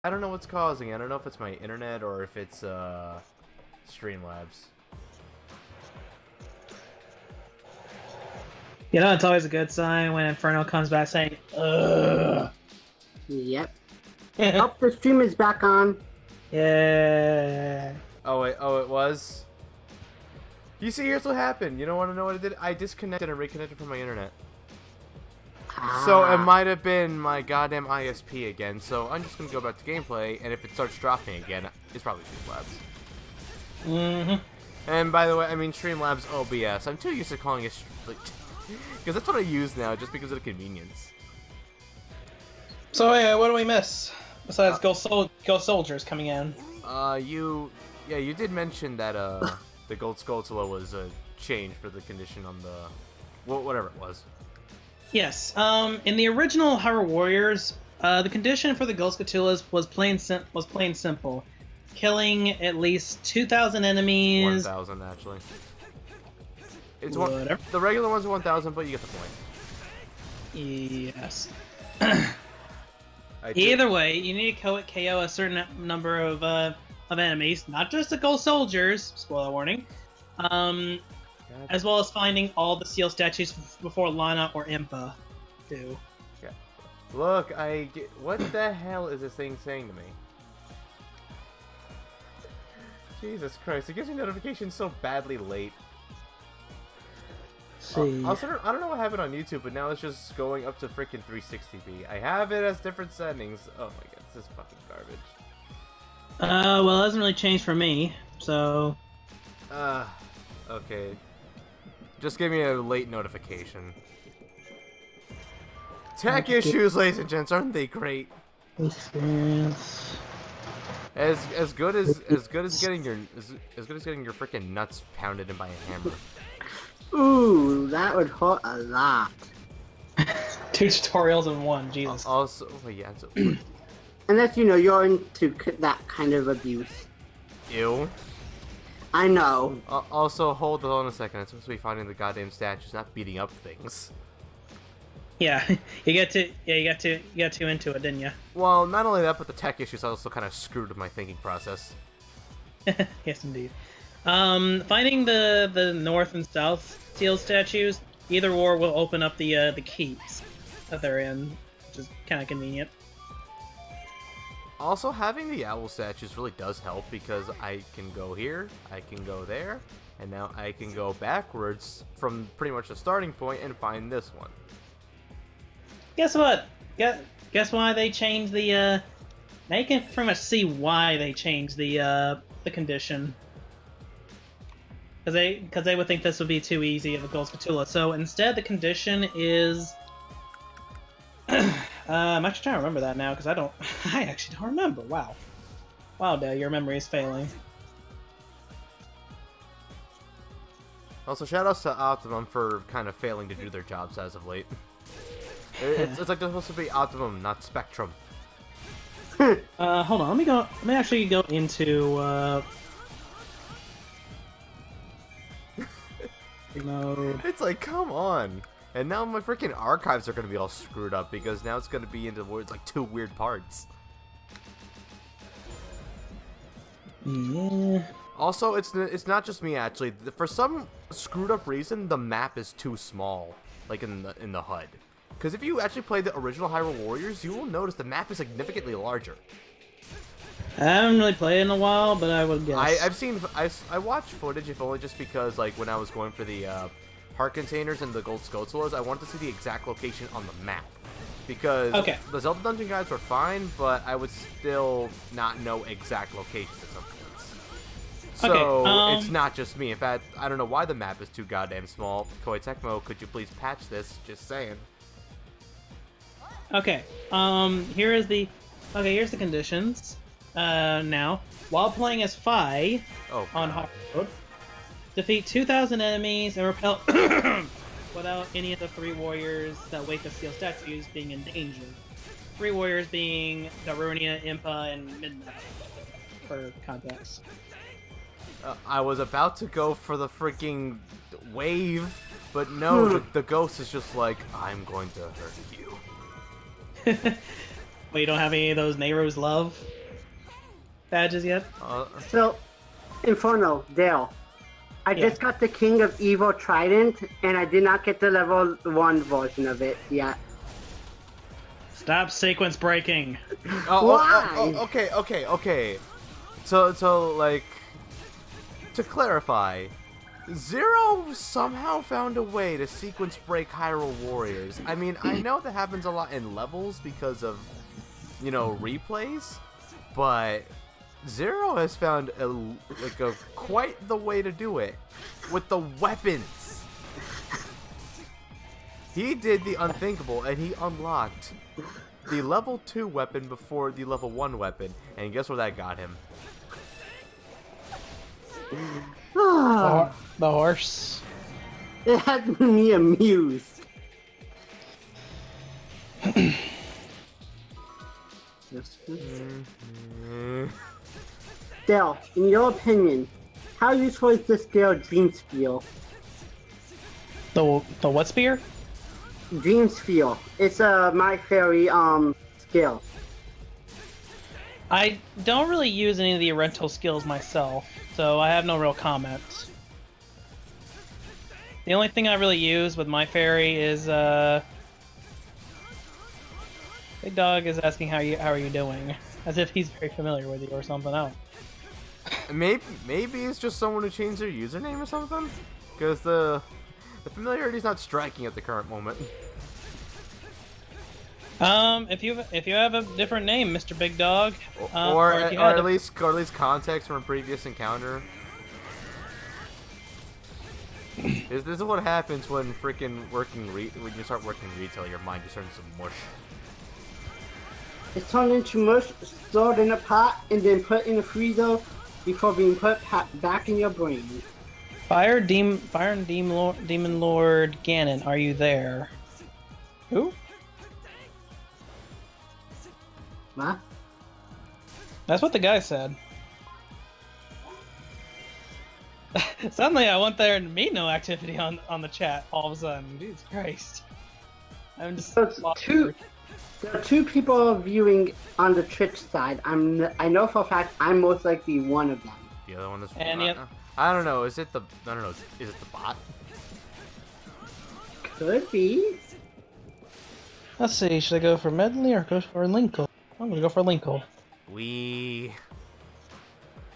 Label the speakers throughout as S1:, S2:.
S1: I don't know what's causing it. I don't know if it's my internet or if it's Streamlabs.
S2: You know, it's always a good sign when Inferno comes back saying, "Ugh."
S3: Yep. Oh, the stream is back on.
S2: Yeah.
S1: Oh wait, oh it was? You see, here's what happened. You don't want to know what I did? I disconnected and reconnected from my internet. So it might have been my goddamn ISP again, so I'm just going to go back to gameplay, and if it starts dropping again, it's probably Streamlabs.
S2: Mm-hmm.
S1: And by the way, I mean Streamlabs OBS. I'm too used to calling it because that's what I use now, just because of the convenience.
S2: So, what do we miss? Besides Ghost Soldiers coming in.
S1: You did mention that, the Gold Skulltula was a change for the condition on the... whatever it was.
S2: Yes. In the original Hyrule Warriors, the condition for the Ghost Skulltulas was plain simple. Killing at least 2,000 enemies...
S1: 1,000, actually. It's
S2: Whatever.
S1: The regular ones are 1,000, but you get the point.
S2: Yes.
S1: I
S2: Either way, you need to KO a certain number of enemies, not just the Gold Soldiers, spoiler warning, as well as finding all the seal statues before Lana or Impa do.
S1: Yeah. Look, what the hell is this thing saying to me? Jesus Christ, it gives me notifications so badly late. Also, I don't know what happened on YouTube, but now it's just going up to freaking 360p. I have it as different settings. Oh my god, this is fucking garbage.
S2: Well, it hasn't really changed for me, so...
S1: Okay. Just give me a late notification. Tech issues, ladies and gents, aren't they great?
S2: Experience...
S1: As good as getting your freaking nuts pounded in by a hammer.
S3: Ooh, that would hurt a lot.
S2: 2 tutorials in one, Jesus.
S1: Also, oh yeah, so,
S3: Unless, you know, you're into that kind of abuse.
S1: ew.
S3: I know.
S1: Also, hold on a second. I'm supposed to be finding the goddamn statues, not beating up things.
S2: Yeah, you got too into it, didn't you?
S1: Well, not only that, but the tech issues also kind of screwed with my thinking process.
S2: Yes, indeed. Finding the north and south seal statues, either or will open up the keys that they're in, which is kind of convenient.
S1: Also, having the owl statues really does help because I can go here, I can go there, and now I can go backwards from pretty much the starting point and find this one.
S2: Guess what? Guess why they changed the now you can pretty much see why they changed the condition. Because they would think this would be too easy of a Gold Skulltula. So instead, the condition is... I'm actually trying to remember that now, because I actually don't remember. Wow. Wow, Dale, your memory is failing.
S1: Also, shoutouts to Optimum for kind of failing to do their jobs as of late. It's like they're supposed to be Optimum, not Spectrum.
S2: Hold on, let me actually go into, mode.
S1: It's like, come on. And now my freaking archives are going to be all screwed up because now it's going to be into words like 2 weird parts.
S2: Yeah.
S1: Also, it's not just me actually. For some screwed up reason, the map is too small, like in the HUD. Because if you actually play the original Hyrule Warriors, you will notice the map is significantly larger.
S2: I haven't really played in a while, but I would guess.
S1: I watched footage, if only just because, like, when I was going for the heart containers and the Gold Skulltulas, I wanted to see the exact location on the map. Because the Zelda Dungeon guides were fine, but I would still not know exact locations at some points. So, it's not just me. In fact, I don't know why the map is too goddamn small. Koei Tecmo, could you please patch this? Just saying.
S2: Okay, here's the conditions. Now, while playing as Fi on hard mode, defeat 2,000 enemies and repel without any of the 3 warriors that wait to steal statues being in danger. 3 warriors being Darunia, Impa, and Midnight, for context.
S1: I was about to go for the freaking wave, but no, the ghost is just like, I'm going to hurt you.
S2: Well, you don't have any of those Nehru's love? badges yet.
S3: So, Inferno, Dale. I just got the King of Evil Trident, and I did not get the level 1 version of it yet.
S2: Stop sequence breaking.
S3: Why?
S1: Okay. So, like, to clarify, Zero somehow found a way to sequence break Hyrule Warriors. I mean, I know that happens a lot in levels because of, you know, replays, but Zero has found quite the way to do it with the weapons. He did the unthinkable, and he unlocked the level 2 weapon before the level 1 weapon, and guess where that got him?
S2: The horse.
S3: It had me amused. Dale, in your opinion, how useful is the scale Dream Sphere?
S2: The what spear?
S3: Dream Sphere. It's a My Fairy skill.
S2: I don't really use any of the rental skills myself, so I have no real comments. The only thing I really use with My Fairy is Big Dog is asking how are you doing, as if he's very familiar with you or something else.
S1: Maybe it's just someone who changed their username or something, because the familiarity's not striking at the current moment.
S2: If you have a different name, Mr. Big Dog,
S1: or at least context from a previous encounter. This is what happens when when you start working retail, your mind just turns to mush.
S3: It's turned into mush, stored in a pot, and then put in a freezer before being put back in your brain.
S2: Fire and Demon Lord Ganon, are you there? Who?
S3: What?
S2: That's what the guy said. Suddenly I went there and made no activity on the chat all of a sudden. Jesus Christ. I'm just
S3: there are two people viewing on the Twitch side. I know for a fact I'm most likely one of them.
S1: The other one is I don't know, is it the bot?
S3: Could be.
S2: Let's see, should I go for Medley or go for Linkle? I'm gonna go for Linkle.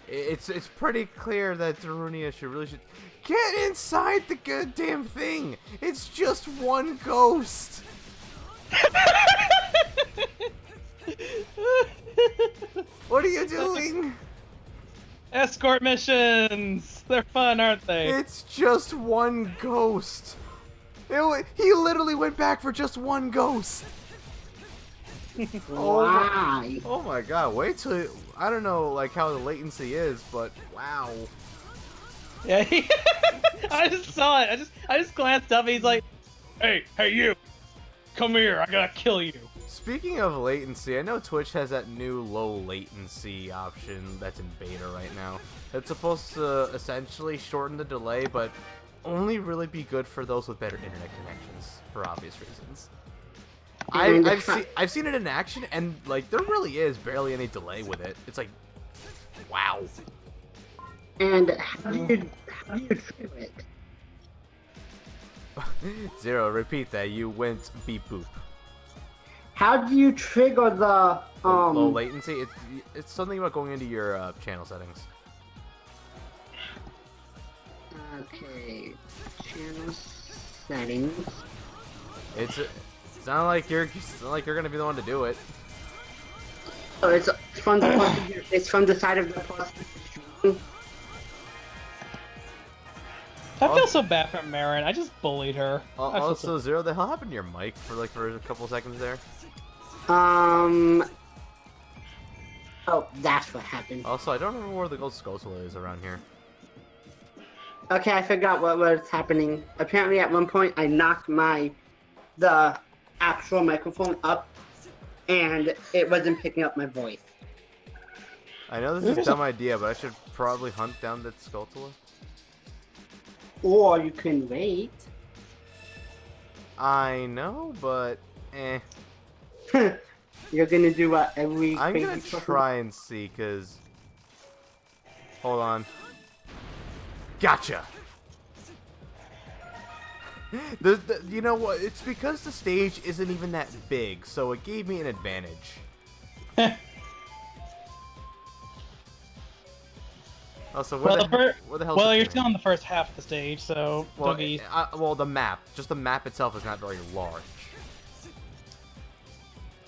S1: It's pretty clear that Darunia should get inside the goddamn thing. It's just one ghost. What are you doing?
S2: Escort missions. They're fun, aren't they?
S1: It's just one ghost. He literally went back for just one ghost.
S3: Why?
S1: Oh my god, wait till... I don't know like how the latency is, but wow.
S2: Yeah, I just saw it. I just glanced up and he's like, hey you, come here, I gotta kill you.
S1: Speaking of latency, I know Twitch has that new low latency option that's in beta right now. It's supposed to essentially shorten the delay, but only really be good for those with better internet connections, for obvious reasons. I've seen it in action, and like there really is barely any delay with it. It's like, wow.
S3: And how do you trigger it?
S1: Zero, repeat that. You went beep boop.
S3: How do you trigger the
S1: low latency? It's something about going into your channel settings.
S3: Okay, channel settings.
S1: It's not like you're gonna be the one to do it.
S3: Oh, it's from the side of the plus.
S2: I feel so bad for Marin. I just bullied her.
S1: Also, Zero, the hell happened to your mic for a couple seconds there?
S3: Oh, that's what happened.
S1: Also, I don't remember where the gold Scotola is around here.
S3: Okay, I forgot what was happening. Apparently, at one point, I knocked the actual microphone up, and it wasn't picking up my voice.
S1: I know this is a dumb idea, but I should probably hunt down that Scotola.
S3: Or you can wait.
S1: I know, but
S3: You're gonna do what every.
S1: I'm gonna try and see, cause Hold on. Gotcha! You know what? It's because the stage isn't even that big, so it gave me an advantage. Also, where the hell?
S2: Well, you're still in the first half of the stage, so
S1: well, well, the map, just the map itself is not very large.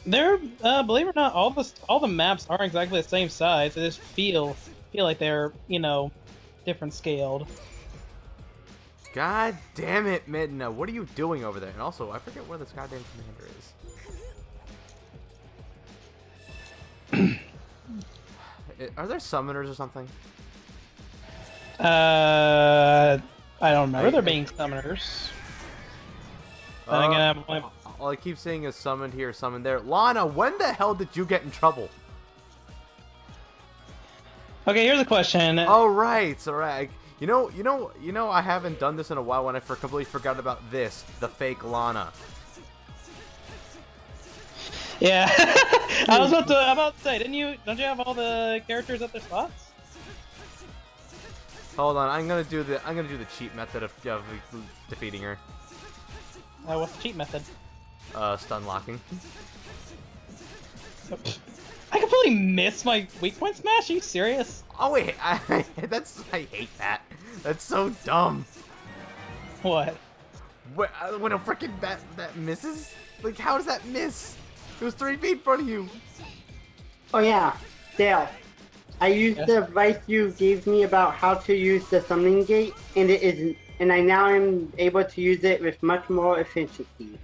S2: They're, believe it or not, all the maps aren't exactly the same size. They just feel like they're, you know, different scaled.
S1: God damn it, Midna! What are you doing over there? And also, I forget where this goddamn commander is. Are there summoners or something?
S2: I don't remember there being summoners. Then again,
S1: all I keep seeing is summoned here, summoned there. Lana, when the hell did you get in trouble?
S2: Okay, here's a question.
S1: Oh right, all right. You know, I haven't done this in a while when I completely forgot about this, the fake Lana.
S2: Yeah, I was about to say, don't you have all the characters at their spots?
S1: Hold on, I'm gonna do the cheat method of defeating her.
S2: What's the cheat method?
S1: Stun locking.
S2: I completely missed my weak point smash. Are you serious?
S1: Oh wait, I hate that. That's so dumb.
S2: What?
S1: When a freaking that misses? Like, how does that miss? It was 3 feet in front of you.
S3: Oh yeah, Dale. I used the advice you gave me about how to use the summoning gate, and I now am able to use it with much more efficiency.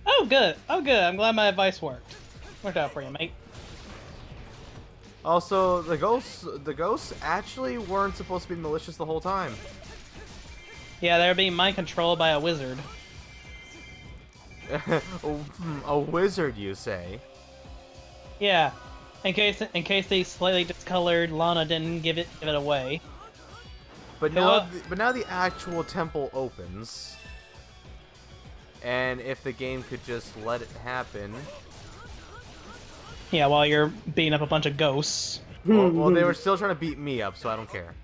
S2: Oh good, I'm glad my advice worked. Worked out for you, mate.
S1: Also, the ghosts actually weren't supposed to be malicious the whole time.
S2: Yeah, they're being mind controlled by a wizard.
S1: A wizard, you say?
S2: Yeah. In case the slightly discolored Lana didn't give it away.
S1: But now the actual temple opens, and if the game could just let it happen.
S2: Yeah, while you're beating up a bunch of ghosts.
S1: Well, they were still trying to beat me up, so I don't care.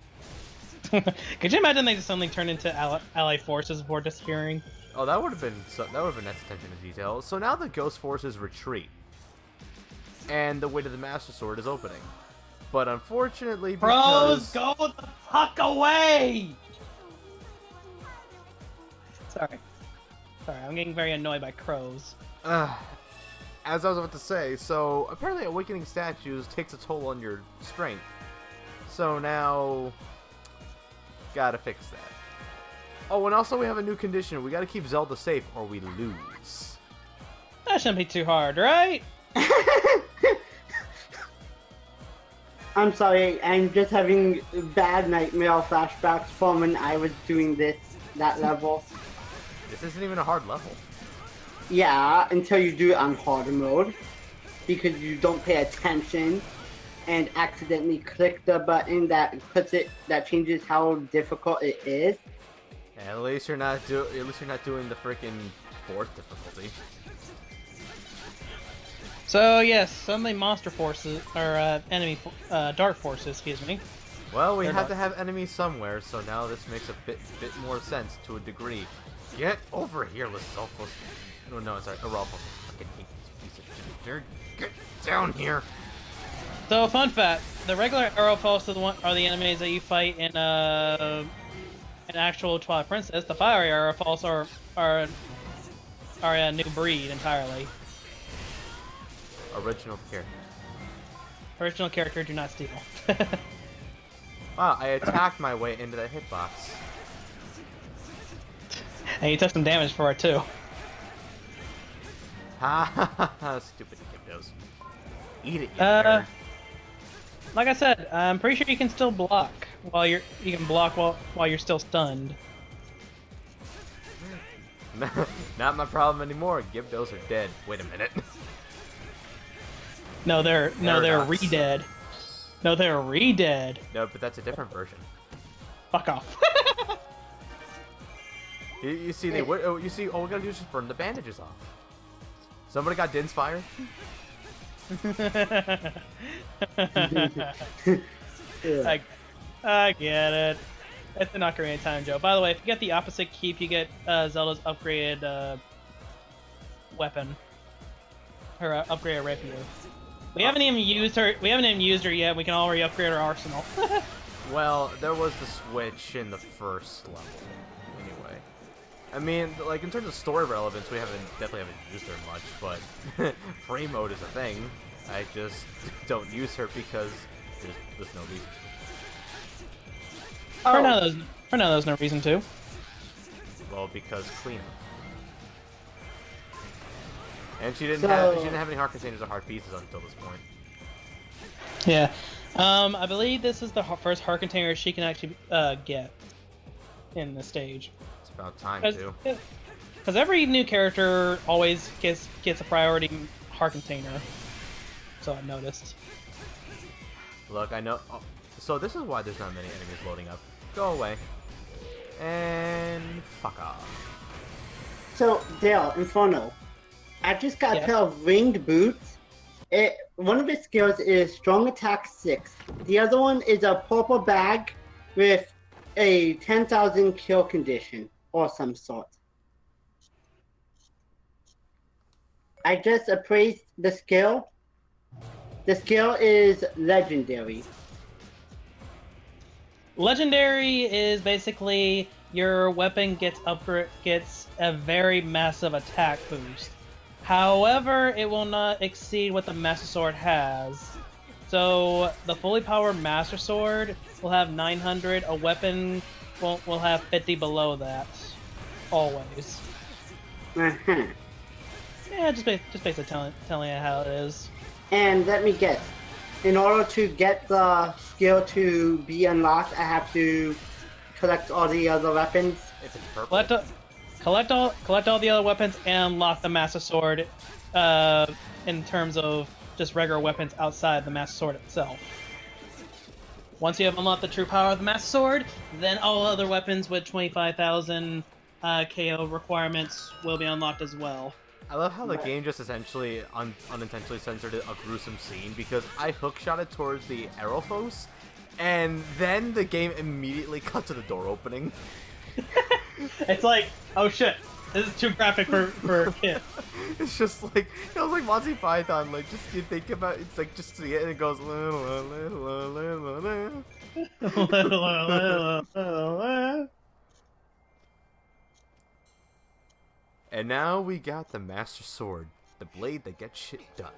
S2: Could you imagine they just suddenly turned into allied forces before disappearing?
S1: Oh, that would have been nice attention to detail. So now the ghost forces retreat, and the way to the Master Sword is opening. But unfortunately, because...
S2: Bros, go the fuck away! Sorry, I'm getting very annoyed by crows.
S1: As I was about to say, so apparently awakening statues takes a toll on your strength. So now, gotta fix that. Oh, and also we have a new condition. We gotta keep Zelda safe or we lose.
S2: That shouldn't be too hard, right?
S3: I'm sorry, I'm just having bad nightmare flashbacks from when I was doing that level.
S1: This isn't even a hard level.
S3: Yeah, until you do it on hard mode, because you don't pay attention and accidentally click the button that changes how difficult it is.
S1: At least you're not doing the freaking 4th difficulty.
S2: So yes, suddenly monster forces or enemy dark forces, excuse me.
S1: Well, we have to have enemies somewhere, so now this makes a bit more sense to a degree. Get over here, Listolfos. Oh no, sorry, Aralfos. I fucking hate this piece of shit. Get down here.
S2: So fun fact: the regular Aralfos are the enemies that you fight in an actual Twilight Princess. The fiery Aralfos are a new breed entirely.
S1: Original character.
S2: Original character, do not steal.
S1: Wow, I attacked my way into that hitbox.
S2: And you took some damage for it too.
S1: Ha ha ha! Stupid Gyptos. Eat it, you nerd.
S2: Like I said, I'm pretty sure you can still block while you're still stunned.
S1: Not my problem anymore. Gyptos are dead. Wait a minute.
S2: No, they're re-dead. No, they're re-dead.
S1: No, but that's a different version.
S2: Fuck off.
S1: you see, all we gotta do is just burn the bandages off. Somebody got Din's fire?
S2: I get it. It's an Ocarina of Time joke. By the way, if you get the opposite keep, you get Zelda's upgraded weapon. Her upgraded rapier. We haven't even used her. We haven't even used her yet. We can already upgrade our arsenal.
S1: Well, there was the switch in the first level. Anyway, I mean, like in terms of story relevance, we definitely haven't used her much. But free mode is a thing. I just don't use her because there's no reason to.
S2: For now, there's no reason to.
S1: Well, because clean. And she didn't have any heart containers or heart pieces until this point.
S2: Yeah. I believe this is the first heart container she can actually get in the stage.
S1: It's about time, too.
S2: Because every new character always gets a priority heart container. So I've noticed.
S1: Look, I know... Oh, so this is why there's not many enemies loading up. Go away. And fuck off.
S3: So, Dale, Inferno. I just got a pair of winged boots. One of its skills is strong attack 6. The other one is a purple bag with a 10,000 kill condition or some sort. I just appraised the skill. The skill is legendary.
S2: Legendary is basically your weapon gets a very massive attack boost. However, it will not exceed what the Master Sword has. So the fully powered Master Sword will have 900. A weapon will have 50 below that, always. Yeah, just basically telling you how it is.
S3: And let me guess. In order to get the skill to be unlocked, I have to collect all the other weapons.
S1: If it's purple.
S2: Collect all the other weapons and unlock the Master Sword in terms of just regular weapons outside the Master Sword itself. Once you have unlocked the true power of the Master Sword, then all other weapons with 25,000 KO requirements will be unlocked as well.
S1: I love how the game just essentially unintentionally censored a gruesome scene because I hookshotted towards the Aerophos, and then the game immediately cut to the door opening.
S2: It's like, oh shit, this is too graphic for a kid.
S1: It's just like, it was like Monty Python, like, just you think about, it's like, just see it and it goes, And now we got the Master Sword, the blade that gets shit done.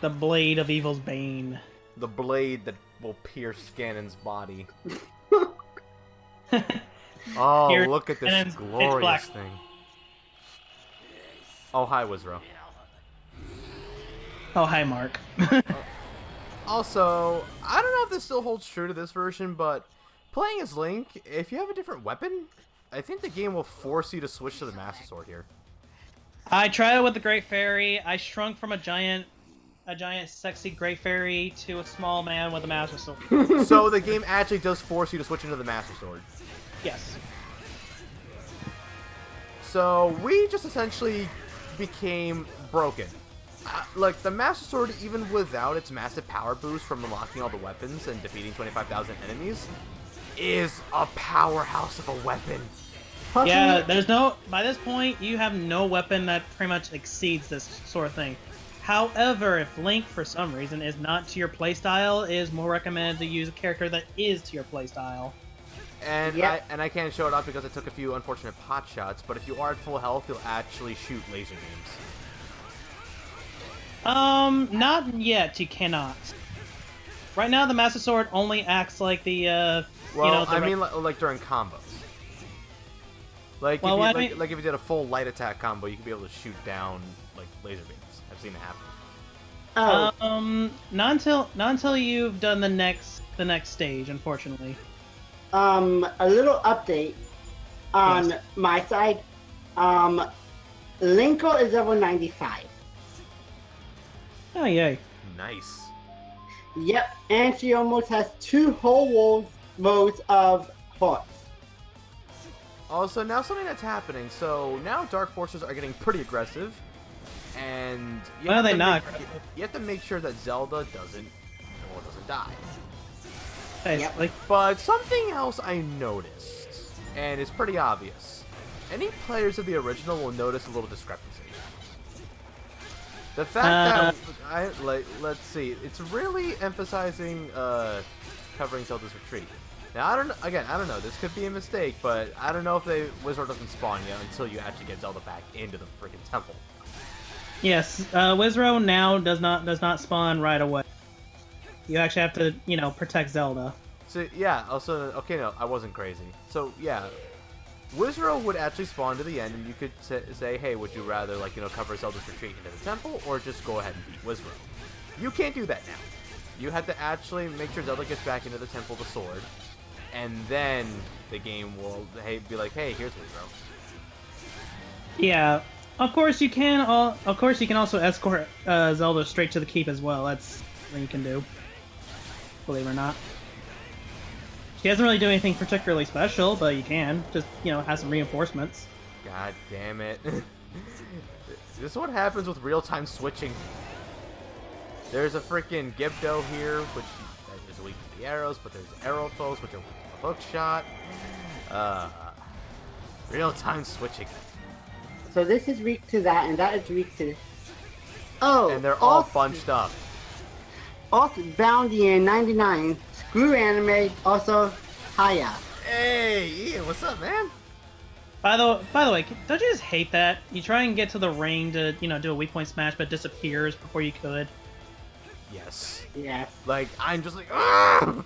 S2: The blade of evil's bane.
S1: The blade that will pierce Ganon's body. Oh, look at this glorious thing. Oh, hi, Wizro.
S2: Oh, hi, Mark.
S1: Also, I don't know if this still holds true to this version, but playing as Link, if you have a different weapon, I think the game will force you to switch to the Master Sword here.
S2: I tried it with the Great Fairy. I shrunk from a giant sexy Great Fairy to a small man with a Master Sword.
S1: So the game actually does force you to switch into the Master Sword.
S2: Yes.
S1: So we just essentially became broken. Like, the Master Sword, even without its massive power boost from unlocking all the weapons and defeating 25,000 enemies, is a powerhouse of a weapon.
S2: Yeah, by this point, you have no weapon that pretty much exceeds this sort of thing. However, if Link, for some reason, is not to your playstyle, it is more recommended to use a character that is to your playstyle.
S1: And I can't show it up because I took a few unfortunate pot shots, but if you are at full health, you'll actually shoot laser beams.
S2: Not yet, you cannot. Right now, the Master Sword only acts like the,
S1: I mean, like during combos. Like, if you did a full light attack combo, you could be able to shoot down, like, laser beams. I've seen it happen.
S2: Oh. Not until you've done the next stage, unfortunately.
S3: A little update on my side. Linko is level 95.
S2: Oh, yay.
S1: Nice.
S3: Yep, and she almost has 2 whole rows of hearts.
S1: Also, now something that's happening. So now Dark Forces are getting pretty aggressive, and you
S2: you have to make sure that
S1: Zelda doesn't die.
S2: Basically.
S1: But something else I noticed, and it's pretty obvious. Any players of the original will notice a little discrepancy. The fact that let's see, it's really emphasizing covering Zelda's retreat. Now I don't know. This could be a mistake, but I don't know if Wizard doesn't spawn yet until you actually get Zelda back into the freaking temple.
S2: Yes, Wizro now does not spawn right away. You actually have to, protect Zelda.
S1: So yeah. Also, okay, no, I wasn't crazy. So yeah. Wizro would actually spawn to the end, and you could say, hey, would you rather, cover Zelda's retreat into the temple, or just go ahead and beat Wizro? You can't do that now. You have to actually make sure Zelda gets back into the temple with the sword, and then the game will be like, hey, here's Wizro.
S2: Yeah, of course you can. You can also escort Zelda straight to the keep as well. That's what you can do. Believe it or not. She doesn't really do anything particularly special, but you can. Just, have some reinforcements.
S1: God damn it. This is what happens with real-time switching. There's a freaking Gibdo here, which is weak to the arrows, but there's arrow foes, which are weak to the hook shot. Real-time switching.
S3: So this is weak to that, and that is weak to... Oh!
S1: And they're all bunched up.
S3: Also, Bounty in 99... Screw anime, also, hiya.
S1: Hey, Ian, what's up, man?
S2: By the way, don't you just hate that? You try and get to the ring to, do a weak point smash, but it disappears before you could.
S3: Yes. Yeah.
S1: Like, I'm just like, ah!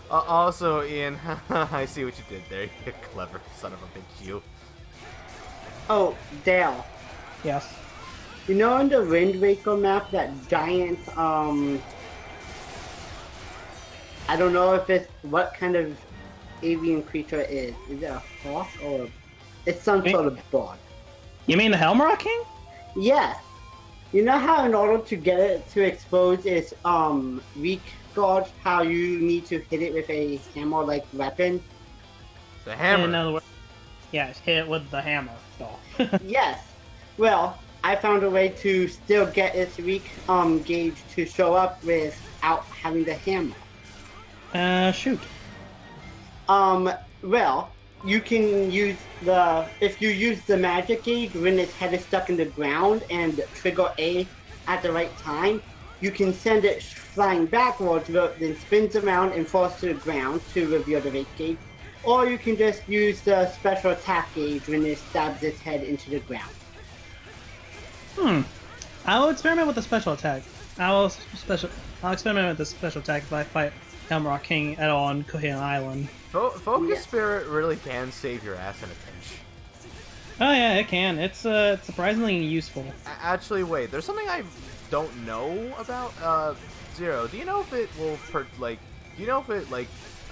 S1: Also, Ian, I see what you did there. You clever son of a bitch, you.
S3: Oh, Dale.
S2: Yes.
S3: You know on the Wind Waker map, that giant, I don't know if it's what kind of avian creature it is. Is it a hawk or it's some sort of bug?
S2: You mean the Helmrock King?
S3: Yes. You know how in order to get it to expose its weak guard, how you need to hit it with a hammer-like weapon?
S1: The hammer.
S2: In other words, yeah, hit it with the hammer.
S3: Yes. Well, I found a way to still get its weak gauge to show up without having the hammer.
S2: Shoot.
S3: Well, you can use if you use the magic gauge when its head is stuck in the ground and trigger A at the right time, you can send it flying backwards, then spins around and falls to the ground to reveal the rate gauge. Or you can just use the special attack gauge when it stabs its head into the ground.
S2: I'll experiment with the special attack. I'll experiment with the special attack if I fight Helmrock King at all on Kohian Island.
S1: Focus Spirit really can save your ass in a pinch.
S2: Oh yeah, it can. It's surprisingly useful.
S1: Actually, wait. There's something I don't know about Zero. Do you know if it will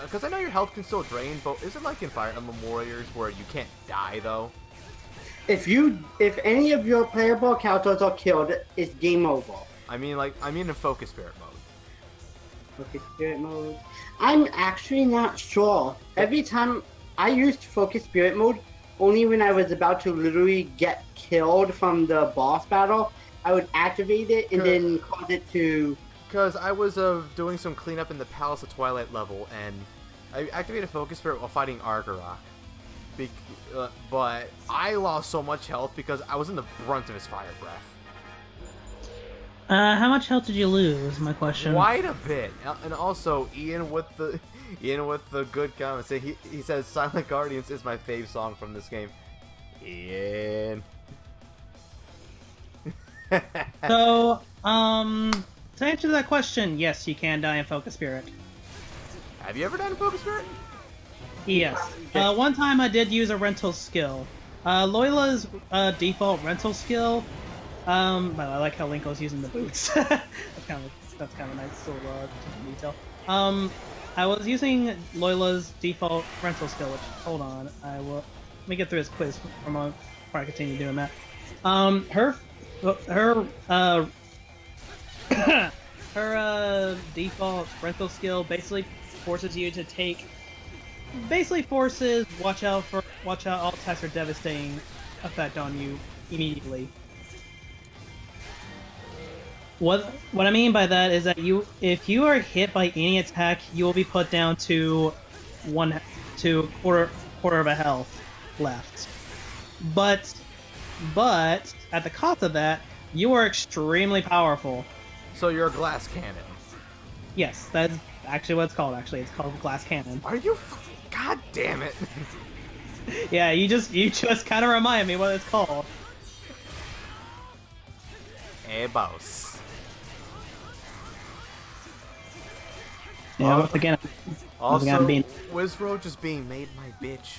S1: because I know your health can still drain, but is it like in Fire Emblem Warriors where you can't die though?
S3: If any of your playable characters are killed, it's game over.
S1: I mean in Focus Spirit mode.
S3: Focus Spirit mode. I'm actually not sure. Every time I used Focus Spirit mode, only when I was about to literally get killed from the boss battle, I would activate it and then cause it to...
S1: Because I was doing some cleanup in the Palace of Twilight level, and I activated Focus Spirit while fighting Argarok. But I lost so much health because I was in the brunt of his fire breath.
S2: How much health did you lose? My question.
S1: Quite a bit, and also Ian with the good comments. He says Silent Guardians is my fave song from this game. Ian.
S2: So, to answer that question, yes, you can die in Focus Spirit.
S1: Have you ever died in Focus Spirit?
S2: Yes. One time I did use a rental skill. Loyla's default rental skill. But I like how Link was using the boots. that's kind of a nice little detail. I was using Loyla's default rental skill, which, hold on, let me get through this quiz before I continue doing that. Her default rental skill basically forces you to watch out all attacks are devastating effect on you immediately. What I mean by that is that if you are hit by any attack, you will be put down to quarter of a health left. But at the cost of that, you are extremely powerful.
S1: So you're a glass cannon.
S2: Yes, that's actually what it's called. Actually, it's called glass cannon.
S1: Are you? God damn it!
S2: Yeah, you just kind of remind me what it's called.
S1: Hey, boss.
S2: Yeah, once again,
S1: Wizro just being made my bitch.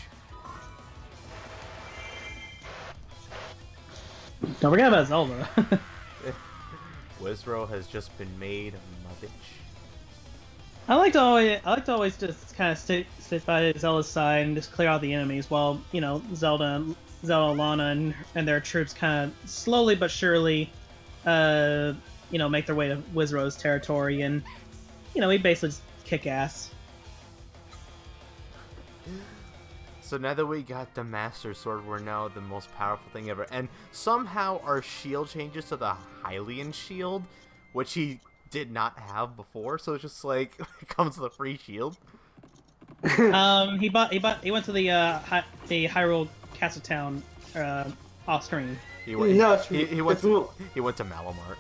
S2: Don't forget about Zelda.
S1: Wizro has just been made my bitch.
S2: I like to always just kind of sit by Zelda's side and just clear out the enemies while, you know, Zelda, Lana, and their troops kind of slowly but surely, you know, make their way to Wizro's territory, and, you know, we basically just kick ass.
S1: So now that we got the Master Sword, we're now the most powerful thing ever. And somehow our shield changes to the Hylian shield, which he did not have before. So it's just like, it comes with a free shield.
S2: He went to the Hyrule Castle Town off screen.
S1: He went to Malamart.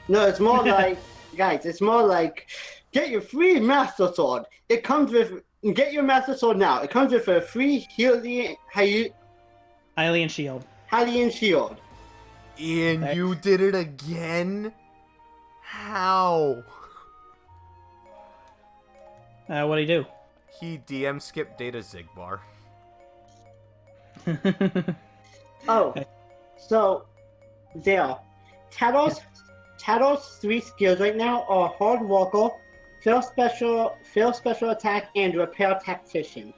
S3: No, it's more like, guys, it's more like, get your free Master Sword. It comes with, get your Master Sword now. It comes with a free Hylian
S2: shield.
S3: Hylian shield.
S1: Ian, you did it again? How?
S2: What'd he do?
S1: He DM skipped Data Zigbar.
S3: Oh, so, there. Tattle's 3 skills right now are Hard Walker, Fail Special Attack, and Repair Tactician.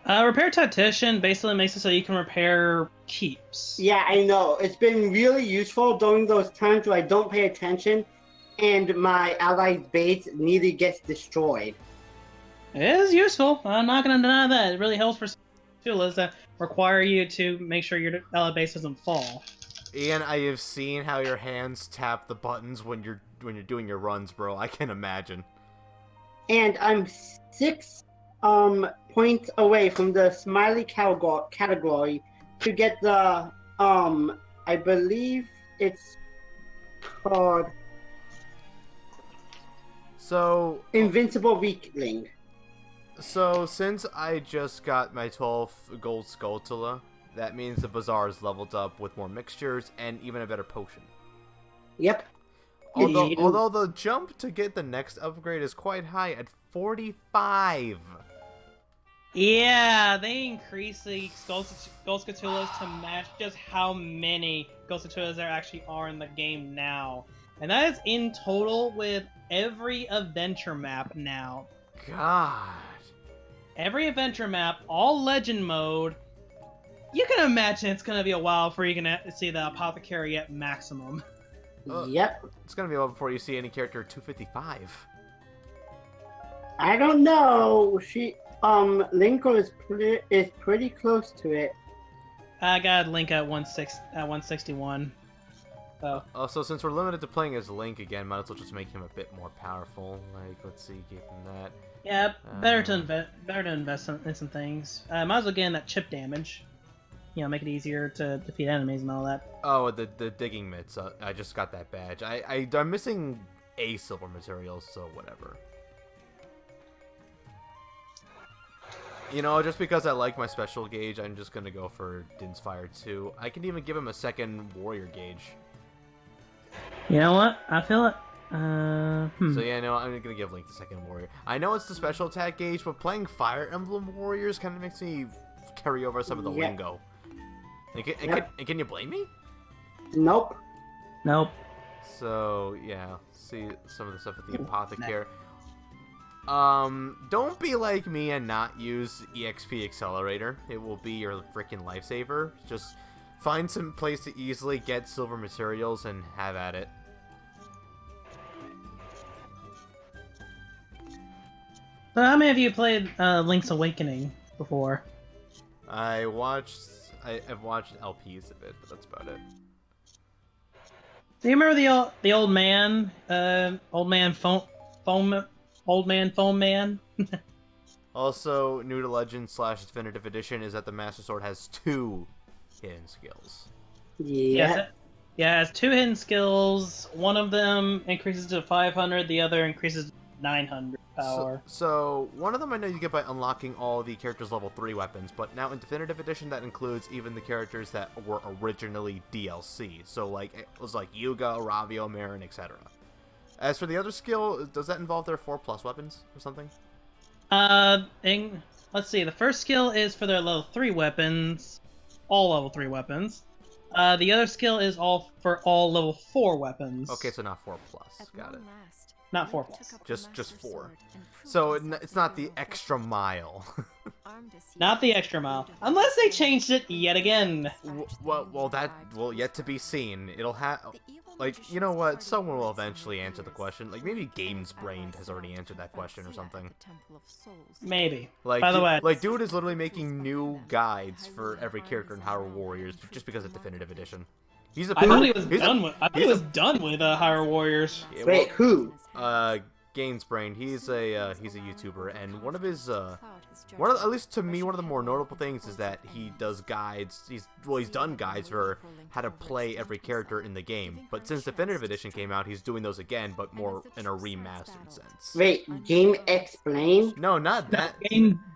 S2: Repair Tactician basically makes it so you can repair keeps.
S3: Yeah, I know. It's been really useful during those times where I don't pay attention and my allies' base nearly gets destroyed.
S2: It is useful. I'm not going to deny that. It really helps for Tulas that require you to make sure your ally base doesn't fall.
S1: Ian, I have seen how your hands tap the buttons when you're doing your runs, bro. I can imagine. And
S3: I'm 6 points away from the Smiley category to get the I believe it's called Invincible Weakling.
S1: So since I just got my 12th gold Skulltula, that means the bazaar is leveled up with more mixtures and even a better potion.
S3: Yep.
S1: Although the jump to get the next upgrade is quite high at 45.
S2: Yeah, they increase the Gold Skulltulas to match just how many Gold Skulltulas there actually are in the game now. And that is in total with every adventure map now.
S1: God.
S2: Every adventure map, all legend mode. You can imagine it's going to be a while before you can see the Apothecary at maximum.
S3: Yep.
S1: It's going to be a while before you see any character at 255.
S3: I don't know. Linko is pretty close to it.
S2: I got Link at 161.
S1: So. So since we're limited to playing as Link again, might as well just make him a bit more powerful. Like, let's see, give him that.
S2: Yeah, better to invest in some things. Might as well get in that chip damage. You know, make it easier to defeat enemies and all that.
S1: Oh, the digging mitts. I just got that badge. I'm missing a silver material, so whatever. You know, just because I like my special gauge, I'm just gonna go for Din's Fire 2. I can even give him a second warrior gauge.
S2: You know what? I feel it.
S1: So yeah, no, I'm gonna give Link the second warrior. I know it's the special attack gauge, but playing Fire Emblem Warriors kind of makes me carry over some of the lingo. And can you blame me?
S3: Nope.
S2: Nope.
S1: So yeah, see some of the stuff with the Apothecary. Don't be like me and not use EXP Accelerator. It will be your freaking lifesaver. Just find some place to easily get silver materials and have at it.
S2: So how many of you played Link's Awakening before?
S1: I've watched LPs of it, but that's about it.
S2: Do you remember the old man, phone man?
S1: Also, new to Legend / Definitive Edition is that the Master Sword has 2 hidden skills.
S3: Yeah.
S2: Yeah, it has 2 hidden skills. One of them increases to 500, the other increases to 900 power.
S1: So one of them I know you get by unlocking all the characters' level 3 weapons, but now in Definitive Edition that includes even the characters that were originally DLC. So like it was like Yuga, Ravio, Marin, etc. As for the other skill, does that involve their 4+ weapons or something?
S2: Let's see. The first skill is for their level 3 weapons, all level 3 weapons. The other skill is for all level 4 weapons.
S1: Okay, so not 4+. Got it.
S2: Not 4+.
S1: Just 4. So it's not the extra mile.
S2: Not the extra mile, unless they changed it yet again.
S1: Well, that will yet to be seen. It'll have, like, you know what? Someone will eventually answer the question. Like maybe Games Brained has already answered that question or something.
S2: Maybe.
S1: Like,
S2: by the way,
S1: like dude is literally making new guides for every character in Hyrule Warriors just because of Definitive Edition.
S2: I thought he was done with Hyrule Warriors.
S3: Wait, who?
S1: Games Brained. He's a YouTuber, and one of his at least to me, one of the more notable things is that he does guides. He's done guides for how to play every character in the game. But since Definitive Edition came out, he's doing those again, but more in a remastered sense.
S3: Wait, Game Explain?
S1: No, not that.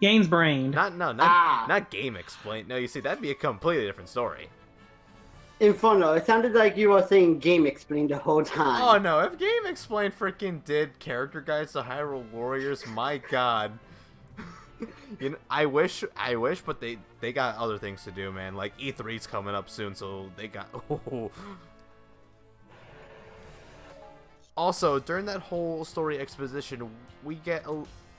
S2: Games Brained.
S1: Not Game Explain. No, you see, that'd be a completely different story.
S3: Inferno, it sounded like you were saying Game Explain the whole time.
S1: Oh no, if Game Explain freaking did character guides to Hyrule Warriors, my god. You know, I wish, but they got other things to do, man. Like E3's coming up soon, so they got. Oh. Also, during that whole story exposition, we get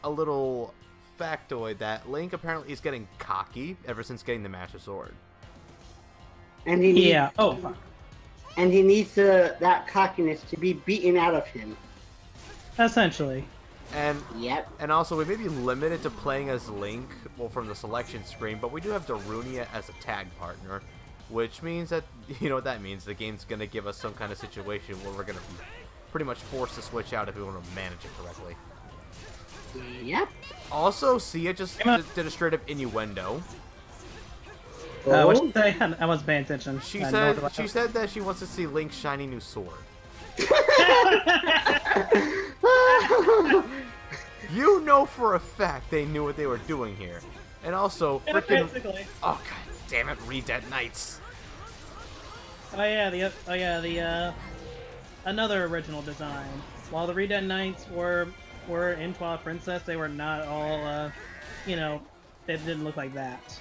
S1: a little factoid that Link apparently is getting cocky ever since getting the Master Sword.
S3: And he needs,
S2: fuck.
S3: And he needs that cockiness to be beaten out of him.
S2: Essentially.
S1: And
S3: yep.
S1: And also, we may be limited to playing as Link, well, from the selection screen, but we do have Darunia as a tag partner, which means that, you know what that means, the game's going to give us some kind of situation where we're going to be pretty much forced to switch out if we want to manage it correctly.
S3: Yep.
S1: Also, Sia just did a straight-up innuendo.
S2: I wasn't paying attention.
S1: She said that she wants to see Link's shiny new sword. You know for a fact they knew what they were doing here. And also, freaking... Oh, god damn it, Re-Dead Knights.
S2: Another original design. While the Re-Dead Knights were in Twilight Princess, they were not all, they didn't look like that.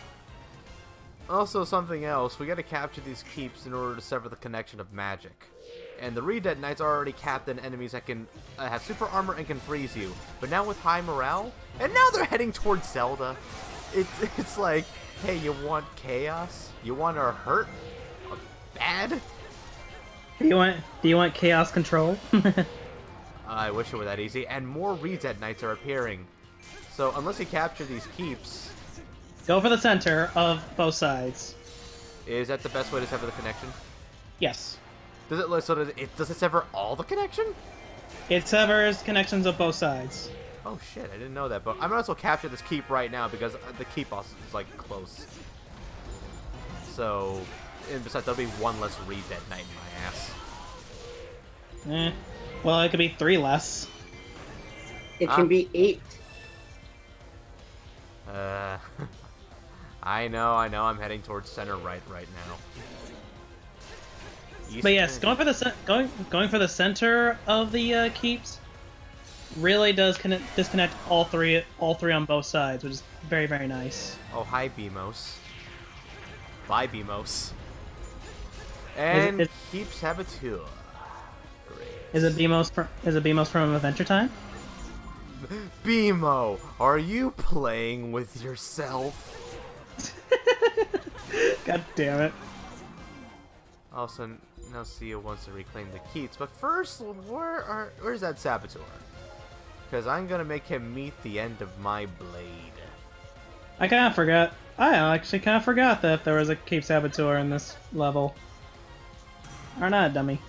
S1: Also, something else, we gotta capture these keeps in order to sever the connection of magic. And the Re-Dead Knights are already capped in enemies that can have super armor and can freeze you. But now with high morale, and now they're heading towards Zelda. It's like, hey, you want chaos? You want our hurt? Bad?
S2: Do you want chaos control?
S1: I wish it were that easy. And more Re-Dead Knights are appearing. So unless you capture these keeps...
S2: Go for the center of both sides.
S1: Is that the best way to sever the connection?
S2: Yes.
S1: Does it sever all the connection?
S2: It severs connections of both sides.
S1: Oh shit, I didn't know that, but I'm gonna also capture this keep right now because the keep also is like close. So, and besides, there'll be one less Re-Dead Knight in my ass.
S2: Well, it could be 3 less.
S3: It can be 8.
S1: I know, I'm heading towards center right now.
S2: But yes, going for the center of the keeps really does disconnect all three on both sides, which is very, very nice.
S1: Oh, hi Beamos. Bye Beamos. And keep Saboteur. Great.
S2: Is it Beamos from Adventure Time?
S1: Beamo, are you playing with yourself?
S2: God damn it.
S1: Also, now Sia wants to reclaim the keeps, but first, where's that Saboteur? Because I'm gonna make him meet the end of my blade.
S2: I actually kind of forgot that there was a Keep Saboteur in this level. Or not, dummy.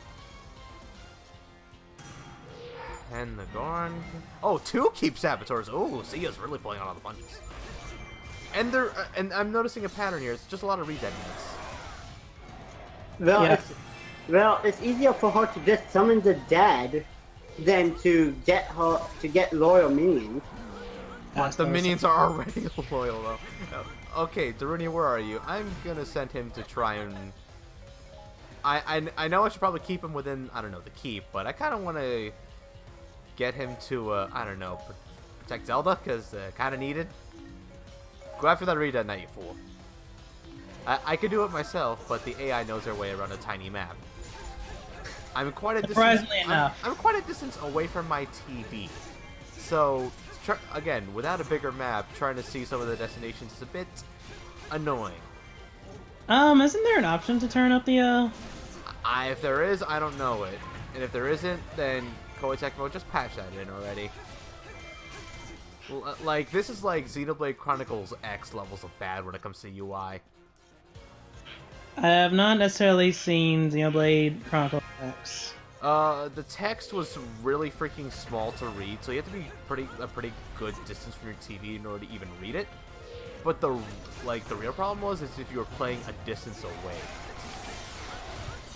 S1: And the Gorn. Oh, 2 Keep Saboteurs. Oh, Sia's really pulling out all the punches. And they're and I'm noticing a pattern here. It's just a lot of redead
S3: units. Well, it's easier for her to just summon the dead than to get loyal minions.
S1: But the minions are already loyal though. Okay, Darunia, where are you? I'm gonna send him to try and. I know I should probably keep him within, I don't know, the keep, but I kind of want to get him to, I don't know, protect Zelda, because kind of needed. Go after that Redead Knight, you fool. I could do it myself, but the AI knows their way around a tiny map. I'm quite a distance. I'm quite a distance away from my TV, so again, without a bigger map, trying to see some of the destinations is a bit annoying.
S2: Isn't there an option to turn up the
S1: if there is, I don't know it, and if there isn't, then Koei Tecmo just patch that in already. Like, this is like Xenoblade Chronicles X levels of bad when it comes to UI.
S2: I have not necessarily seen Xenoblade Chronicles X.
S1: The text was really freaking small to read, so you have to be a pretty good distance from your TV in order to even read it. But the real problem was if you were playing a distance away,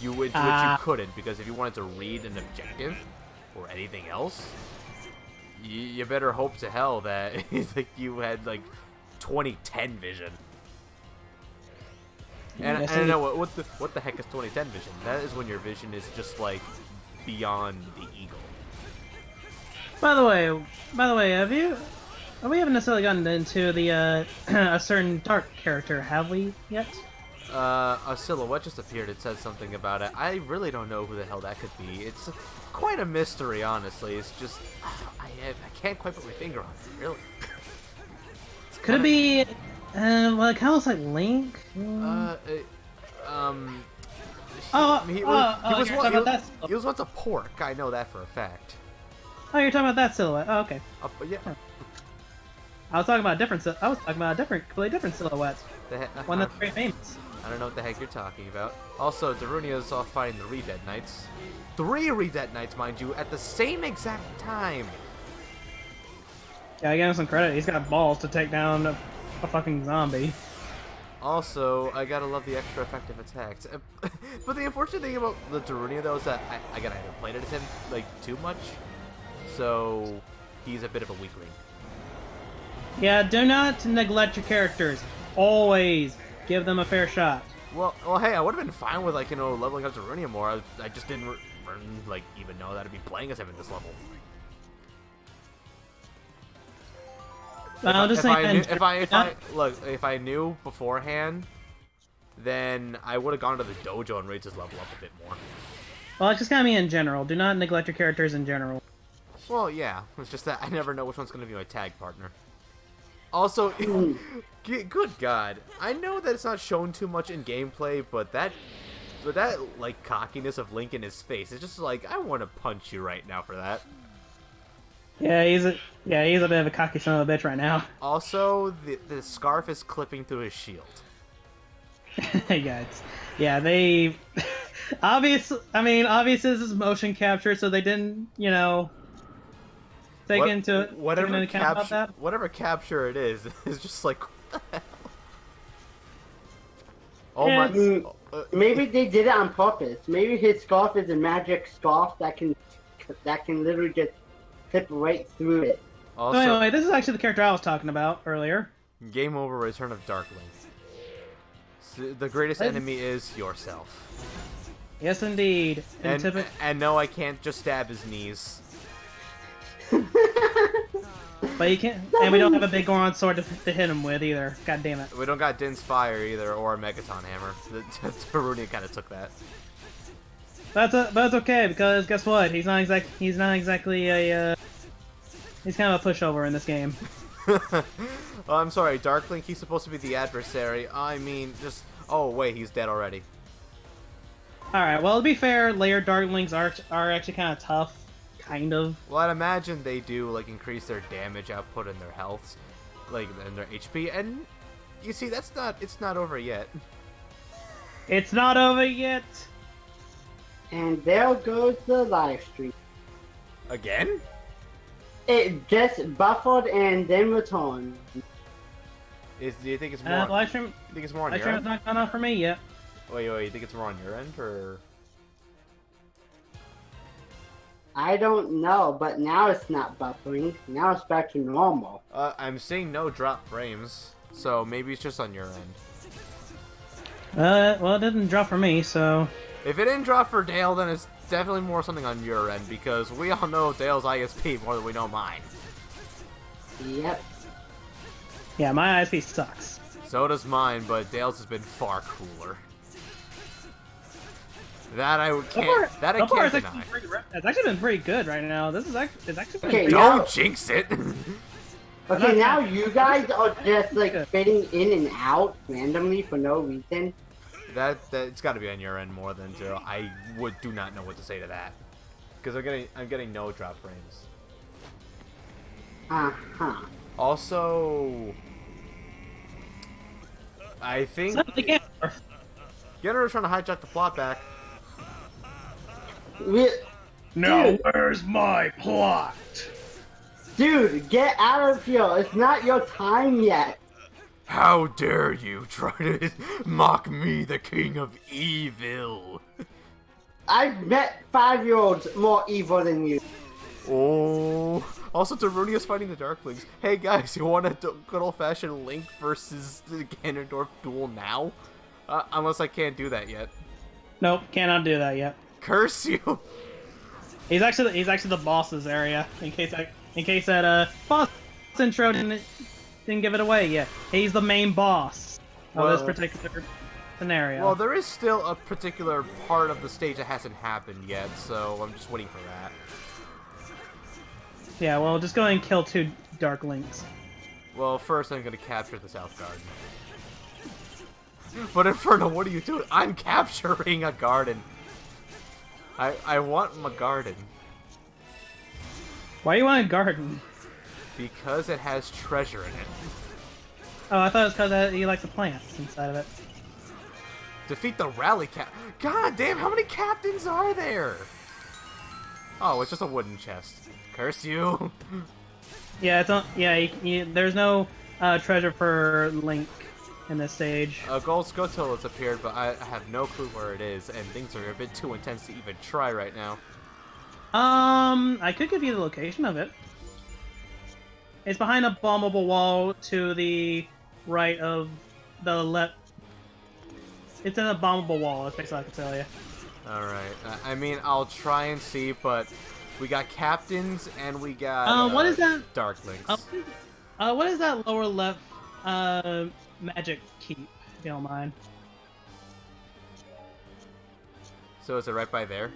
S1: which you couldn't, because if you wanted to read an objective or anything else, you better hope to hell that like you had like 2010 vision. And I don't know what the heck is 2010 vision. That is when your vision is just like beyond the eagle.
S2: By the way, we haven't necessarily gotten into the a certain dark character, have we yet?
S1: A silhouette just appeared. It said something about it. I really don't know who the hell that could be. It's quite a mystery, honestly. It's just I can't quite put my finger on it. Really.
S2: Could it be? Well, it kind of looks like Link.
S1: He was once a pork. I know that for a fact.
S2: Oh, you're talking about that silhouette. Oh, okay.
S1: But yeah.
S2: Oh. I was talking about a different. Completely different silhouette. One that's very famous.
S1: I don't know what the heck you're talking about. Also, Darunia's off fighting the Redead Knights. 3 Redead Knights, mind you, at the same exact time.
S2: Yeah, I give him some credit. He's got balls to take down a fucking zombie.
S1: Also, I gotta love the extra effective attacks. But the unfortunate thing about the Darunia, though, is that I haven't played it as him like too much, so he's a bit of a weakling.
S2: Yeah, do not neglect your characters. Always give them a fair shot.
S1: Well, hey, I would have been fine with, like, you know, leveling up Darunia more. I just didn't like even know that I'd be playing as him at this level. If I knew beforehand, then I would have gone to the dojo and raised his level up a bit more.
S2: Well, it's just kind of me in general. Do not neglect your characters in general.
S1: Well, yeah. It's just that I never know which one's going to be my tag partner. Also, good God, I know that it's not shown too much in gameplay, but that like cockiness of Link in his face, it's just like I want to punch you right now for that.
S2: Yeah, he's a bit of a cocky son of a bitch right now.
S1: Also, the scarf is clipping through his shield.
S2: They obvious. I mean, obvious this is motion capture, so they didn't, take into account about that.
S1: Whatever capture it is just like, what the hell? Oh my!
S3: Maybe they did it on purpose. Maybe his scarf is a magic scarf that can literally just clip right through it.
S2: Also, anyway, this is actually the character I was talking about earlier.
S1: Game over. Return of Dark Link. So the greatest enemy is yourself.
S2: Yes, indeed.
S1: And no, I can't just stab his knees.
S2: But you can't, and we don't have a big Goron sword to hit him with either. God damn it.
S1: We don't got Din's Fire either, or a Megaton Hammer. Darunia kind of took that.
S2: That's okay, because guess what? He's not exactly a he's kind of a pushover in this game.
S1: Well, I'm sorry, Dark Link. He's supposed to be the adversary. I mean, just wait, he's dead already.
S2: All right. Well, to be fair, layered Dark Links are actually kind of tough. Kind of.
S1: Well, I'd imagine they do like increase their damage output and their health, like and their HP. And you see, it's not over yet.
S2: It's not over yet.
S3: And there goes the live stream.
S1: Again?
S3: It just buffered and then returned.
S1: Do you think it's more?
S2: Livestream.
S1: You think it's more on your
S2: Livestream
S1: end?
S2: has not gone off for me yet.
S1: Wait. You think it's more on your end, or?
S3: I don't know, but now it's not buffering. Now it's back to normal.
S1: I'm seeing no drop frames, so maybe it's just on your end.
S2: Well, it didn't drop for me, so...
S1: If it didn't drop for Dale, then it's definitely more something on your end, because we all know Dale's ISP more than we know mine.
S3: Yep.
S2: Yeah, my ISP sucks.
S1: So does mine, but Dale's has been far cooler. That I can't. That I can't deny.
S2: It's actually been pretty good right now. This is actually been
S3: Okay,
S1: don't jinx it.
S3: Okay, now you guys are just like fading in and out randomly for no reason.
S1: That it's got to be on your end more than zero. I do not know what to say to that, because I'm getting no drop frames. Also, I think Genner's trying to hijack the plot back.
S2: Now where's my plot?
S3: Dude, get out of here! It's not your time yet.
S1: How dare you try to mock me, the king of evil?
S3: I've met 5-year-olds more evil than you.
S1: Oh. Also, Darunia's fighting the Darklings. Hey guys, you want a good old-fashioned Link versus the Ganondorf duel now? Unless I can't do that yet.
S2: Nope, cannot do that yet.
S1: Curse you!
S2: He's actually the boss's area. In case that boss intro didn't give it away yet. He's the main boss of this particular scenario.
S1: Well, there is still a particular part of the stage that hasn't happened yet, so I'm just waiting for that.
S2: Yeah, well, just go and kill 2 Dark Links.
S1: Well, first I'm gonna capture the South Garden. But Inferno, what are you doing? I'm capturing a garden. I want my garden.
S2: Why do you want a garden?
S1: Because it has treasure in it.
S2: Oh, I thought it was because you like the plants inside of it.
S1: Defeat the rally cap. God damn, how many captains are there? Oh, it's just a wooden chest. Curse you.
S2: Yeah, there's no treasure for Link in this stage.
S1: Gold Skotil has appeared, but I have no clue where it is, and things are a bit too intense to even try right now.
S2: I could give you the location of it. It's behind a bombable wall to the right of the left. It's in a bombable wall, that's basically all I can tell you.
S1: Alright, I mean, I'll try and see, but we got captains and we got
S2: what is that?
S1: Darklings.
S2: What is that lower left magic keep, if you don't mind?
S1: So is it right by there?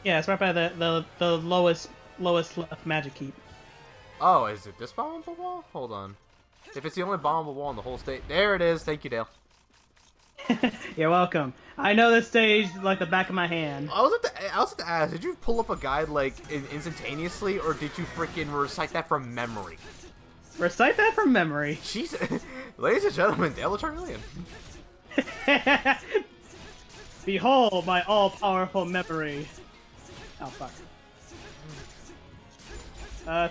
S2: Yeah, it's right by the lowest left magic keep.
S1: Oh, is it this bombable wall? Hold on. If it's the only bombable wall in the whole state, there it is. Thank you, Dale.
S2: You're welcome. I know this stage like the back of my hand.
S1: I was at to ask, did you pull up a guide like instantaneously, or did you freaking recite that from memory?
S2: Recite that from memory.
S1: Jesus, ladies and gentlemen, Dale the Charmeleon.
S2: Behold my all-powerful memory. Oh fuck.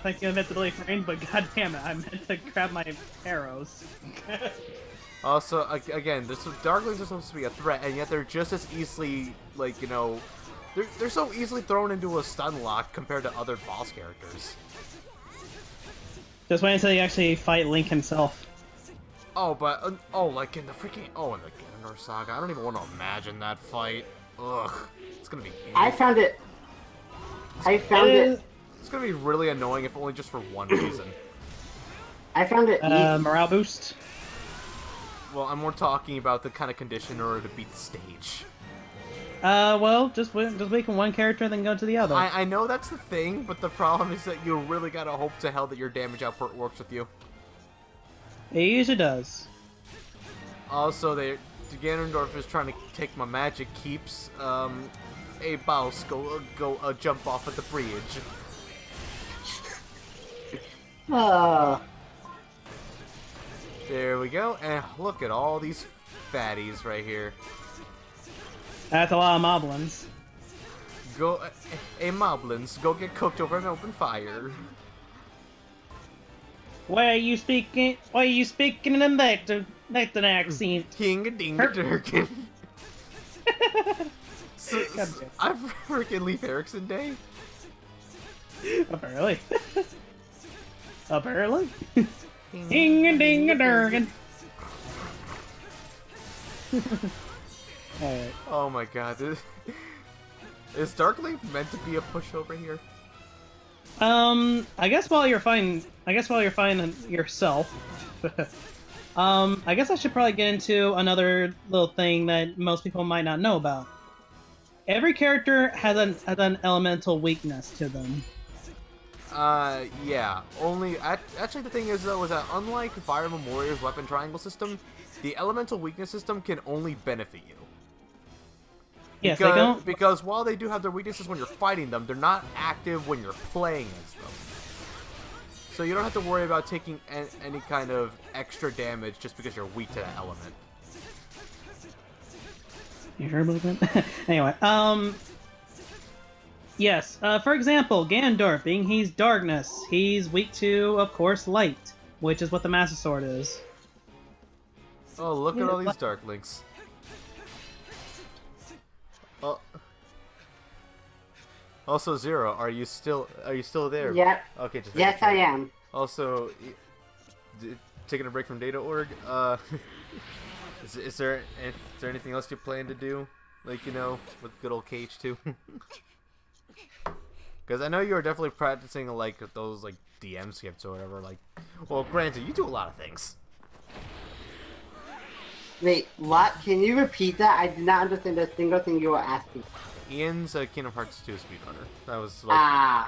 S2: Thank you, Invincibility Frame, but goddammit, I meant to grab my arrows.
S1: Also, again, Darklings are supposed to be a threat, and yet they're just as easily, like, you know, they're so easily thrown into a stun lock compared to other boss characters.
S2: Just wait until you actually fight Link himself.
S1: Oh, but, like in the freaking, in the Ganondorf Saga, I don't even want to imagine that fight. Ugh, it's gonna be...
S3: I found it.
S1: It's gonna be really annoying, if only just for one reason.
S3: I found it.
S2: Morale boost.
S1: Well, I'm more talking about the kind of condition in order to beat the stage.
S2: Well, just making one character and then go to the other.
S1: I know that's the thing, but the problem is that you really gotta hope to hell that your damage output works with you.
S2: It usually does.
S1: Also, Ganondorf is trying to take my magic keeps. Hey, Baus, go jump off at the bridge. There we go, and look at all these fatties right here.
S2: That's a lot of moblins.
S1: Go, hey moblins, go get cooked over an open fire.
S2: Why are you speaking in an accent?
S1: King a ding a durkin. I'm freaking Leif Erikson Day.
S2: Apparently. Apparently. Ding a ding a durkin. Alright.
S1: Oh my god. Is Darkling meant to be a pushover here?
S2: I guess while you're finding yourself, I guess I should probably get into another little thing that most people might not know about. Every character has an elemental weakness to them.
S1: Yeah. Actually, the thing is, though, is that unlike Fire Emblem Warriors' weapon triangle system, the elemental weakness system can only benefit you.
S2: Yes, they don't.
S1: Because while they do have their weaknesses when you're fighting them, they're not active when you're playing as them. So you don't have to worry about taking any kind of extra damage just because you're weak to that element.
S2: You heard about that? Anyway, yes. For example, Ganondorf, being he's darkness, he's weak to, of course, light, which is what the Master Sword is.
S1: Oh, look at all these Darklings. Oh. Also, Zero, are you still there?
S3: Yep.
S1: Okay. Just
S3: yes, I am.
S1: Also, taking a break from data.org. Is there anything else you plan to do, like, you know, with good old KH2? Because I know you are definitely practicing like those like DM skips or whatever. Like, well, granted, you do a lot of things.
S3: Wait, what? Can you repeat that? I did not understand a single thing you were asking.
S1: Ian's Kingdom Hearts 2 speedrunner. That was like...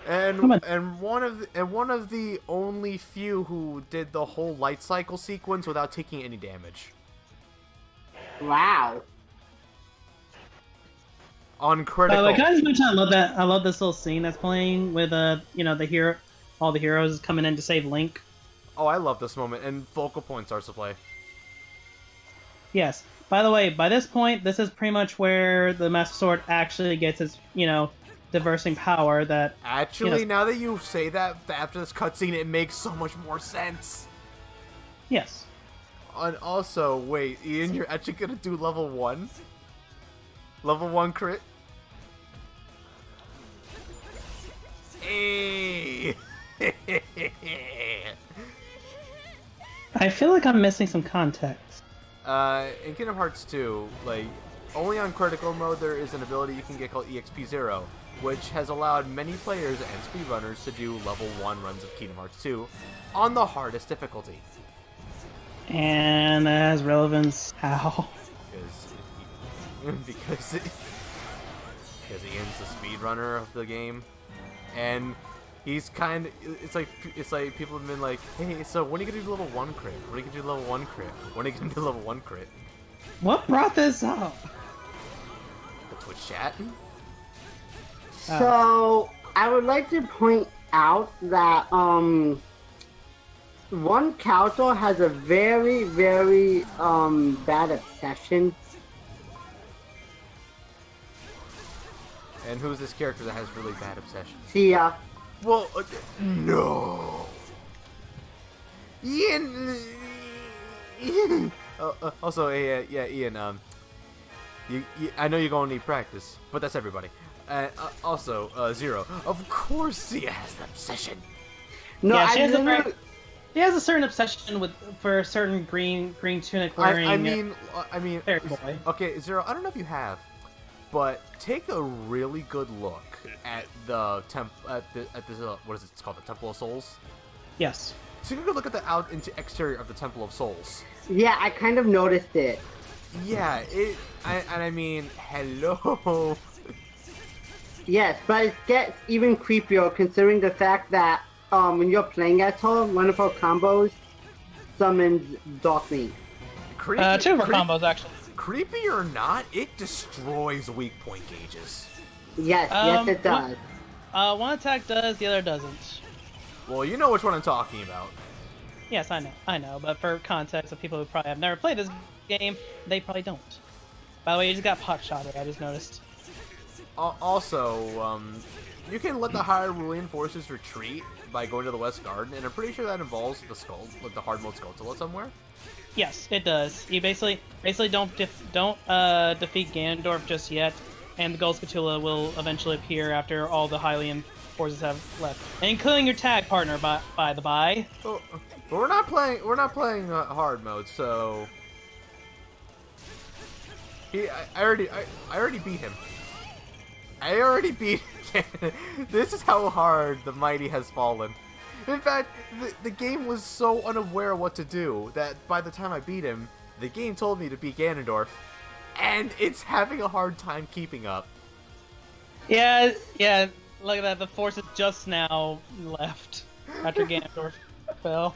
S1: And one of the only few who did the whole light cycle sequence without taking any damage.
S3: Wow.
S1: On critical.
S2: Like, guys, mention I love that. I love this little scene that's playing with you know, all the heroes coming in to save Link.
S1: Oh, I love this moment, and focal point starts to play.
S2: Yes. By the way, by this point, this is pretty much where the Master Sword actually gets its, you know, diversing power that...
S1: Actually,
S2: you know,
S1: now that you say that, after this cutscene, it makes so much more sense.
S2: Yes.
S1: And also, wait, Ian, you're actually gonna do level 1? Level 1 crit? Hey!
S2: I feel like I'm missing some context.
S1: In Kingdom Hearts 2, like, only on critical mode there is an ability you can get called EXP0, which has allowed many players and speedrunners to do level 1 runs of Kingdom Hearts 2 on the hardest difficulty.
S2: And that has relevance how?
S1: Because Ian's the speedrunner of the game, and he's kind of, it's like people have been like, hey, so when are you gonna do level 1 crit? When are you gonna do level 1 crit? When are you gonna do level 1 crit?
S2: What brought this up?
S1: The Twitch chat?
S3: So, I would like to point out that, one character has a very, very, bad obsession.
S1: And who's this character that has really bad obsession?
S3: Sia.
S1: Well, no. Ian. Also, yeah, Ian. I know you're gonna need practice, but that's everybody. Also, Zero. Of course, Sia has an obsession.
S3: No,
S2: yeah, she has a certain obsession for a certain green tunic wearing.
S1: I mean,
S2: boy.
S1: Okay, Zero. I don't know if you have, but take a really good look at the what is it? It's called the Temple of Souls.
S2: Yes.
S1: Take a good look at the exterior of the Temple of Souls.
S3: Yeah, I kind of noticed it.
S1: Yeah, I mean, hello.
S3: Yes, but it gets even creepier considering the fact that when you're playing as her, one of her combos summons Darkling.
S2: Two of her combos, actually.
S1: Creepy or not, it destroys weak point gauges.
S3: Yes, yes it does.
S2: One attack does, the other doesn't.
S1: Well, you know which one I'm talking about.
S2: Yes, I know, but for context of people who probably have never played this game, they probably don't. By the way, you just got pot-shotted, I just noticed.
S1: Also, you can let the Hyrulean forces retreat by going to the West Garden, and I'm pretty sure that involves the skull, like the hard mode Skulltula somewhere.
S2: Yes, it does. You basically don't defeat Ganondorf just yet, and the Gold Skulltula will eventually appear after all the Hylian forces have left, including your tag partner. By the by.
S1: But we're not playing hard mode, so I already beat him. I already beat him. This is how hard the mighty has fallen. In fact, the game was so unaware of what to do that by the time I beat him, the game told me to beat Ganondorf, and it's having a hard time keeping up.
S2: Yeah, look at that, the forces just now left after Ganondorf fell.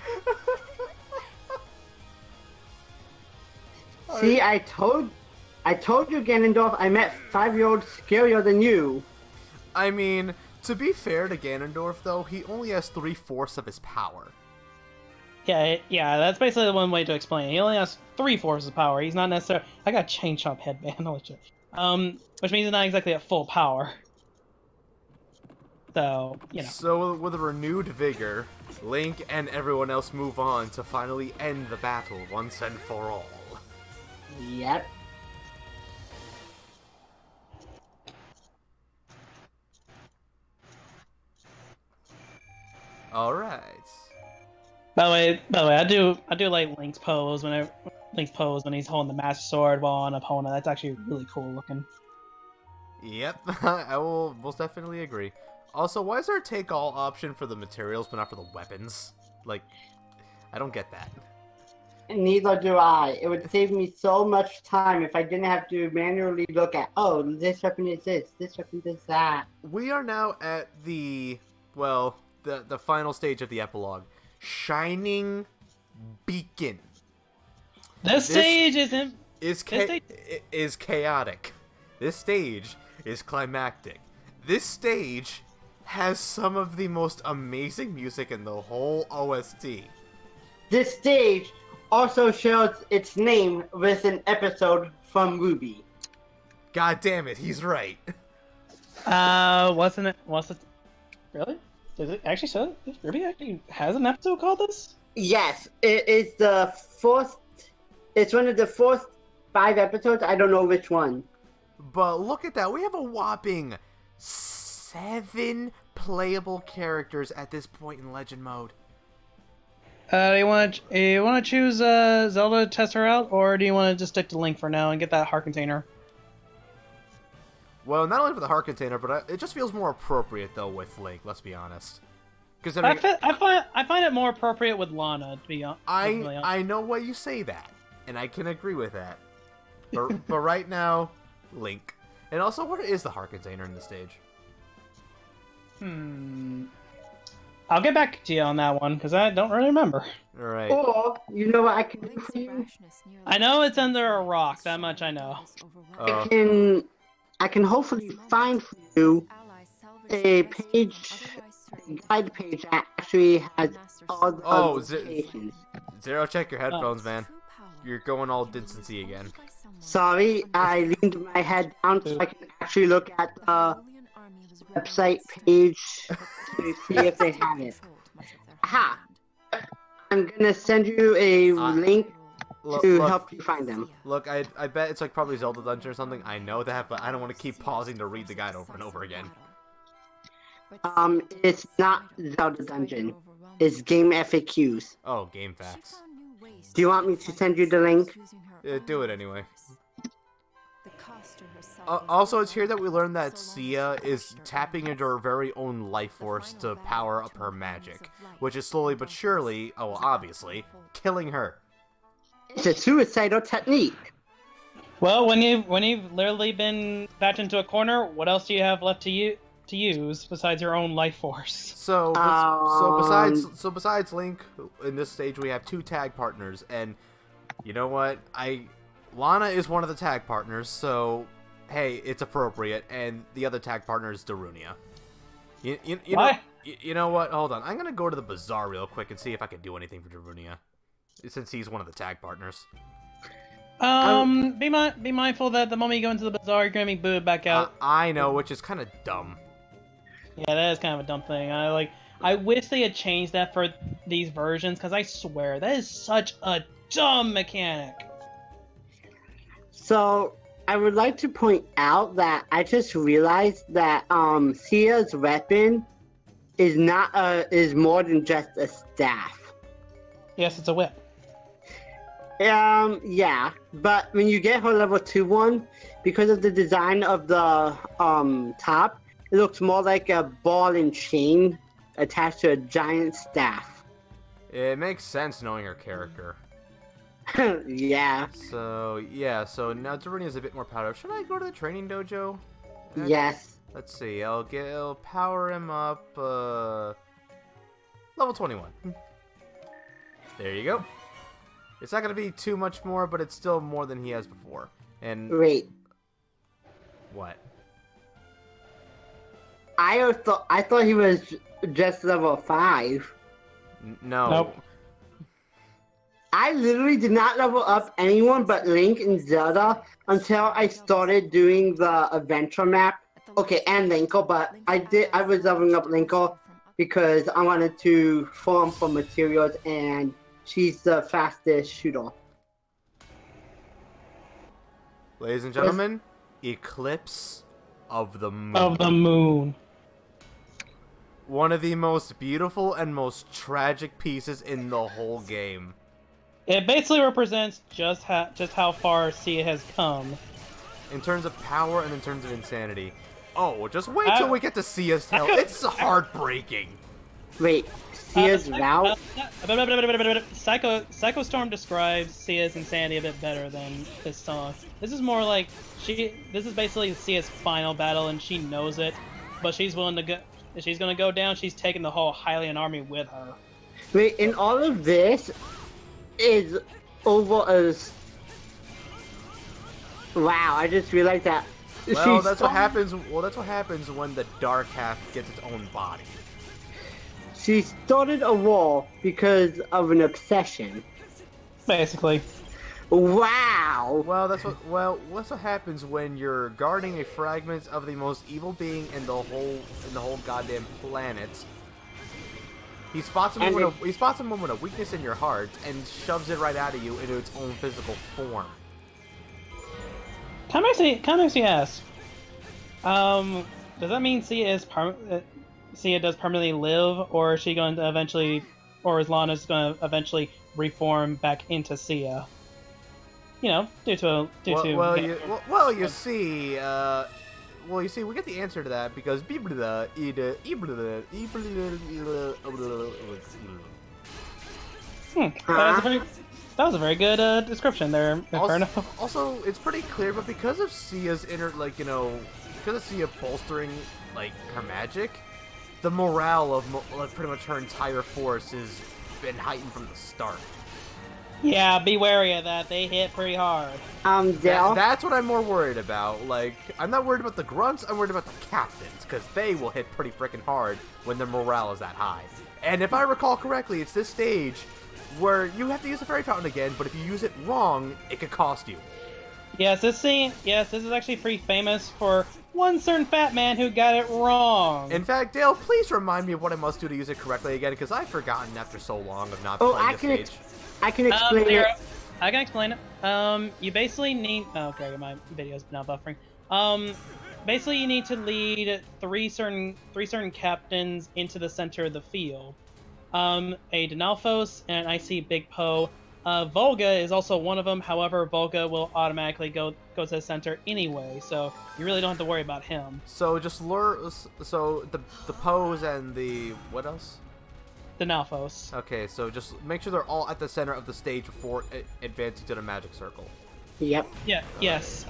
S3: See, I told you, Ganondorf, I met 5-year-old scarier than you.
S1: I mean, to be fair to Ganondorf, though, he only has 3/4 of his power.
S2: Yeah, that's basically the one way to explain it. He only has 3/4 of power. He's not necessarily... I got a Chain Chomp headband, which means he's not exactly at full power. So, you know.
S1: So, with a renewed vigor, Link and everyone else move on to finally end the battle once and for all.
S3: Yep.
S1: All right.
S2: By the way, I do like Link's pose when he's holding the Master Sword while on an opponent. That's actually really cool looking.
S1: Yep, I will most definitely agree. Also, why is there a take-all option for the materials but not for the weapons? Like, I don't get that.
S3: Neither do I. It would save me so much time if I didn't have to manually look at, oh, this weapon is this weapon is that.
S1: We are now at the final stage of the epilogue. Shining Beacon.
S2: This stage is
S1: chaotic. This stage is climactic. This stage has some of the most amazing music in the whole OST. This
S3: stage also shares its name with an episode from Ruby.
S1: God damn it, he's right.
S2: Wasn't it? Really? Does it actually say Ruby actually has an episode called this?
S3: Yes, it is the fourth. It's one of the fourth 5 episodes. I don't know which one.
S1: But look at that. We have a whopping 7 playable characters at this point in Legend Mode.
S2: You want to choose Zelda to test her out, or do you want to just stick to Link for now and get that heart container?
S1: Well, not only for the heart container, but it just feels more appropriate though with Link. Let's be honest.
S2: I find it more appropriate with Lana. To be honest.
S1: I know why you say that, and I can agree with that. But right now, Link. And also, what is the heart container in this stage?
S2: I'll get back to you on that one, because I don't really remember.
S1: Alright.
S3: Or, you know what I can do for you?
S2: I know it's under a rock, that much I know.
S3: I can hopefully find for you a guide page that actually has all the locations.
S1: Zero, check your headphones, man. You're going all distancy again.
S3: Sorry, I leaned my head down so I can actually look at the website page to see if they have it. Aha! I'm gonna send you a link to help you find them.
S1: Look, I bet it's like probably Zelda Dungeon or something. I know that, but I don't want to keep pausing to read the guide over and over again.
S3: It's not Zelda Dungeon. It's Game FAQs.
S1: Oh, Game Facts.
S3: Do you want me to send you the link?
S1: Do it anyway. Also, it's here that we learn that Sia is tapping into her very own life force to power up her magic, which is slowly but surely, obviously, killing her.
S3: It's a suicidal technique.
S2: Well, when you've literally been backed into a corner, what else do you have left to use besides your own life force?
S1: So besides Link, in this stage we have 2 tag partners, and you know what? Lana is one of the tag partners, so hey, it's appropriate, and the other tag partner is Darunia. You know what? Hold on, I'm gonna go to the bazaar real quick and see if I can do anything for Darunia, since he's one of the tag partners.
S2: Be mindful that the moment you go into the bazaar, you're gonna be booted back out.
S1: I know, which is kind of dumb.
S2: Yeah, that is kind of a dumb thing. I wish they had changed that for these versions, because I swear that is such a dumb mechanic.
S3: So I would like to point out that I just realized that Sia's weapon is more than just a staff.
S2: Yes, it's a whip.
S3: Yeah, but when you get her level 2 one, because of the design of the top, it looks more like a ball and chain attached to a giant staff.
S1: It makes sense knowing her character.
S3: Yeah.
S1: So so now Dorinia's a bit more powered up. Should I go to the training dojo?
S3: Yes.
S1: Let's see. I'll power him up. Level 21. There you go. It's not gonna be too much more, but it's still more than he has before. And
S3: wait.
S1: What?
S3: I thought he was just level 5.
S1: No.
S2: Nope.
S3: I literally did not level up anyone but Link and Zelda until I started doing the adventure map. Okay, and Linko, but I was leveling up Linko because I wanted to farm for materials, and she's the fastest shooter.
S1: Ladies and gentlemen, Eclipse of the Moon.
S2: Of the Moon.
S1: One of the most beautiful and most tragic pieces in the whole game.
S2: It basically represents just how far Sia has come.
S1: In terms of power and in terms of insanity. Oh, just wait till we get to Sia's tail. It's heartbreaking.
S3: Wait, Sia's route?
S2: Psycho Storm describes Sia's insanity a bit better than this song. This is more like this is basically Sia's final battle, and she knows it, but she's willing to go. If she's gonna go down, she's taking the whole Hylian army with her.
S3: Wait, and all of this is over as... Wow, I just realized that.
S1: Well, that's what happens. Well, that's what happens when the dark half gets its own body.
S3: She started a war because of an obsession.
S2: Basically.
S3: Wow.
S1: Well, that's what happens when you're guarding a fragment of the most evil being in the whole goddamn planet. He spots a moment of weakness in your heart and shoves it right out of you into its own physical form.
S2: Kind of makes me ask. Does that mean Sia does permanently live, or is she going to eventually, or is Lana's going to eventually reform back into Sia? You know, you see, we get the answer to that because that was a very good description there.
S1: Also, it's pretty clear, but because of Sia's because of Sia bolstering her magic, the morale of pretty much her entire force has been heightened from the start.
S2: Yeah, be wary of that. They hit pretty hard.
S1: That's what I'm more worried about. I'm not worried about the grunts. I'm worried about the captains, because they will hit pretty freaking hard when their morale is that high. And if I recall correctly, it's this stage where you have to use the fairy fountain again, but if you use it wrong, it could cost you.
S2: Yes, this is actually pretty famous for one certain fat man who got it wrong.
S1: In fact, Dale, please remind me of what I must do to use it correctly again, because I've forgotten after so long of not playing this stage.
S3: I can explain it.
S2: I can explain it. You basically need... Oh, okay, my video's now buffering. Basically you need to lead three certain captains into the center of the field. A Denalphos and an Icy Big Poe. Volga is also one of them. However, Volga will automatically go to the center anyway, so you really don't have to worry about him.
S1: So just lure. So the Poes and the what else?
S2: Denalphos.
S1: Okay, so just make sure they're all at the center of the stage before advancing to the magic circle.
S3: Yep.
S2: Yeah. Yes.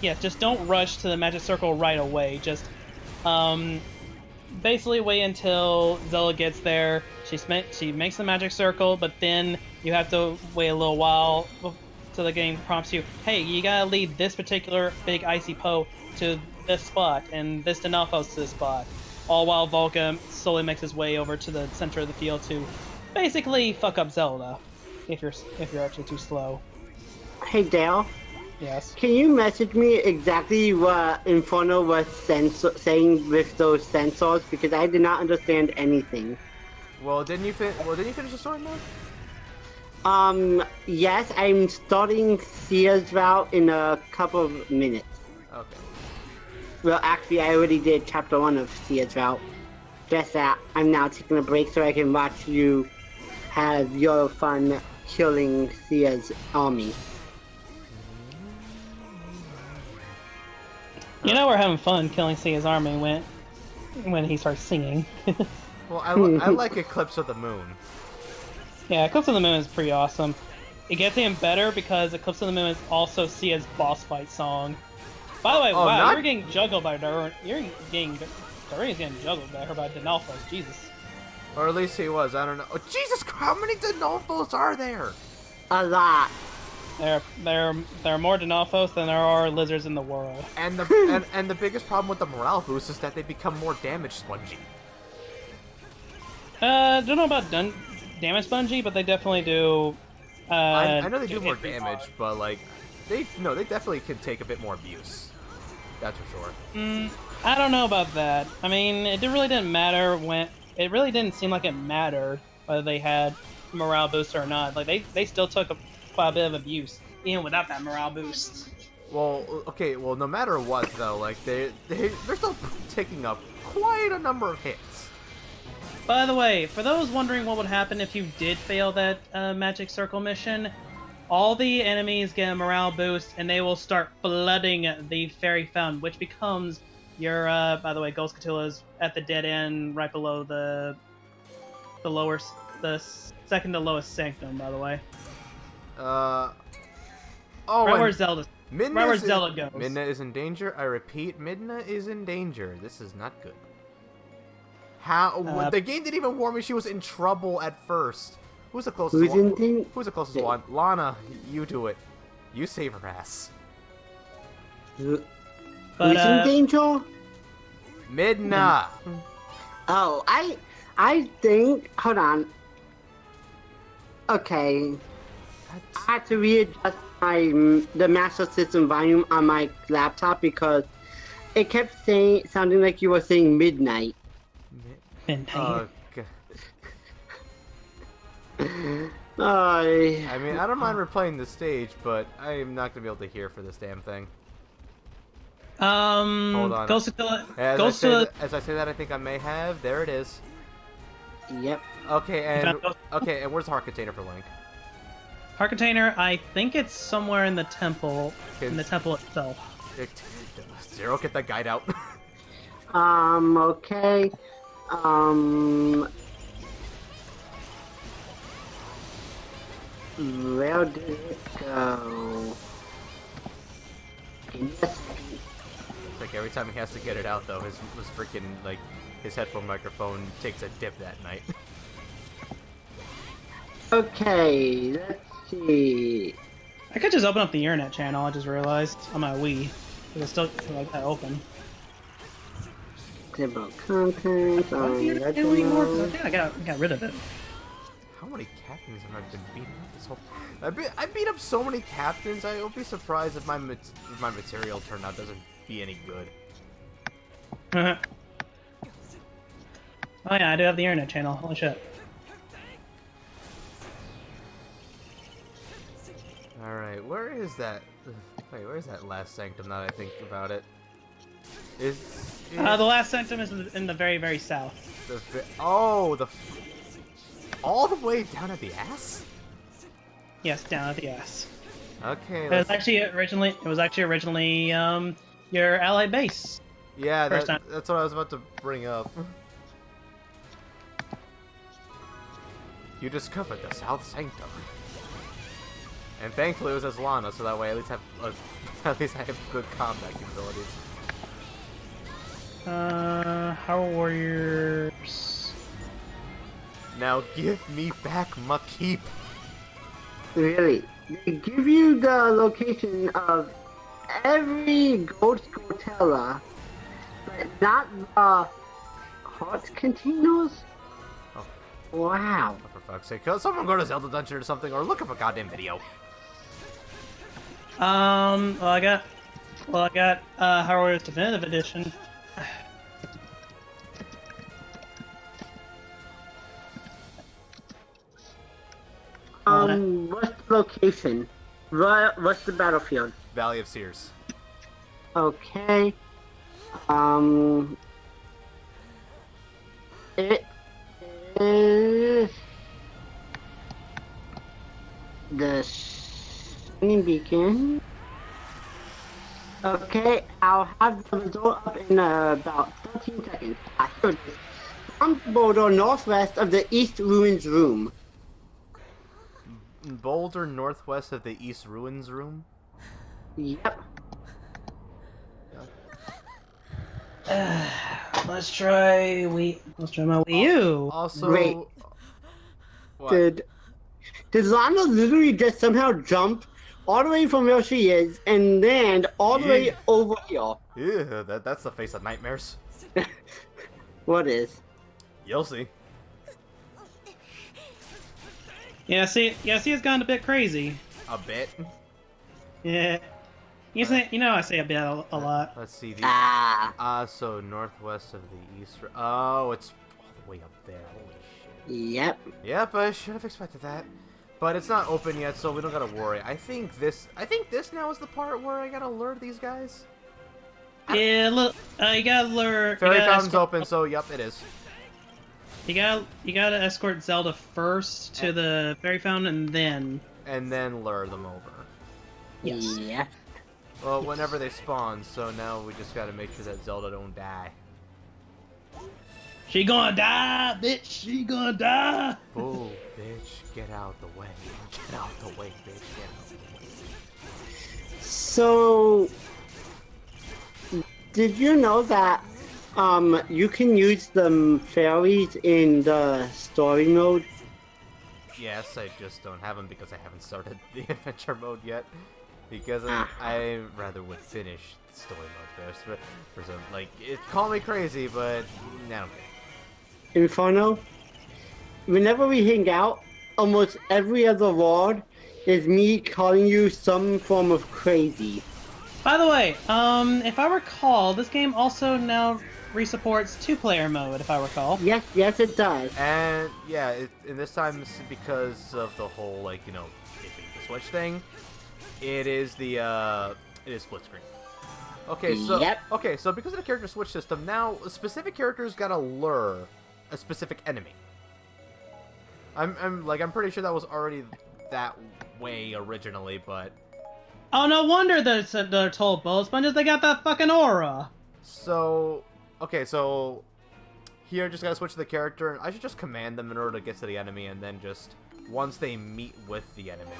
S2: Yeah. Just don't rush to the magic circle right away. Just basically wait until Zelda gets there. She makes the magic circle, but then you have to wait a little while till the game prompts you, hey, you gotta lead this particular big Icy Poe to this spot, and this Denalphos to this spot. All while Volga slowly makes his way over to the center of the field to basically fuck up Zelda, if you're actually too slow.
S3: Hey, Dale.
S2: Yes.
S3: Can you message me exactly what Inferno was saying with those sensors? Because I did not understand anything.
S1: Well, didn't you finish the story mode?
S3: Yes, I'm starting Sia's route in a couple of minutes.
S1: Okay.
S3: Well, actually, I already did chapter 1 of Sia's route. Just that I'm now taking a break so I can watch you have your fun killing Sia's army.
S2: You know we're having fun killing Sia's army when he starts singing.
S1: Well, I like Eclipse of the Moon.
S2: Yeah, Eclipse of the Moon is pretty awesome. It gets even better because Eclipse of the Moon is also Sia's boss fight song. By the way, wow, you're getting juggled by Durin's getting juggled by her by Denalphos, Jesus.
S1: Or at least he was, I don't know. Oh, Jesus, how many Denalphos are there?
S3: A lot.
S2: There are more Denalphos than there are lizards in the world.
S1: And the and the biggest problem with the morale boost is that they become more damage spongy.
S2: Don't know about damage spongy, but they definitely do.
S1: I know they do more damage, but like, they definitely can take a bit more abuse. That's for sure.
S2: I don't know about that. I mean, it really didn't matter when. It really didn't seem like it mattered whether they had morale boost or not. Like they still took quite a bit of abuse even without that morale boost.
S1: Well, okay. Well, no matter what though, like they're still taking up quite a number of hits.
S2: By the way, for those wondering what would happen if you did fail that Magic Circle mission, all the enemies get a morale boost, and they will start flooding the Fairy Fountain, which becomes your, by the way, Ghost Catilla's at the dead end, right below the second to lowest sanctum, by the way.
S1: Oh,
S2: right where Zelda goes.
S1: Midna is in danger. I repeat, Midna is in danger. This is not good. How the game didn't even warn me she was in trouble at first. Who's the closest one? Who's the closest one? Lana, you do it. You save her ass.
S3: Who's in danger?
S1: Midna.
S3: Oh, I think. Hold on. Okay. I had to readjust the Master System volume on my laptop because it kept sounding like you were saying midnight.
S2: Midnight.
S1: I mean, I don't mind replaying the stage, but I'm not gonna be able to hear for this damn thing. Hold on. As I say that, I think I may have. There it is.
S3: Yep.
S1: Okay, and where's the heart container for Link?
S2: Heart container, I think it's somewhere in the temple. In the temple itself.
S1: Zero, get that guide out.
S3: Okay. Where did it go?
S1: It's like every time he has to get it out, though, his freaking, like, his headphone microphone takes a dip that night.
S3: Okay, let's see.
S2: I could just open up the internet channel, I just realized, on my Wii. It's still like that open.
S3: About content,
S2: I got rid of it.
S1: How many captains have I been beating up this whole... I beat up so many captains, I would be surprised if my material turnout doesn't be any good.
S2: Oh yeah, I do have the internet channel, holy shit.
S1: Alright, where is that... Wait, where's that last sanctum now that I think about it? The
S2: last sanctum is in the very, very south.
S1: All the way down at the ass?
S2: Yes, down at the ass.
S1: Okay.
S2: It was actually originally your allied base.
S1: Yeah, that's what I was about to bring up. You discovered the South Sanctum, and thankfully it was as Lana, so that way at least I have good combat capabilities.
S2: How warriors.
S1: Now give me back my keep.
S3: Really? They give you the location of every Ghost Gotella, but not the heart containers?
S1: Oh.
S3: Wow.
S1: Oh, for fuck's sake. Someone go to Zelda Dungeon or something, or look up a goddamn video.
S2: Well, I got Hardware's Definitive Edition.
S3: What's the location? What's the battlefield?
S1: Valley of Sears.
S3: Okay. It is the Shining Beacon. Okay, I'll have the result up in about 13 seconds. Here it is. From Boulder, northwest of the East Ruins Room.
S1: Boulder, northwest of the East Ruins Room?
S3: Yep.
S2: Let's try my Wii U.
S1: Also,
S3: wait.
S1: What?
S3: Did Lana literally just somehow jump all the way from where she is and land all the way over here?
S1: Yeah, that's the face of nightmares.
S3: What is?
S1: You'll see.
S2: Yeah, see, it's gone a bit crazy.
S1: A bit?
S2: Yeah. You know I say a bit a lot.
S1: Let's see. So northwest of the east. Oh, it's all the way up there. Holy shit.
S3: Yep.
S1: Yep, I should have expected that. But it's not open yet, so we don't gotta worry. I think this now is the part where I gotta lure these guys.
S2: Yeah, look, you gotta lure.
S1: Fairy Fountain's open, so yep, it is.
S2: You gotta escort Zelda first to the Fairy Fountain,
S1: and then lure them over.
S2: Yes.
S3: Yeah.
S1: Well, whenever they spawn, so now we just gotta make sure that Zelda don't die.
S2: She gonna die, bitch! She gonna die!
S1: Oh, bitch, get out the way. Get out the way, bitch, get out the way.
S3: So, did you know that you can use the fairies in the story mode?
S1: Yes, I just don't have them because I haven't started the adventure mode yet. Because I rather would finish the story mode first. But for some, call me crazy, but I don't care.
S3: Inferno, whenever we hang out, almost every other word is me calling you some form of crazy.
S2: By the way, if I recall, this game also now resupports two-player mode, if I recall.
S3: Yes, it does.
S1: And yeah, and this time because of the whole it being the Switch thing, it is split screen. Okay, so because of the character switch system, now specific characters gotta lure a specific enemy. I'm pretty sure that was already that way originally, but
S2: oh, no wonder they're told bullet sponges. They got that fucking aura.
S1: So okay, so here I just gotta switch to the character. I should just command them in order to get to the enemy, and then just once they meet with the enemy,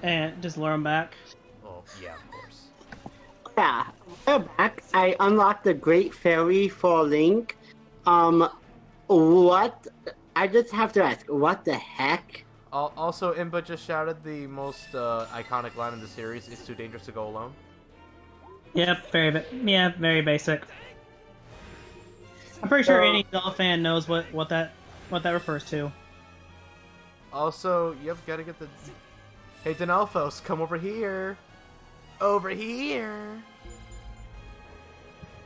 S2: and just lure them back.
S1: Oh yeah, of course.
S3: Yeah, a while back I unlocked the Great Fairy for Link. What? I just have to ask, what the heck?
S1: Also, Imba just shouted the most iconic line in the series, "It's too dangerous to go alone."
S2: Yep, very basic. I'm pretty sure any Zelda fan knows what that refers to.
S1: Also, yep, gotta get the... Hey, Denalphos, come over here! Over here!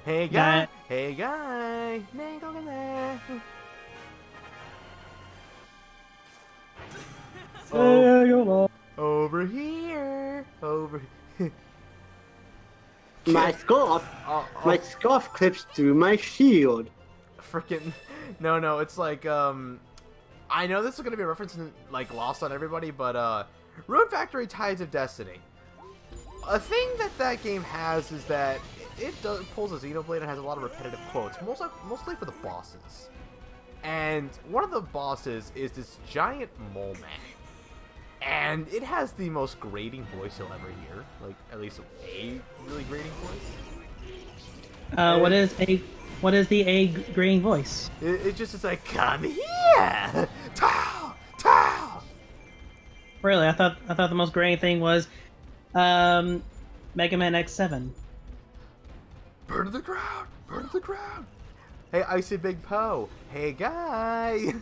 S1: Hey, guy! Hey, guy! Over here! Over here!
S3: My scarf clips through my shield.
S1: Frickin' no, it's like I know this is gonna be a reference in, lost on everybody, but Rune Factory Tides of Destiny. A thing that game has is that it pulls a Xenoblade and has a lot of repetitive quotes, mostly for the bosses. And one of the bosses is this giant mole man. And it has the most grating voice you'll ever hear. At least a really grating voice.
S2: What is the grating voice?
S1: It just is like, come here! Tow!
S2: Really? I thought the most grating thing was Mega Man X7.
S1: Burn to the ground! Burn to the ground! Hey, Icy Big Poe! Hey, guy!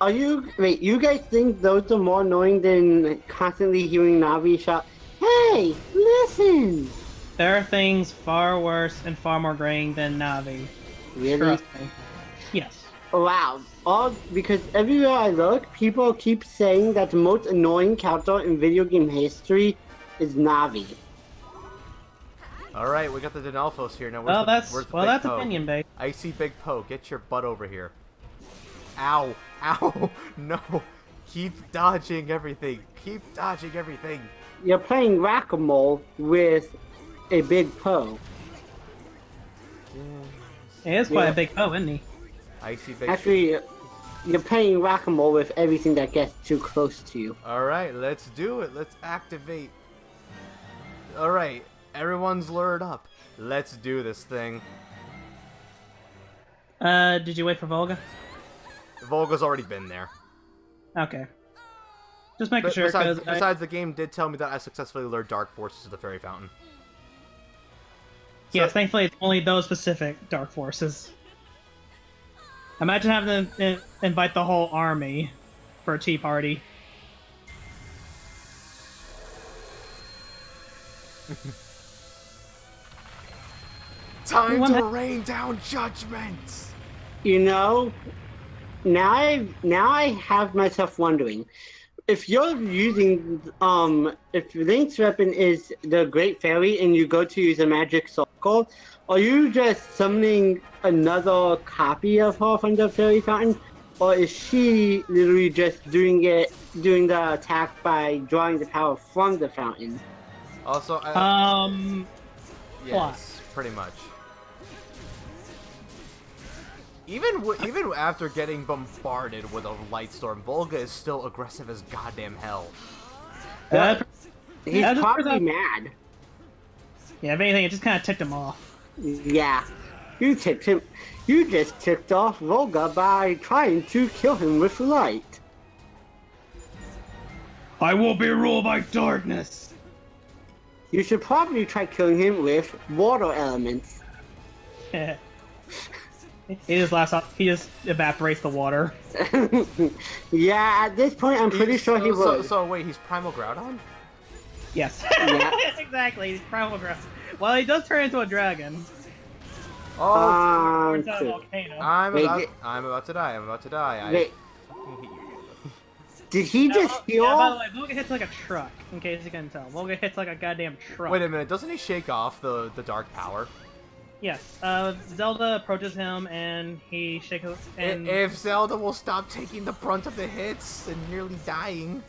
S3: Wait, you guys think those are more annoying than constantly hearing Navi shout, "Hey, listen!"
S2: There are things far worse and far more grating than Navi.
S3: Really?
S2: Trust me. Yes.
S3: Wow. Because everywhere I look, people keep saying that the most annoying character in video game history is Navi.
S1: Alright, we got the Denalphos here. Now,
S2: That's
S1: Big
S2: opinion based.
S1: Icy Big Poe, get your butt over here. Ow. Ow. No. Keep dodging everything. Keep dodging everything.
S3: You're playing Whack-A-Mole with a Big Poe.
S2: He is quite a big Poe, isn't he?
S1: Icy Big
S3: Actually, you're playing Whack-A-Mole with everything that gets too close to you.
S1: Alright, let's do it. Let's activate. Alright, everyone's lured up. Let's do this thing.
S2: Did you wait for Volga?
S1: Volga's already been there.
S2: Okay. Just making sure,
S1: besides, the game did tell me that I successfully lured Dark Forces to the Fairy Fountain.
S2: Yes, thankfully it's only those specific Dark Forces. Imagine having to invite the whole army for a tea party.
S1: Time to rain down judgment!
S3: You know, now I have myself wondering, if you're using, if Link's weapon is the Great Fairy and you go to use a magic circle, are you just summoning another copy of her from the Fairy Fountain? Or is she literally just doing the attack by drawing the power from the fountain?
S1: Also, yes,
S2: what?
S1: Pretty much. Even after getting bombarded with a light storm, Volga is still aggressive as goddamn hell.
S3: He's probably mad.
S2: Yeah, if anything, it just kind of ticked him off.
S3: Yeah, you ticked him. You just ticked off Volga by trying to kill him with light.
S2: I will be ruled by darkness.
S3: You should probably try killing him with water elements.
S2: He just laughs off. He just evaporates the water.
S3: Yeah, at this point, I'm pretty sure he would.
S1: So wait, he's Primal Groudon?
S2: Yes.
S3: Yeah.
S2: Exactly. He's Primal Groudon. Well, he does turn into a dragon.
S1: Oh,
S2: into a volcano.
S1: I'm about to die. I'm about to die.
S3: Wait. Did he just heal?
S2: Yeah, by the way, Volga hits like a truck, in case you can tell. Volga hits like a goddamn truck.
S1: Wait a minute, doesn't he shake off the dark power?
S2: Yes. Zelda approaches him and he shakes and...
S1: If Zelda will stop taking the brunt of the hits and nearly dying...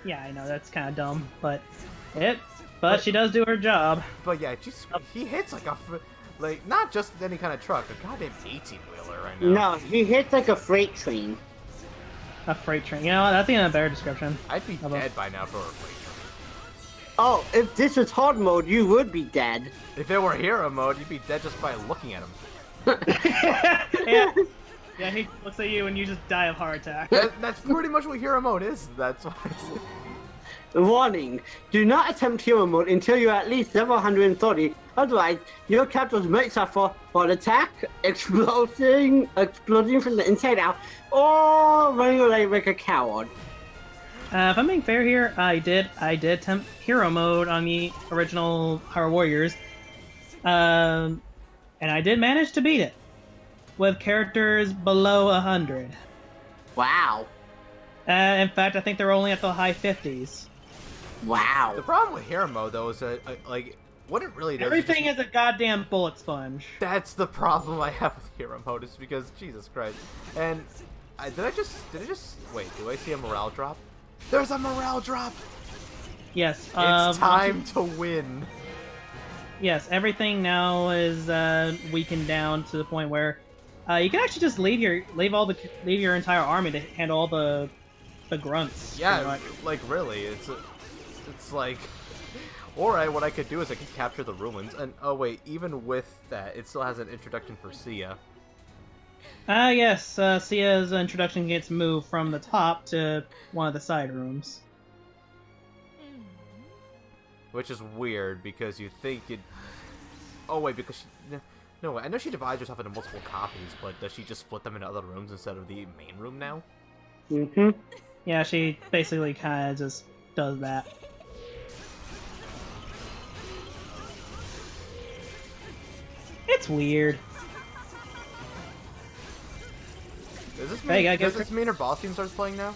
S2: Yeah, I know, that's kind of dumb, but she does do her job.
S1: But yeah, he hits like not just any kind of truck, a goddamn 18-wheeler right now.
S3: No, he hits like a freight train.
S2: A freight train. You know what? That's even a better description.
S1: I'd be dead by now for a freight train.
S3: Oh, if this was hard mode, you would be dead.
S1: If it were hero mode, you'd be dead just by looking at him.
S2: Yeah, he looks at you and you just die of heart attack.
S1: That's pretty much what hero mode is. That's why I say.
S3: Warning, do not attempt hero mode until you're at least level 130, otherwise your characters might suffer heart attack, exploding from the inside out, or running away like a coward.
S2: If I'm being fair here, I did attempt hero mode on the original Hyrule Warriors, and I did manage to beat it with characters below 100.
S3: Wow.
S2: In fact, I think they're only at the high 50s.
S3: Wow.
S1: The problem with hero mode though is that like what it really does.
S2: Everything is a goddamn bullet sponge.
S1: That's the problem I have with hero mode is because Jesus Christ. And did I just wait? Do I see a morale drop? There's a morale drop.
S2: Yes.
S1: It's time to win.
S2: Yes, everything now is weakened down to the point where you can actually just leave your entire army to handle all the grunts.
S1: Yeah, like really, it's like, alright, what I could do is I could capture the ruins, and oh wait, even with that, it still has an introduction for Sia.
S2: Yes, Sia's introduction gets moved from the top to one of the side rooms.
S1: Which is weird, because you think you'd... Oh wait, because No, I know she divides herself into multiple copies, but does she just split them into other rooms instead of the main room now?
S3: Mm-hmm.
S2: Yeah, she basically kind of just does that. It's weird.
S1: Does this mean her boss theme starts playing now?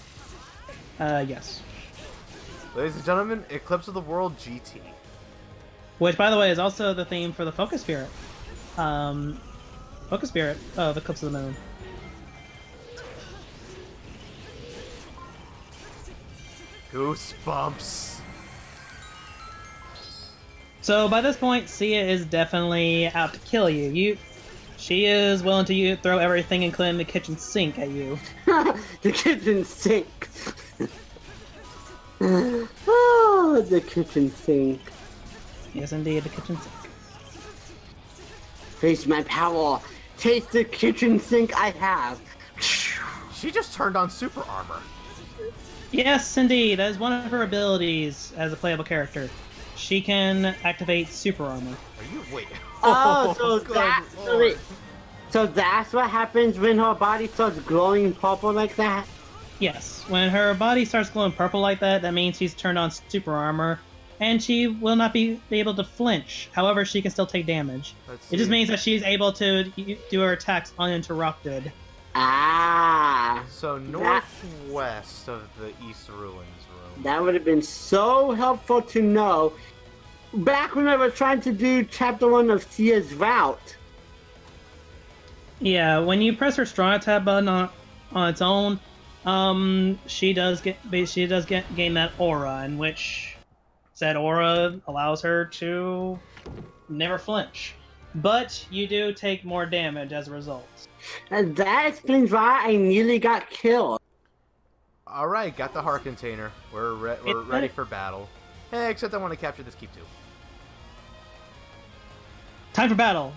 S2: Yes.
S1: Ladies and gentlemen, Eclipse of the World GT.
S2: Which, by the way, is also the theme for the Focus Spirit. Focus Spirit of Eclipse of the Moon.
S1: Goosebumps.
S2: So by this point, Sia is definitely out to kill you. She is willing to throw everything, including the kitchen sink, at you.
S3: The kitchen sink. Oh, the kitchen sink.
S2: Yes, indeed, the kitchen sink.
S3: Face my power. Taste the kitchen sink I have.
S1: She just turned on super armor.
S2: Yes, indeed. That is one of her abilities as a playable character. She can activate super armor.
S1: Are you wait?
S3: Oh, so that's what happens when her body starts glowing purple like that?
S2: Yes. When her body starts glowing purple like that, that means she's turned on super armor, and she will not be able to flinch. However, she can still take damage. It just means that she's able to do her attacks uninterrupted.
S3: Ah.
S1: So northwest of the East Ruins room.
S3: That would have been so helpful to know. Back when I was trying to do Chapter 1 of Sia's route.
S2: Yeah, when you press her strong attack button on its own, she does gain that aura, in which said aura allows her to never flinch. But you do take more damage as a result.
S3: And that explains why I nearly got killed.
S1: Alright, got the heart container. We're ready for battle. Hey, except I want to capture this keep too.
S2: Time for battle.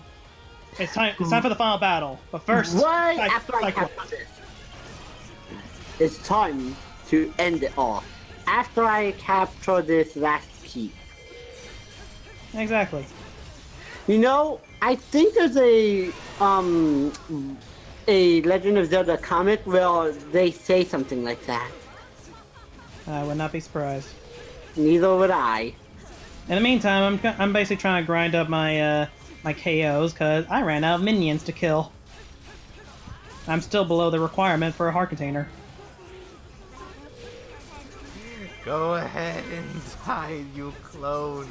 S2: It's time for the final battle. But first,
S3: right after I capture this, it's time to end it all. After I capture this last keep.
S2: Exactly.
S3: You know, I think there's a Legend of Zelda comic where they say something like that.
S2: I would not be surprised.
S3: Neither would I.
S2: In the meantime, I'm basically trying to grind up my my KOs because I ran out of minions to kill. I'm still below the requirement for a heart container.
S1: Go ahead and die, you clone.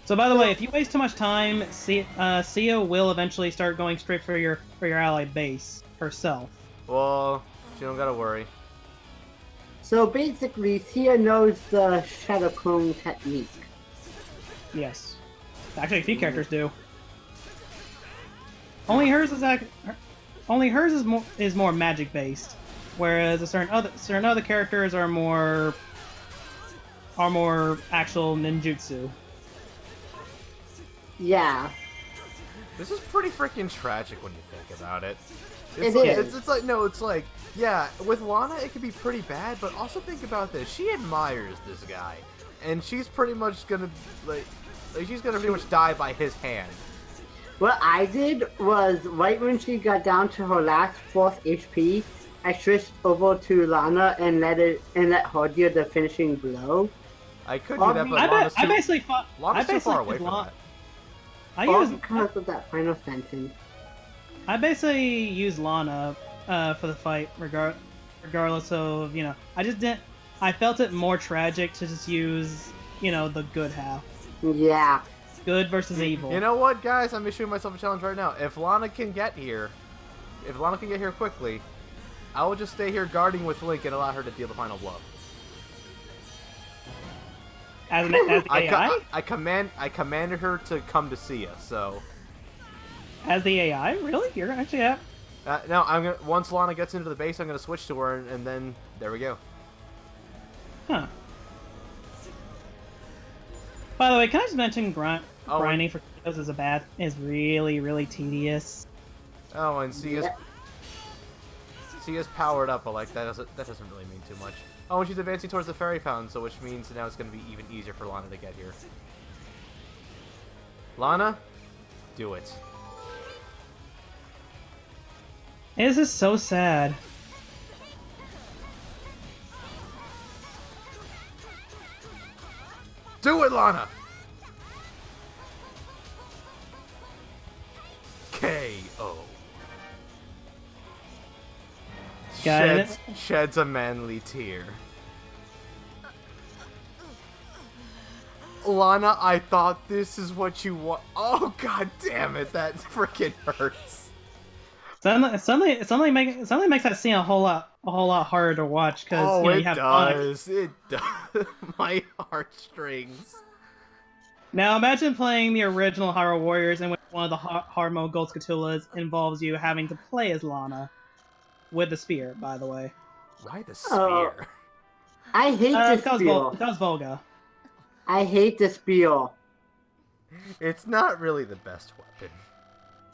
S2: So by the way, if you waste too much time, Sia will eventually start going straight for your ally base herself.
S1: Well, you don't gotta worry.
S3: So basically, Sia knows the Shadow Clone technique.
S2: Yes. Actually, a few characters do. Only hers is more magic based, whereas certain other characters are more actual ninjutsu.
S3: Yeah.
S1: This is pretty freaking tragic when you think about it. It's like, yeah, with Lana it could be pretty bad, but also think about this. She admires this guy, and she's pretty much gonna, she's gonna pretty much die by his hand.
S3: What I did was, right when she got down to her last 4th HP, I switched over to Lana and let her deal the finishing blow.
S1: I could do that, but Lana's too far away from that.
S3: Because of that final sentence.
S2: I basically use Lana for the fight, regardless of, you know, I felt it more tragic to just use, you know, the good half.
S3: Yeah.
S2: Good versus evil.
S1: You know what, guys? I'm issuing myself a challenge right now. If Lana can get here quickly, I will just stay here guarding with Link and allow her to deal the final blow.
S2: As the AI?
S1: I commanded her to come to see us, so...
S2: As the AI? Really? You're actually at...
S1: No, once Lana gets into the base, I'm gonna switch to her, and then there we go.
S2: Huh. By the way, can I just mention grinding for kills is really, really tedious.
S1: Oh, and Sia's powered up, but like that doesn't really mean too much. Oh, and she's advancing towards the fairy fountain, so which means now it's gonna be even easier for Lana to get here. Lana, do it.
S2: This is so sad.
S1: Do it, Lana! KO. Sheds a manly tear. Lana, I thought this is what you want. Oh, god damn it, that freaking hurts.
S2: Suddenly makes that scene a whole lot harder to watch because you have
S1: does. It does. My heartstrings.
S2: Now imagine playing the original Hyrule Warriors in which one of the hard mode Gold Skulltulas involves you having to play as Lana with the spear. By the way.
S1: Why the spear?
S3: I hate the spear.
S2: Because Volga.
S3: I hate the spear.
S1: It's not really the best weapon.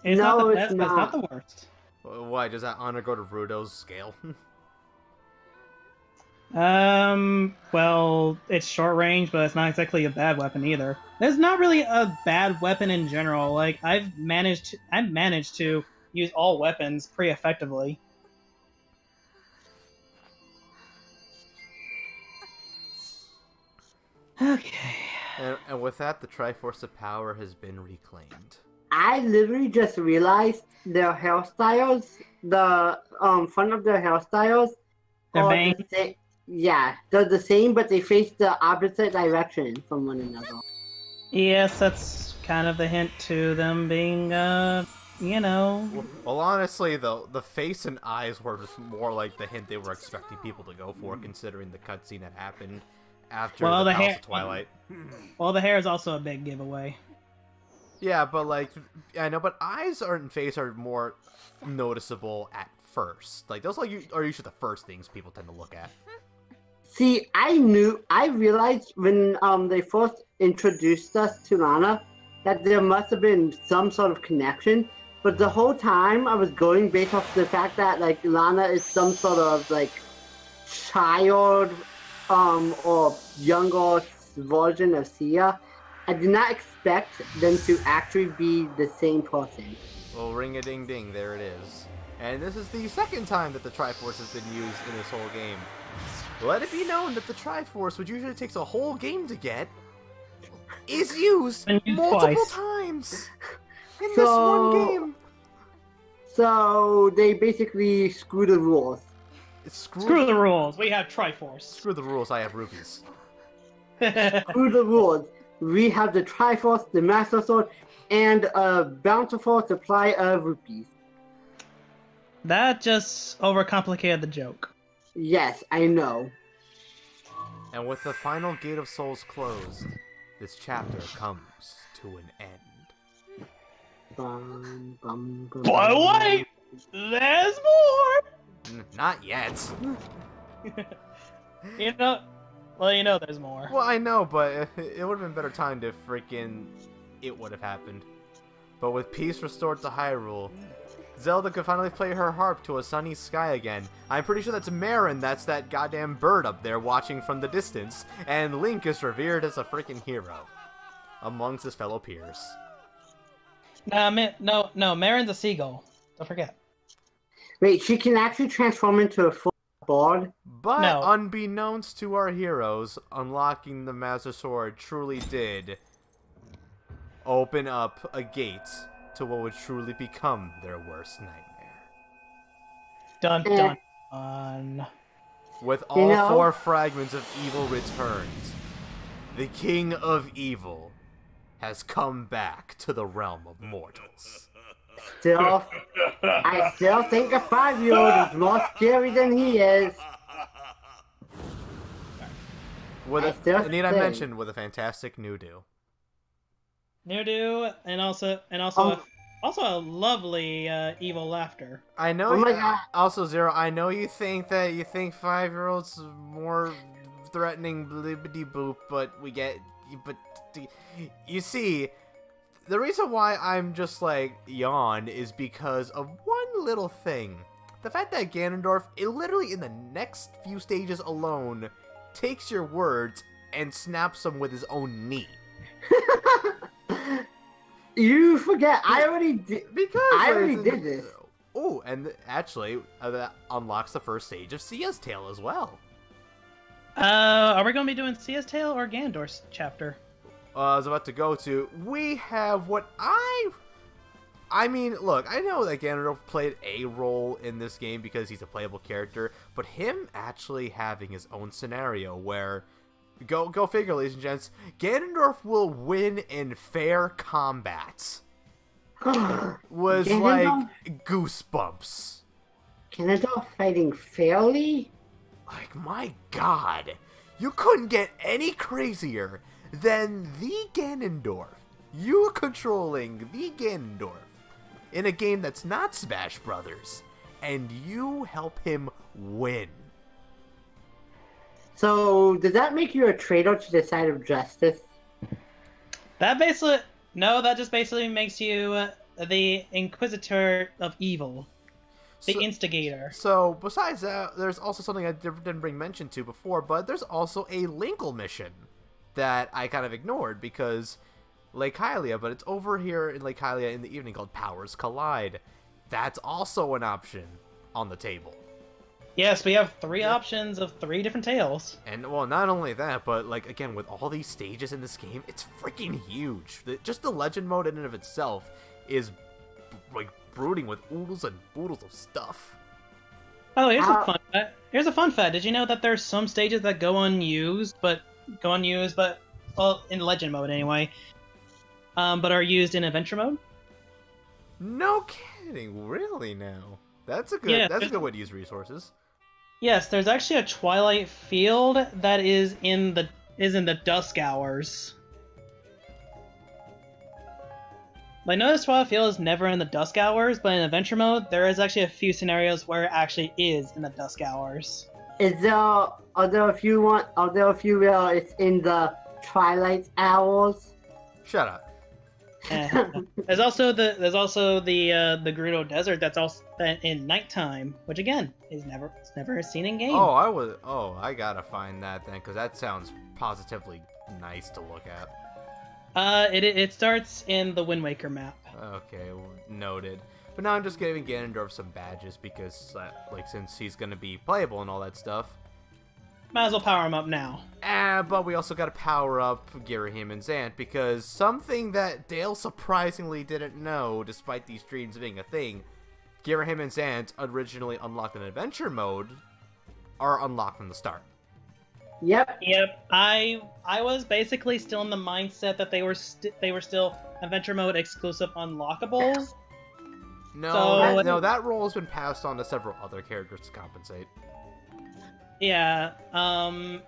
S2: It's not the best, but it's not the worst.
S1: Why, does that honor go to Rudo's scale?
S2: Well, it's short range, but it's not exactly a bad weapon either. There's not really a bad weapon in general. Like, I've managed to use all weapons pretty effectively. Okay.
S1: And with that, the Triforce of Power has been reclaimed.
S3: I literally just realized their hairstyles, the front of their hairstyles,
S2: are the
S3: same. Yeah, they're the same, but they face the opposite direction from one another.
S2: Yes, that's kind of the hint to them being, you know.
S1: Well, honestly, though, the face and eyes were just more like the hint they were expecting people to go for, considering the cutscene that happened after the Palace of Twilight.
S2: Well, the hair is also a big giveaway.
S1: Yeah, but like, I know, but eyes and face are more noticeable at first. Like, those are usually the first things people tend to look at.
S3: See, I realized when they first introduced us to Lana that there must have been some sort of connection, but the whole time I was going based off the fact that like Lana is some sort of like child or younger version of Sia. I did not expect them to actually be the same person.
S1: Well, ring-a-ding-ding, there it is. And this is the second time that the Triforce has been used in this whole game. Let it be known that the Triforce, which usually takes a whole game to get, is used multiple times in this one game.
S3: So they basically screw the rules.
S2: Screw the rules. We have Triforce.
S1: Screw the rules. I have rupees.
S3: Screw the rules. We have the Triforce, the Master Sword, and a bountiful supply of rupees.
S2: That just overcomplicated the joke.
S3: Yes, I know.
S1: And with the final Gate of Souls closed, this chapter comes to an end.
S2: But wait! There's more!
S1: Not yet.
S2: You know... Well, you know there's more.
S1: Well, I know, but it would have been better time to freaking... It would have happened. But with peace restored to Hyrule, Zelda could finally play her harp to a sunny sky again. I'm pretty sure that's Marin, that's that goddamn bird up there watching from the distance, and Link is revered as a freaking hero amongst his fellow peers.
S2: No, Marin's a seagull. Don't forget.
S3: Wait, she can actually transform into a full bird?
S1: But unbeknownst to our heroes, unlocking the Master Sword truly did open up a gate to what would truly become their worst nightmare.
S2: Dun dun dun.
S1: With all 4 fragments of evil returned, the King of Evil has come back to the realm of mortals.
S3: I still think a 5-year-old is more scary than he is.
S1: Need I mention with a fantastic Nudu.
S2: Nudu, and also a lovely evil laughter.
S1: I know.
S3: Oh my God.
S1: Also, Zero, I know you think 5-year-olds more threatening, blibbity boop, but you see, the reason why I'm just like yawn is because of one little thing. The fact that Ganondorf, literally in the next few stages alone, takes your words and snaps them with his own knee.
S3: You forget, I already did.
S1: Because
S3: I already did this.
S1: Oh, and actually, that unlocks the first stage of Sia's Tale as well.
S2: Are we going to be doing Sia's Tale or Ganondorf's chapter?
S1: I was about to go to. We have what I mean, look, I know that Ganondorf played a role in this game because he's a playable character, but him actually having his own scenario where, go figure, ladies and gents, Ganondorf will win in fair combat was like goosebumps.
S3: Ganondorf fighting fairly?
S1: Like, my god, you couldn't get any crazier than the Ganondorf. You controlling the Ganondorf in a game that's not Smash Brothers, and you help him win.
S3: So, does that make you a traitor to the side of justice?
S2: That just basically makes you the Inquisitor of Evil. The instigator.
S1: So, besides that, there's also something I didn't bring mention to before, but there's also a Linkle mission that I kind of ignored because Lake Hylia, but it's over here in Lake Hylia in the evening called Powers Collide. That's also an option on the table.
S2: Yes, we have 3 options of 3 different tales.
S1: And, well, not only that, but, like, again, with all these stages in this game, it's freaking huge. Just the legend mode in and of itself is, like, brooding with oodles and boodles of stuff.
S2: Oh, here's a fun fact. Here's a fun fact. Did you know that there's some stages that go unused, but well, in legend mode anyway, but are used in adventure mode?
S1: No kidding, really now. That's a good way to use resources.
S2: Yes, there's actually a Twilight Field that is in the dusk hours. I noticed Twilight Field is never in the dusk hours, but in adventure mode, there is actually a few scenarios where it actually is in the dusk hours.
S3: Are there a few where it's in the twilight hours?
S1: Shut up.
S2: There's also the Gerudo Desert that's also in nighttime, which again is never seen in game.
S1: I gotta find that then, because that sounds positively nice to look at.
S2: It starts in the Wind Waker map.
S1: Okay, noted. But now I'm just giving Ganondorf some badges because, since he's gonna be playable and all that stuff.
S2: Might as well power him up now.
S1: But we also gotta power up Girahim and Zant because something that Dale surprisingly didn't know, despite these streams being a thing, Girahim and Zant, originally unlocked in adventure mode, are unlocked from the start.
S3: Yep.
S2: I was basically still in the mindset that they were still adventure mode exclusive unlockables.
S1: No, that role has been passed on to several other characters to compensate.
S2: Yeah. From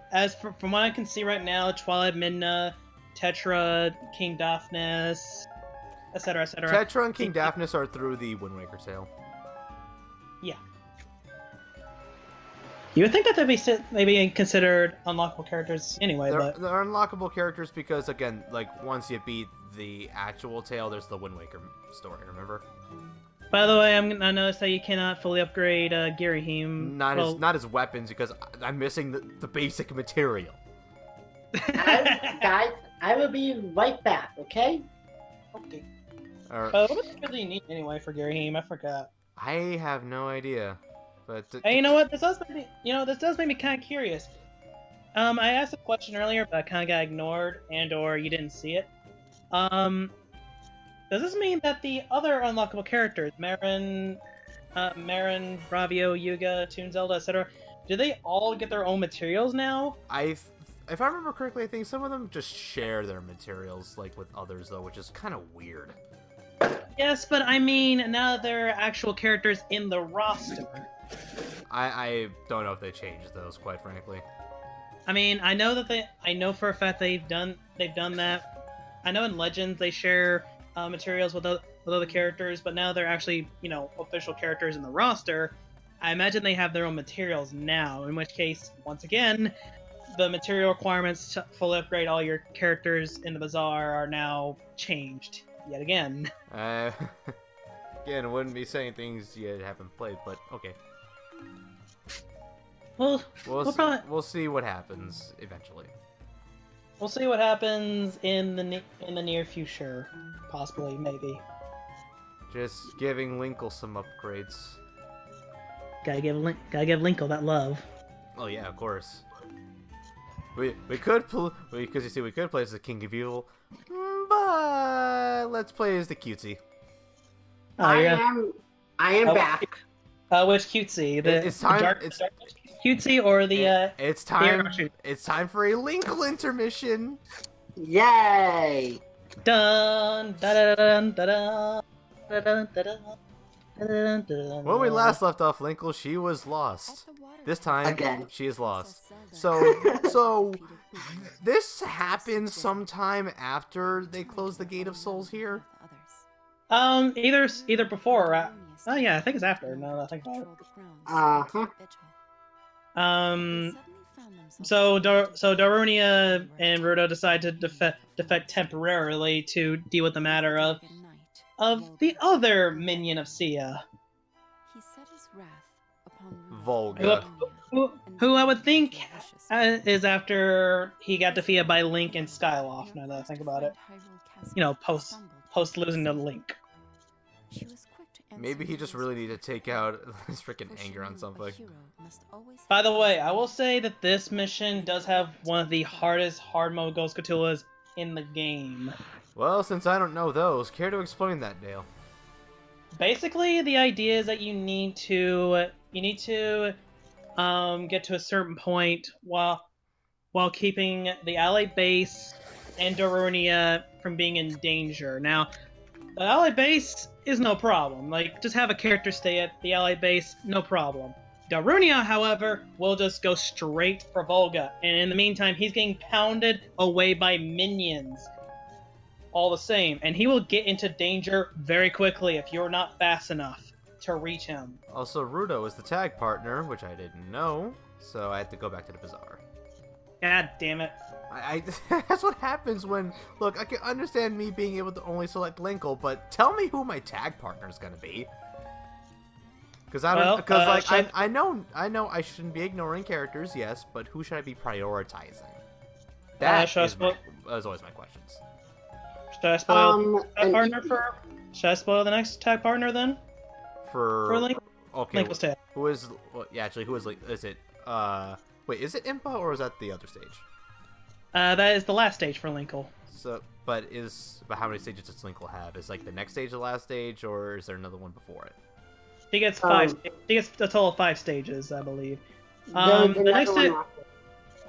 S2: what I can see right now, Twilight Midna, Tetra, King Daphnis, etc., etc.
S1: Tetra and King Daphnis are through the Wind Waker sale.
S2: Yeah. You would think that they'd be considered unlockable characters anyway,
S1: they're unlockable characters because, again, once you beat the actual tale, there's the Wind Waker story, remember?
S2: By the way, I noticed that you cannot fully upgrade Girahim.
S1: Not his weapons, because I'm missing the basic material.
S3: Guys, I will be right back, okay?
S2: Okay.
S1: Right.
S2: What does it really need anyway for Girahim? I forgot.
S1: I have no idea. But
S2: hey, you know what? This does make me kind of curious. I asked a question earlier, but I kind of got ignored, or you didn't see it. Does this mean that the other unlockable characters, Marin, Bravio, Yuga, Toon Zelda, etc., do they all get their own materials now?
S1: If I remember correctly, I think some of them just share their materials, with others, though, which is kind of weird.
S2: Yes, but I mean, now they're actual characters in the roster.
S1: I don't know if they changed those, quite frankly.
S2: I mean, I know for a fact they've done that. I know in Legends they share materials with other characters, but now they're actually, official characters in the roster. I imagine they have their own materials now, in which case, once again, the material requirements to fully upgrade all your characters in the bazaar are now changed yet again.
S1: Again, I wouldn't be saying things you haven't played, but okay.
S2: We'll
S1: see what happens eventually.
S2: We'll see what happens in the near future, possibly, maybe.
S1: Just giving Linkle some upgrades.
S2: Gotta give Linkle that love.
S1: Oh yeah, of course. We could because you see we could play as the King of Evil, but let's play as the cutesy.
S2: Oh,
S3: I am back.
S2: Which cutesy?
S1: It's time.
S2: The dark cutesy or the
S1: It's time. It's time for a Linkle intermission.
S3: Yay!
S2: Dun dun dun dun dun dun dun.
S1: When we last left off Linkle, she was lost. This time,
S3: again,
S1: she is lost. So this happens sometime after they close the Gate of Souls here.
S2: Either before or oh yeah, I think it's after. No, I think about it. So Darunia and Rudo decide to defect temporarily to deal with the matter of the other minion of Sia.
S1: Volga.
S2: Who I would think is after he got defeated by Link and Skyloft, now that I think about it. You know, post losing to Link.
S1: Maybe he just really needed to take out his freaking anger on something.
S2: By the way, I will say that this mission does have one of the hardest hard mode Ghost Cthulhu's in the game.
S1: Well, since I don't know those, care to explain that, Dale?
S2: Basically, the idea is that you need to get to a certain point while keeping the allied base and Darunia from being in danger. Now, the allied base is no problem. Like, just have a character stay at the allied base, no problem. Darunia, however, will just go straight for Volga, and in the meantime, he's getting pounded away by minions. All the same, and he will get into danger very quickly if you're not fast enough to reach him.
S1: Also, Rudo is the tag partner, which I didn't know, so I had to go back to the bazaar.
S2: God damn it.
S1: That's what happens when... Look, I can understand me being able to only select Linkle, but tell me who my tag partner is going to be. Because I don't... Because, I know I shouldn't be ignoring characters, yes, but who should I be prioritizing? That is always my questions.
S2: Should I spoil tag partner for... Should I spoil the next tag partner, then? For Link?
S1: Okay.
S2: Linkle's tag.
S1: Who is... Well, yeah, actually, who is... Is it... Wait, is it Impa, or is that the other stage?
S2: That is the last stage for Linkle.
S1: So, but how many stages does Linkle have? Is like the next stage the last stage, or is there another one before it?
S2: He gets five. He gets a total of 5 stages, I believe. The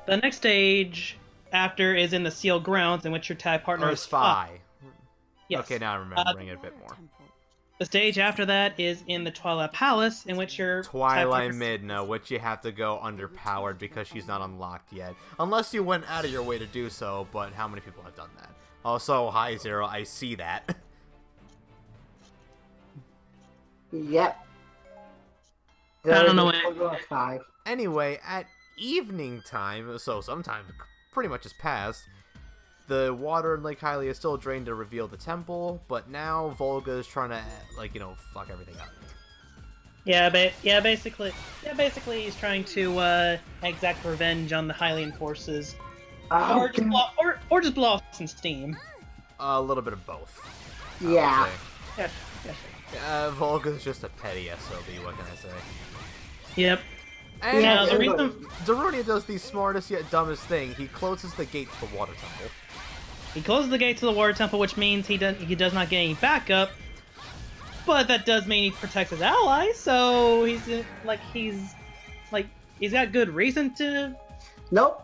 S2: next stage after is in the sealed grounds, in which your tag partner is Fi. Yes.
S1: Okay, now I'm remembering it a bit more.
S2: The stage after that is in the Twilight Palace, in which your
S1: Twilight Midna, which you have to go underpowered because she's not unlocked yet. Unless you went out of your way to do so, but how many people have done that? Also, hi Zero, I see that.
S3: Yep.
S2: I don't know what.
S1: Anyway, at evening time, so sometime pretty much has passed, the water in Lake Hylia is still drained to reveal the temple, but now Volga is trying to, like, fuck everything up.
S2: Basically he's trying to exact revenge on the Hylian forces, or just blow off some steam. A
S1: little bit of both.
S3: Yeah.
S1: Volga's just a petty SOB, what can I say?
S2: Yep.
S1: And now, the reason Darunia does the smartest yet dumbest thing, he closes the gate to the water temple.
S2: He closes the gate to the water temple, which means he does not get any backup, but that does mean he protects his allies, so he's got good reason to...
S3: Nope.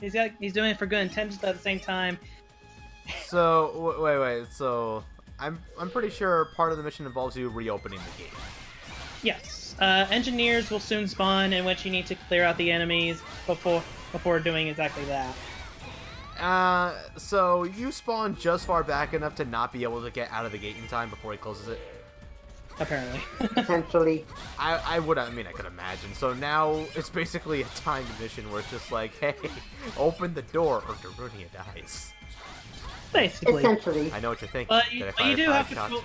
S2: He's doing it for good intentions, but at the same time...
S1: So, wait, so... I'm pretty sure part of the mission involves you reopening the gate.
S2: Yes. Engineers will soon spawn, in which you need to clear out the enemies before doing exactly that.
S1: So you spawn just far back enough to not be able to get out of the gate in time before he closes it?
S2: Apparently.
S3: Potentially.
S1: I could imagine. So now it's basically a timed mission where it's just like, hey, open the door or Darunia dies.
S2: Basically.
S3: Essentially.
S1: I know what you're thinking.
S2: But you do have control.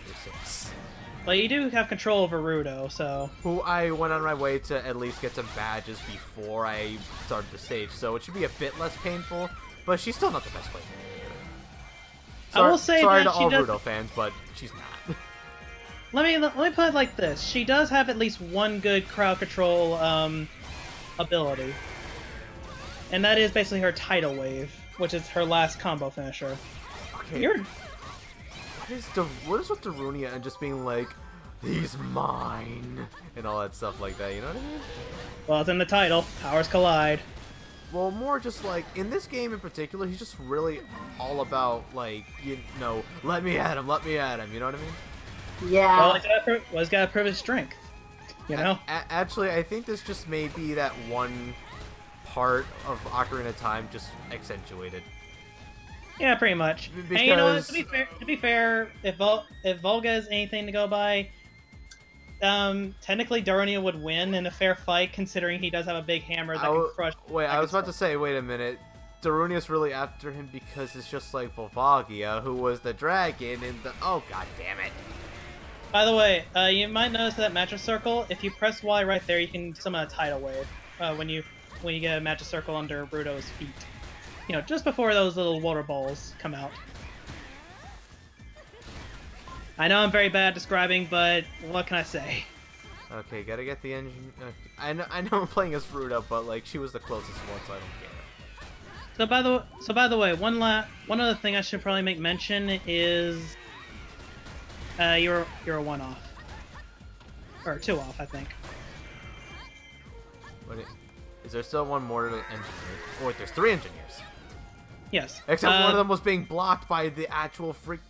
S2: But you do have control over Rudo, so...
S1: Who I went on my way to at least get some badges before I started the stage, so it should be a bit less painful. but she's still not the best player.
S2: I will say
S1: sorry
S2: that
S1: to all Rudo fans, but she's not.
S2: Let me put it like this: she does have at least one good crowd control ability, and that is basically her tidal wave, which is her last combo finisher.
S1: Okay. What is with Darunia and just being like, he's mine, and all that stuff like that, you know what I mean?
S2: Well, it's in the title. Powers collide.
S1: Well, more just like, in this game in particular, he's just really all about, like, you know, let me at him, you know what I mean?
S3: Yeah.
S2: Well, he's got to prove his strength, you know?
S1: Actually, I think this just may be that one part of Ocarina of Time just accentuated.
S2: Yeah, pretty much.
S1: Because...
S2: And you know, to be fair, if Volga is anything to go by, technically Darunia would win in a fair fight, considering he does have a big hammer that can crush.
S1: Wait, I was about to say, wait a minute. Darunia's really after him because it's just like Volvagia, who was the dragon, and the... Oh, god damn it.
S2: By the way, you might notice that magic circle, if you press Y right there, you can summon a tidal wave, when you get a magic circle under Bruto's feet. You know, just before those little water balls come out. I know I'm very bad at describing, but what can I say?
S1: Okay, gotta get the engine. I know I'm playing as Rudo, but like she was the closest one, so I don't care.
S2: So by the way, one other thing I should probably make mention is you're a 1-off. Or 2-off, I think.
S1: Is there still one more engineer? Oh wait, there's 3 engineers.
S2: Yes.
S1: Except one of them was being blocked by the actual freak.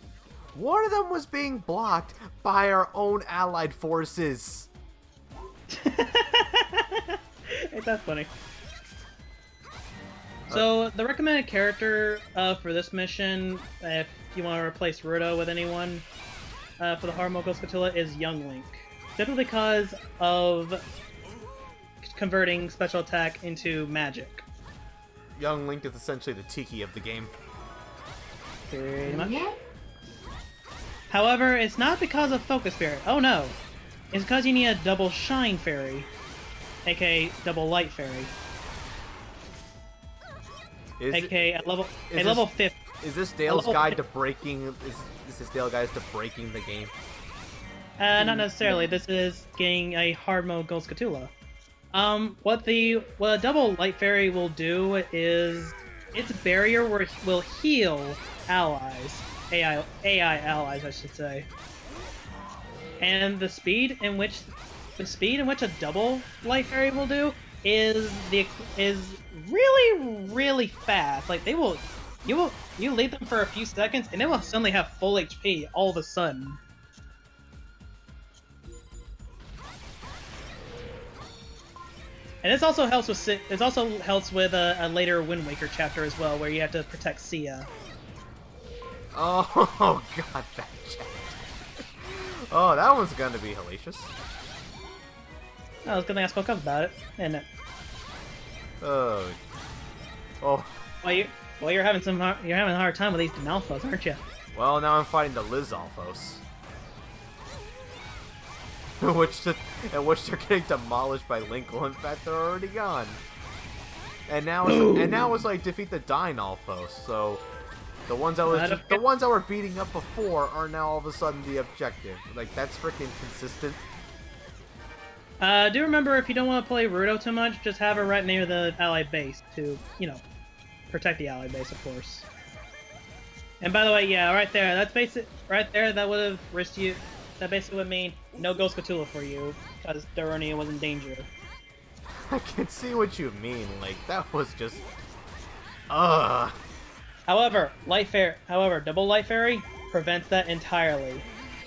S1: One of them was being blocked by our own allied forces.
S2: Ain't that funny? So, the recommended character for this mission, if you want to replace Rudo with anyone for the Hard Mode Ghost Scatula, is Young Link. Simply because of converting special attack into magic.
S1: Young Link is essentially the Tiki of the game.
S2: Pretty much. However, it's not because of Focus Spirit. Oh no! It's because you need a double Shine Fairy, aka double Light Fairy. aka a level 50.
S1: Is this Dale's guide to breaking? Is this Dale's guide to breaking the game?
S2: Not necessarily. This is getting a hard mode Ghost Scatula. What a double Light Fairy will do is its barrier will heal allies. AI allies, I should say. And the speed in which a double Light Fairy will do is really fast. Like you lead them for a few seconds and they will suddenly have full HP all of a sudden. And this also helps with a later Wind Waker chapter as well, where you have to protect Sia.
S1: Oh god, that chapter. Oh, that one's gonna be hellacious.
S2: Oh, it's a good thing I spoke up about it, isn't it?
S1: Oh.
S2: Well, you're having a hard time with these Denalphos, aren't you?
S1: Well, now I'm fighting the Lizalfos. which they're getting demolished by Linkle. In fact, they're already gone. And now it's like defeat the Dynalphos. So the ones that were beating up before are now all of a sudden the objective. Like that's freaking consistent.
S2: Do remember, if you don't want to play Rudo too much, just have her right near the allied base to, you know, protect the allied base, of course. And by the way, yeah, right there, that's basic. Right there, that would have risked you. That basically would mean no Ghost Scatula for you, because Darunia was in danger.
S1: I can see what you mean. Like that was just,
S2: However, double Light Fairy prevents that entirely.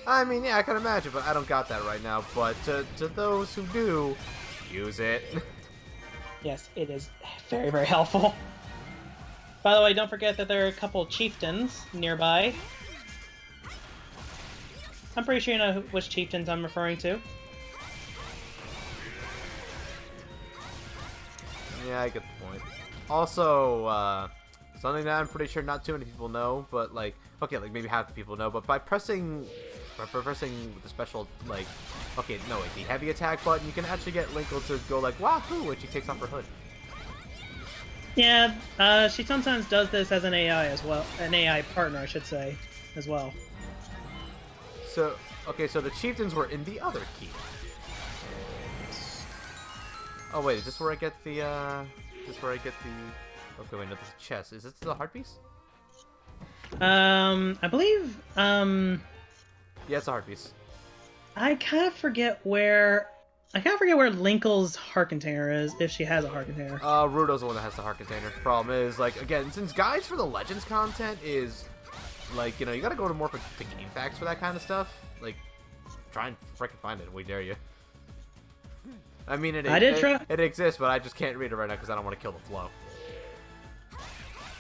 S1: I mean, yeah, I can imagine, but I don't got that right now. But to those who do, use it.
S2: Yes, it is very, very helpful. By the way, don't forget that there are a couple chieftains nearby. I'm pretty sure you know which chieftains I'm referring to.
S1: Yeah, I get the point. Also, something that I'm pretty sure not too many people know, but like, okay, like maybe half the people know, but by pressing the special, like, okay, no, wait, the heavy attack button, you can actually get Linkle to go like, wahoo, when she takes off her hood.
S2: Yeah, she sometimes does this as an AI as well. An AI partner, I should say, as well.
S1: So, okay, so the chieftains were in the other keep. Oh wait, is this where I get the, is this where I get the... Okay, wait, no, this is chest. Is this the heart piece?
S2: I believe,
S1: Yeah, it's a heart piece.
S2: I kind of forget where Linkle's heart container is, if she has a heart container.
S1: Rudo's the one that has the heart container. Problem is, like, again, since guides for the Legends content is, like, you know, you gotta go to more for the game facts for that kind of stuff. Like, try and frickin' find it, we dare you. I mean, it exists, but I just can't read it right now because I don't want to kill the flow.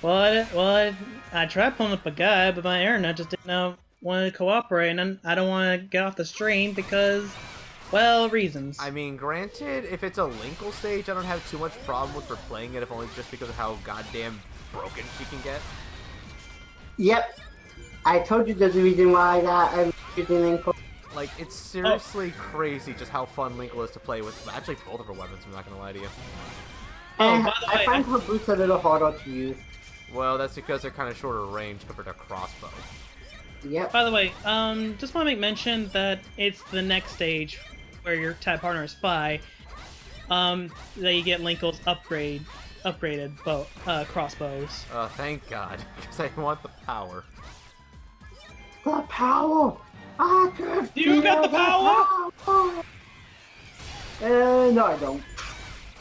S2: Well, I tried pulling up a guide, but my internet just didn't want to cooperate, and I don't want to get off the stream because, well, reasons.
S1: I mean, granted, if it's a Linkle stage, I don't have too much problem with her playing it, if only just because of how goddamn broken she can get.
S3: Yep. I told you there's a reason why I got using Linkle.
S1: Like, it's seriously crazy just how fun Linkle is to play with. Actually, both of her weapons, I'm not gonna lie to you.
S3: And by the way, I find her boots a little harder to use.
S1: Well, that's because they're kind of shorter range compared to crossbow.
S3: Yep.
S2: By the way, just want to make mention that it's the next stage where your tag partner is Spy. That you get Linkle's upgraded crossbows.
S1: Thank God, because I want the power.
S3: The power! I can
S2: You got the power?
S3: No, I don't.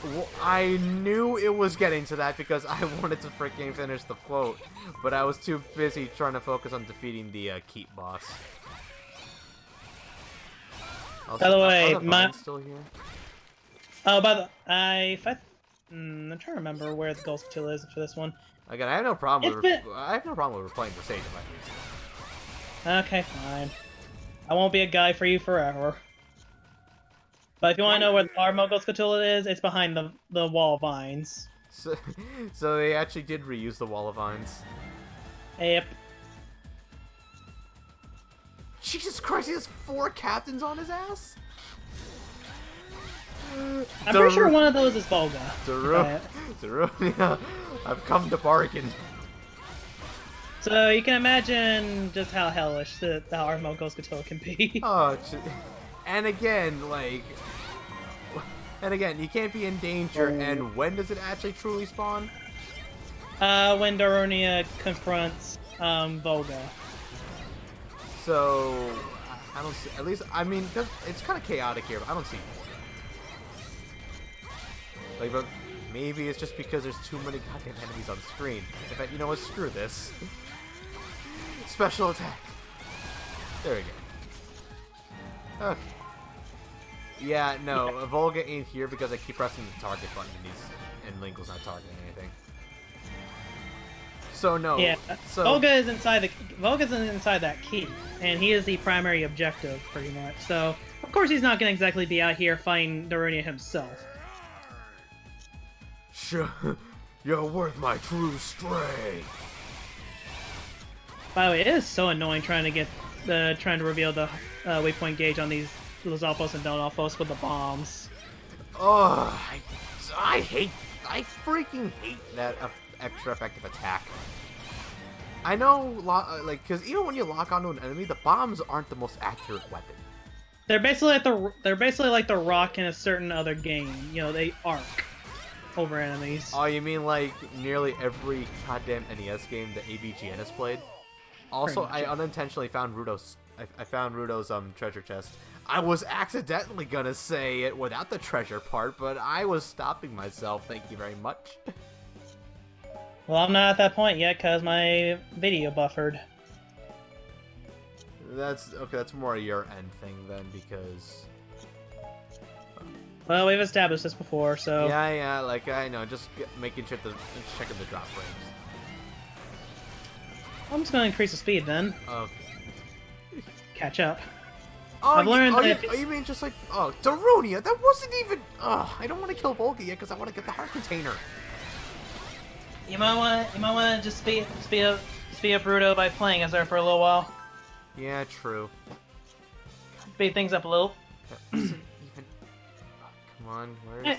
S1: Well, I knew it was getting to that because I wanted to freaking finish the quote, but I was too busy trying to focus on defeating the keep boss.
S2: By the way,
S1: still here?
S2: Oh, I'm trying to remember where the Ghost Kill is for this one.
S1: Again, I have no problem with replaying for stage if I use it.
S2: Okay, fine. I won't be a guy for you forever. But if you want to know where the Armo Ghost Cthulhu is, it's behind the wall of vines.
S1: So they actually did reuse the wall of vines.
S2: Yep.
S1: Jesus Christ, he has 4 captains on his ass?
S2: I'm pretty sure one of those is Volga.
S1: Darunia, I've come to bargain.
S2: So you can imagine just how hellish the Armo Ghost Cthulhu can be.
S1: Oh, and again, like... And again, you can't be in danger, and when does it actually truly spawn?
S2: When Darunia confronts, Volga.
S1: So, I don't see, at least, I mean, it's kind of chaotic here, but I don't see more. Like, but maybe it's just because there's too many goddamn enemies on screen. In fact, you know what, screw this. Special attack. There we go. Okay. Yeah, no, Volga ain't here because I keep pressing the target button and Linkle's not targeting anything. So no.
S2: Yeah.
S1: So
S2: Volga's inside that key, and he is the primary objective pretty much. So of course he's not gonna exactly be out here fighting Darunia himself.
S1: Sure, you're worth my true strength.
S2: By the way, it is so annoying trying to reveal the waypoint gauge on these Lizalfos and Donalfos with the bombs.
S1: Oh, I freaking hate that extra effective attack. I know, like, because even when you lock onto an enemy, the bombs aren't the most accurate weapon.
S2: They're basically like the rock in a certain other game. You know, they arc over enemies.
S1: Oh, you mean like nearly every goddamn NES game that ABGN has played? Also, I unintentionally found Rudo's. I found Rudo's treasure chest. I was accidentally gonna say it without the treasure part, but I was stopping myself. Thank you very much.
S2: Well, I'm not at that point yet because my video buffered.
S1: That's okay. That's more a your end thing then, because.
S2: Well, we've established this before, so.
S1: Yeah, like I know, just making sure checking the drop frames.
S2: I'm just gonna increase the speed then.
S1: Okay.
S2: Catch up.
S1: Oh,
S2: I've learned that
S1: you mean just like, oh, Darunia, that wasn't even, I don't want to kill Volga yet because I want to get the heart container.
S2: You might want to just speed up Rudo by playing as her for a little while.
S1: Yeah, true.
S2: Speed things up a little.
S1: Even, come on, where's...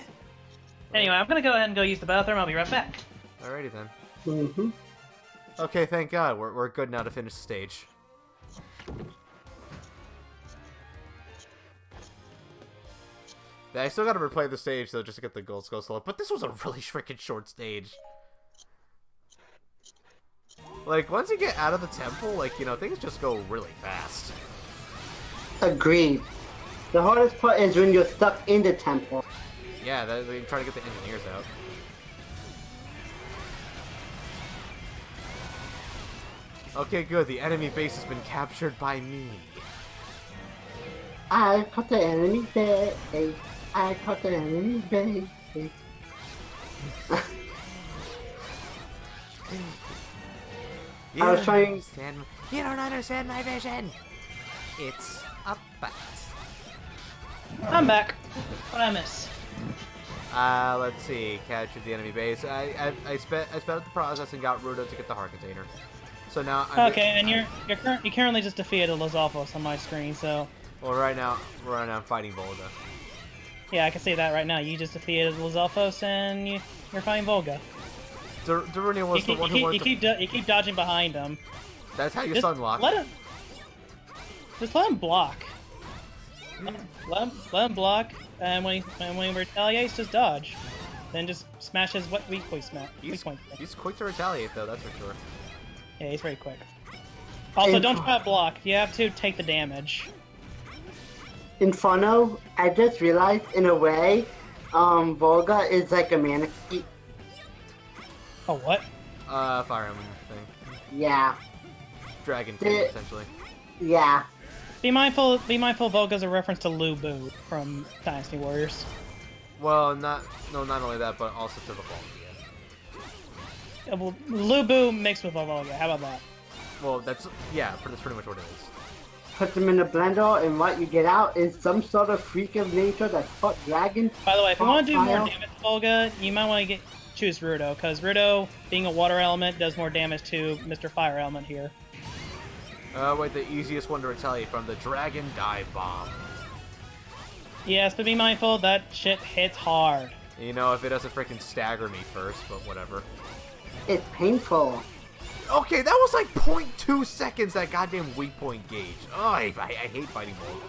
S2: Anyway, I'm gonna go ahead and go use the bathroom. I'll be right back.
S1: Alrighty then.
S3: Mm-hmm.
S1: Okay, thank God. We're good now to finish the stage. I still gotta replay the stage though, just to get the gold skull select. But this was a really freaking short stage. Like, once you get out of the temple, like, you know, things just go really fast.
S3: Agreed. The hardest part is when you're stuck in the temple.
S1: Yeah, they're trying to get the engineers out. Okay, good. The enemy base has been captured by me.
S3: I caught the enemy base. I caught the enemy base. I was trying.
S1: You don't understand my vision. It's a bat.
S2: I'm back. What I miss?
S1: Let's see. Captured the enemy base. I sped up the process and got Rudo to get the heart container. So now.
S2: Okay, and you currently just defeated Lizalfos on my screen. So.
S1: Well, right now I'm fighting Volga.
S2: Yeah, I can see that right now. You just defeated Lizalfos and you're fighting Volga.
S1: Darunia was the one who wanted
S2: you keep dodging behind him.
S1: That's how you sunlock.
S2: Just let him block. Let him block, and when he retaliates, just dodge. Then just smash his weak point.
S1: He's quick to retaliate, though. That's for sure.
S2: Yeah, he's very quick. Also, don't try to block. You have to take the damage.
S3: Inferno, I just realized, in a way, Volga is like a manatee.
S2: Oh, what?
S1: Fire Emblem thing.
S3: Yeah.
S1: Dragon King, essentially.
S3: Yeah.
S2: Be mindful, Volga's a reference to Lu Bu from Dynasty Warriors.
S1: Well, not only that, but also to the Volga.
S2: Yeah, well, Lu Bu mixed with Volga, how about that?
S1: Well, that's pretty much what it is.
S3: Put them in a blender, and what you get out is some sort of freak of nature that's hot dragon.
S2: By the way, if you want to do more damage to Volga, you might want to choose Rudo, because Rudo, being a water element, does more damage to Mr. Fire Element here.
S1: Wait, the easiest one to retaliate from, the Dragon Dive Bomb.
S2: Yes, but be mindful, that shit hits hard.
S1: You know, if it doesn't freaking stagger me first, but whatever.
S3: It's painful.
S1: Okay, that was like 0.2 seconds, that goddamn weak point gauge. Oh, I hate fighting Volga.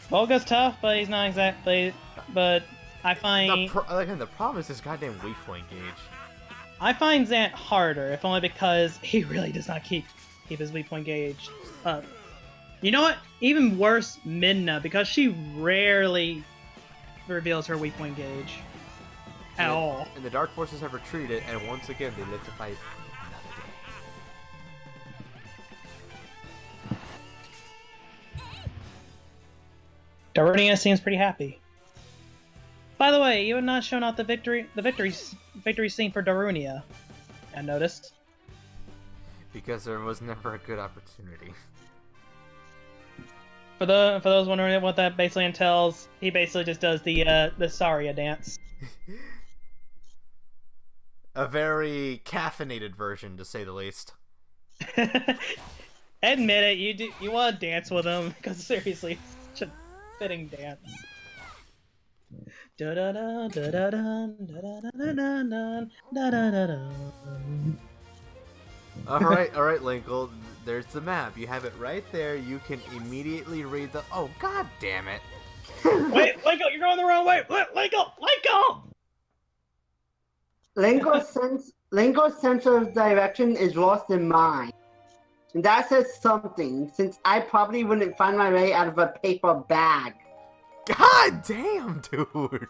S2: Volga's tough, but he's not exactly... But I find...
S1: The problem is this goddamn weak point gauge.
S2: I find Zant harder, if only because he really does not keep his weak point gauge up. You know what? Even worse, Midna, because she rarely reveals her weak point gauge. At all.
S1: And the Dark Forces have retreated, and once again, they live to fight another day.
S2: Darunia seems pretty happy. By the way, you had not shown out the victory scene for Darunia. I noticed.
S1: Because there was never a good opportunity.
S2: For those wondering what that basically entails, he basically just does the Saria dance.
S1: A very caffeinated version, to say the least.
S2: Admit it, you want to dance with him, because seriously, it's such a fitting dance.
S1: Alright, Linkle. There's the map. You have it right there. You can immediately read the... Oh, god damn it.
S2: Wait, Linkle, you're going the wrong way! Linkle!
S3: Lingo's sense of direction is worse than mine. And that says something, since I probably wouldn't find my way out of a paper bag.
S1: God damn, dude!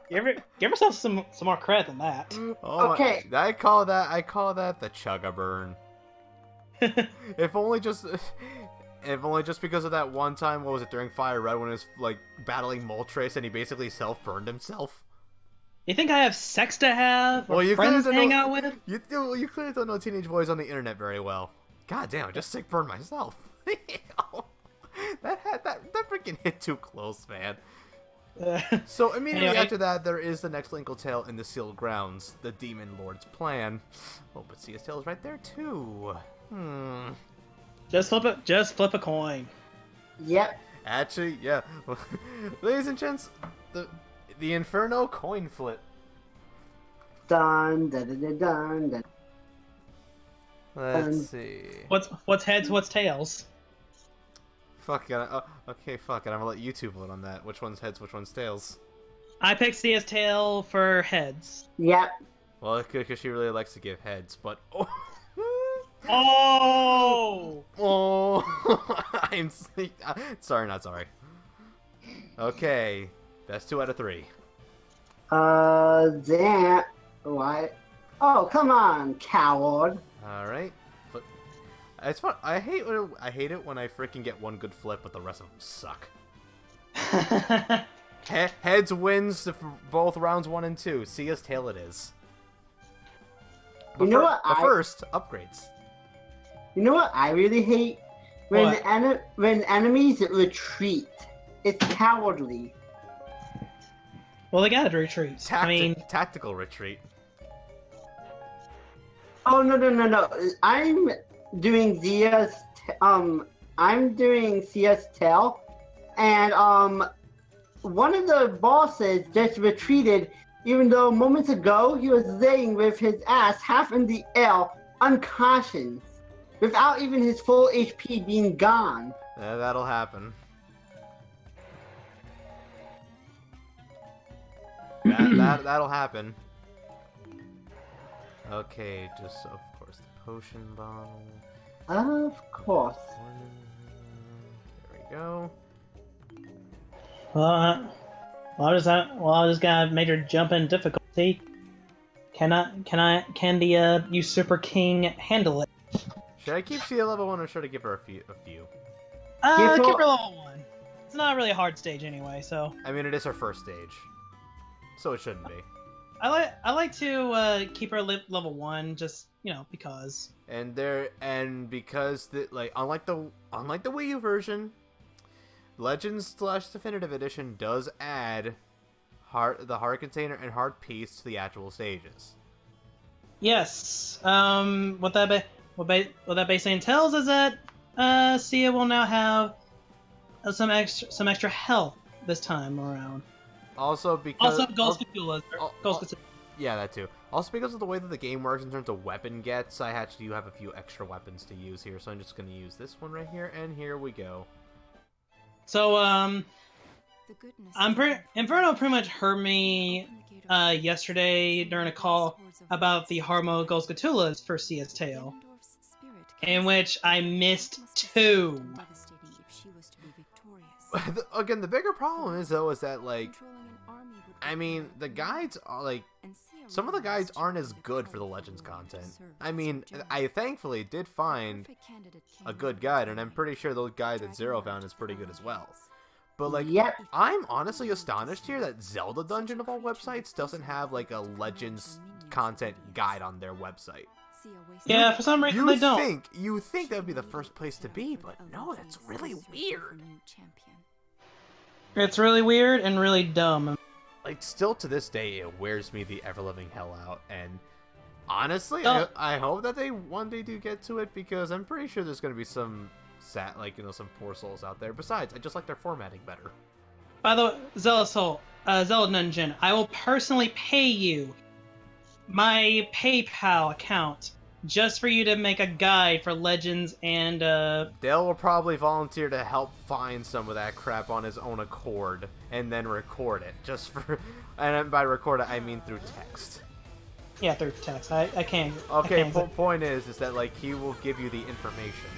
S2: Give yourself some more credit than that.
S1: Oh, okay. I call that the chug-a-burn. If only just because of that one time, what was it, during Fire Red when he was like battling Moltres and he basically self-burned himself.
S2: You think I have sex to have? Or
S1: you
S2: friends to hang out with?
S1: You clearly don't know teenage boys on the internet very well. God damn, I just sick burned myself. that freaking hit too close, man. So immediately after that, there is the next Linkle Tale in the Sealed Grounds, the Demon Lord's plan. Oh, but CS Tail is right there too.
S2: Just flip a coin.
S3: Yep.
S1: Actually, yeah. Ladies and gents, The Inferno coin flip.
S3: Dun dun dun dun dun.
S1: Let's see.
S2: What's heads? What's tails?
S1: Fuck it. Oh, okay, fuck it. I'm gonna let you two vote on that. Which one's heads? Which one's tails?
S2: I picked CS tail for heads.
S3: Yep.
S1: Well, because she really likes to give heads, but oh. Oh! I'm sorry, not sorry. Okay, best 2 out of 3.
S3: That what? Oh, come on, coward.
S1: All right, but it's fun. I hate it when I freaking get one good flip, but the rest of them suck. Heads wins both rounds 1 and 2. See us tail it is. But
S3: you know what?
S1: First upgrades.
S3: You know what I really hate? When enemies retreat. It's cowardly.
S2: Well, they gotta retreat.
S1: Tactical retreat.
S3: Oh no! I'm doing CS. I'm doing CS tail, and one of the bosses just retreated, even though moments ago he was laying with his ass half in the air, unconscious, without even his full HP being gone.
S1: Yeah, that'll happen. That'll happen. Okay, just of course the potion bottle.
S3: Of course.
S1: There we go.
S2: Well, I just got a major jump in difficulty. Can the Usurper King handle it?
S1: Should I keep Sia level 1 or should I give her a few?
S2: Keep her level 1. It's not really a hard stage anyway, so.
S1: I mean, it is her first stage, so it shouldn't be.
S2: I like to keep her level 1, just because.
S1: And because unlike the Wii U version, Legends / Definitive Edition does add the heart container and heart piece to the actual stages.
S2: Yes. What that basically entails is that Sia will now have some extra health this time around.
S1: Also because
S2: Ghost Cthulhu.
S1: Yeah, that too. Also because of the way that the game works in terms of weapon gets, I actually do have a few extra weapons to use here, so I'm just going to use this one right here, and here we go.
S2: So Inferno pretty much heard me yesterday during a call about the hard mode Ghost Cthulhu's for CS Tail, in which I missed 2.
S1: Again, the bigger problem is though is that I mean, the guides are some of the guides aren't as good for the Legends content. I mean, I thankfully did find a good guide, and I'm pretty sure the guide that Zero found is pretty good as well. But
S3: yep.
S1: I'm honestly astonished here that Zelda Dungeon of all websites doesn't have a Legends content guide on their website.
S2: Yeah, for some reason they don't.
S1: You think that would be the first place to be, but no, that's really weird.
S2: It's really weird and really dumb.
S1: Still to this day, it wears me the ever-living hell out, and honestly, I hope that they one day do get to it, because I'm pretty sure there's going to be some some poor souls out there. Besides, I just like their formatting better.
S2: By the way, Zelda Dungeon, I will personally pay you my PayPal account just for you to make a guide for Legends and
S1: Dale will probably volunteer to help find some of that crap on his own accord and then record it and by record it I mean through text.
S2: Yeah, through text. I can't.
S1: Okay, point is that he will give you the information.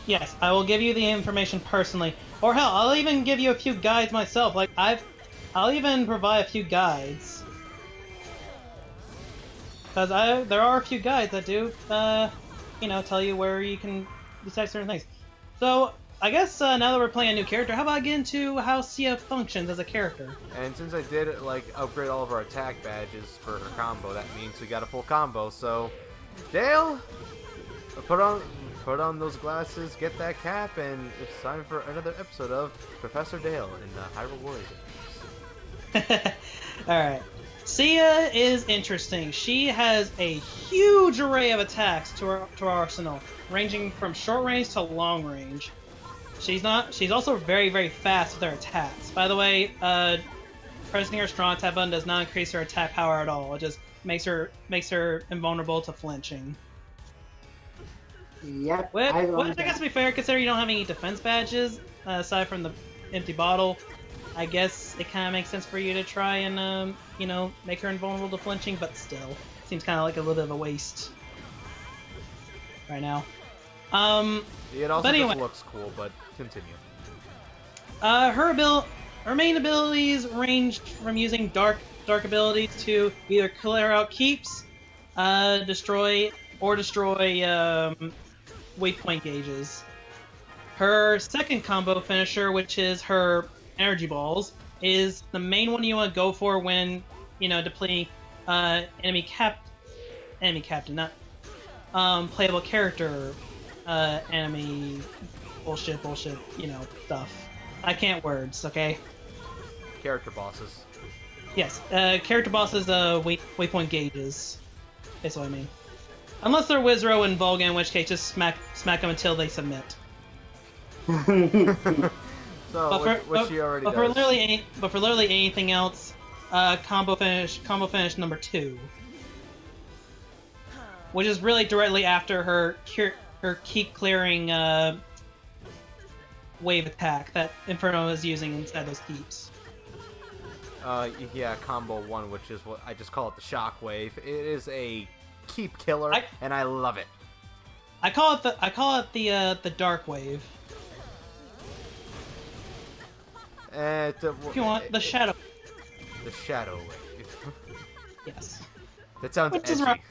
S2: Yes, I will give you the information personally, or hell, I'll even give you a few guides myself. I'll even provide a few guides. Because there are a few guides that do, tell you where you can decide certain things. So, I guess now that we're playing a new character, how about I get into how Sia functions as a character? And
S1: since I did, upgrade all of our attack badges for her combo, that means we got a full combo, so... Dale! Put on those glasses, get that cap, and it's time for another episode of Professor Dale in Hyrule Warriors.
S2: Alright. Sia is interesting. She has a huge array of attacks to her arsenal, ranging from short range to long range. She's also very, very fast with her attacks. By the way, pressing her strong attack button does not increase her attack power at all. It just makes her invulnerable to flinching.
S3: Yep.
S2: Which I guess to be fair, considering you don't have any defense badges aside from the empty bottle, I guess it kind of makes sense for you to try and you know, make her invulnerable to flinching. But still, seems kind of like a little bit of a waste right now.
S1: It also just looks cool, but continue.
S2: Her main abilities range from using dark abilities to either clear out keeps, destroy weak point gauges. Her second combo finisher, which is her energy balls, is the main one you want to go for when, you know, depleting enemy captain, not playable character enemy bullshit, you know, stuff. I can't words, okay?
S1: Character bosses.
S2: Yes, character bosses, weak point gauges. That's what I mean. Unless they're Wizrow and Volga, in which case just smack them until they submit.
S1: So, which she already does.
S2: But for literally anything else, combo finish number 2, which is really directly after her keep clearing wave attack that Inferno is using inside those keeps.
S1: Yeah, combo 1, which is what I just call it, the shockwave. It is a keep killer, and I love it.
S2: I call it the dark wave. If you want the shadow.
S1: The shadow wave.
S2: Yes.
S1: That sounds edgy.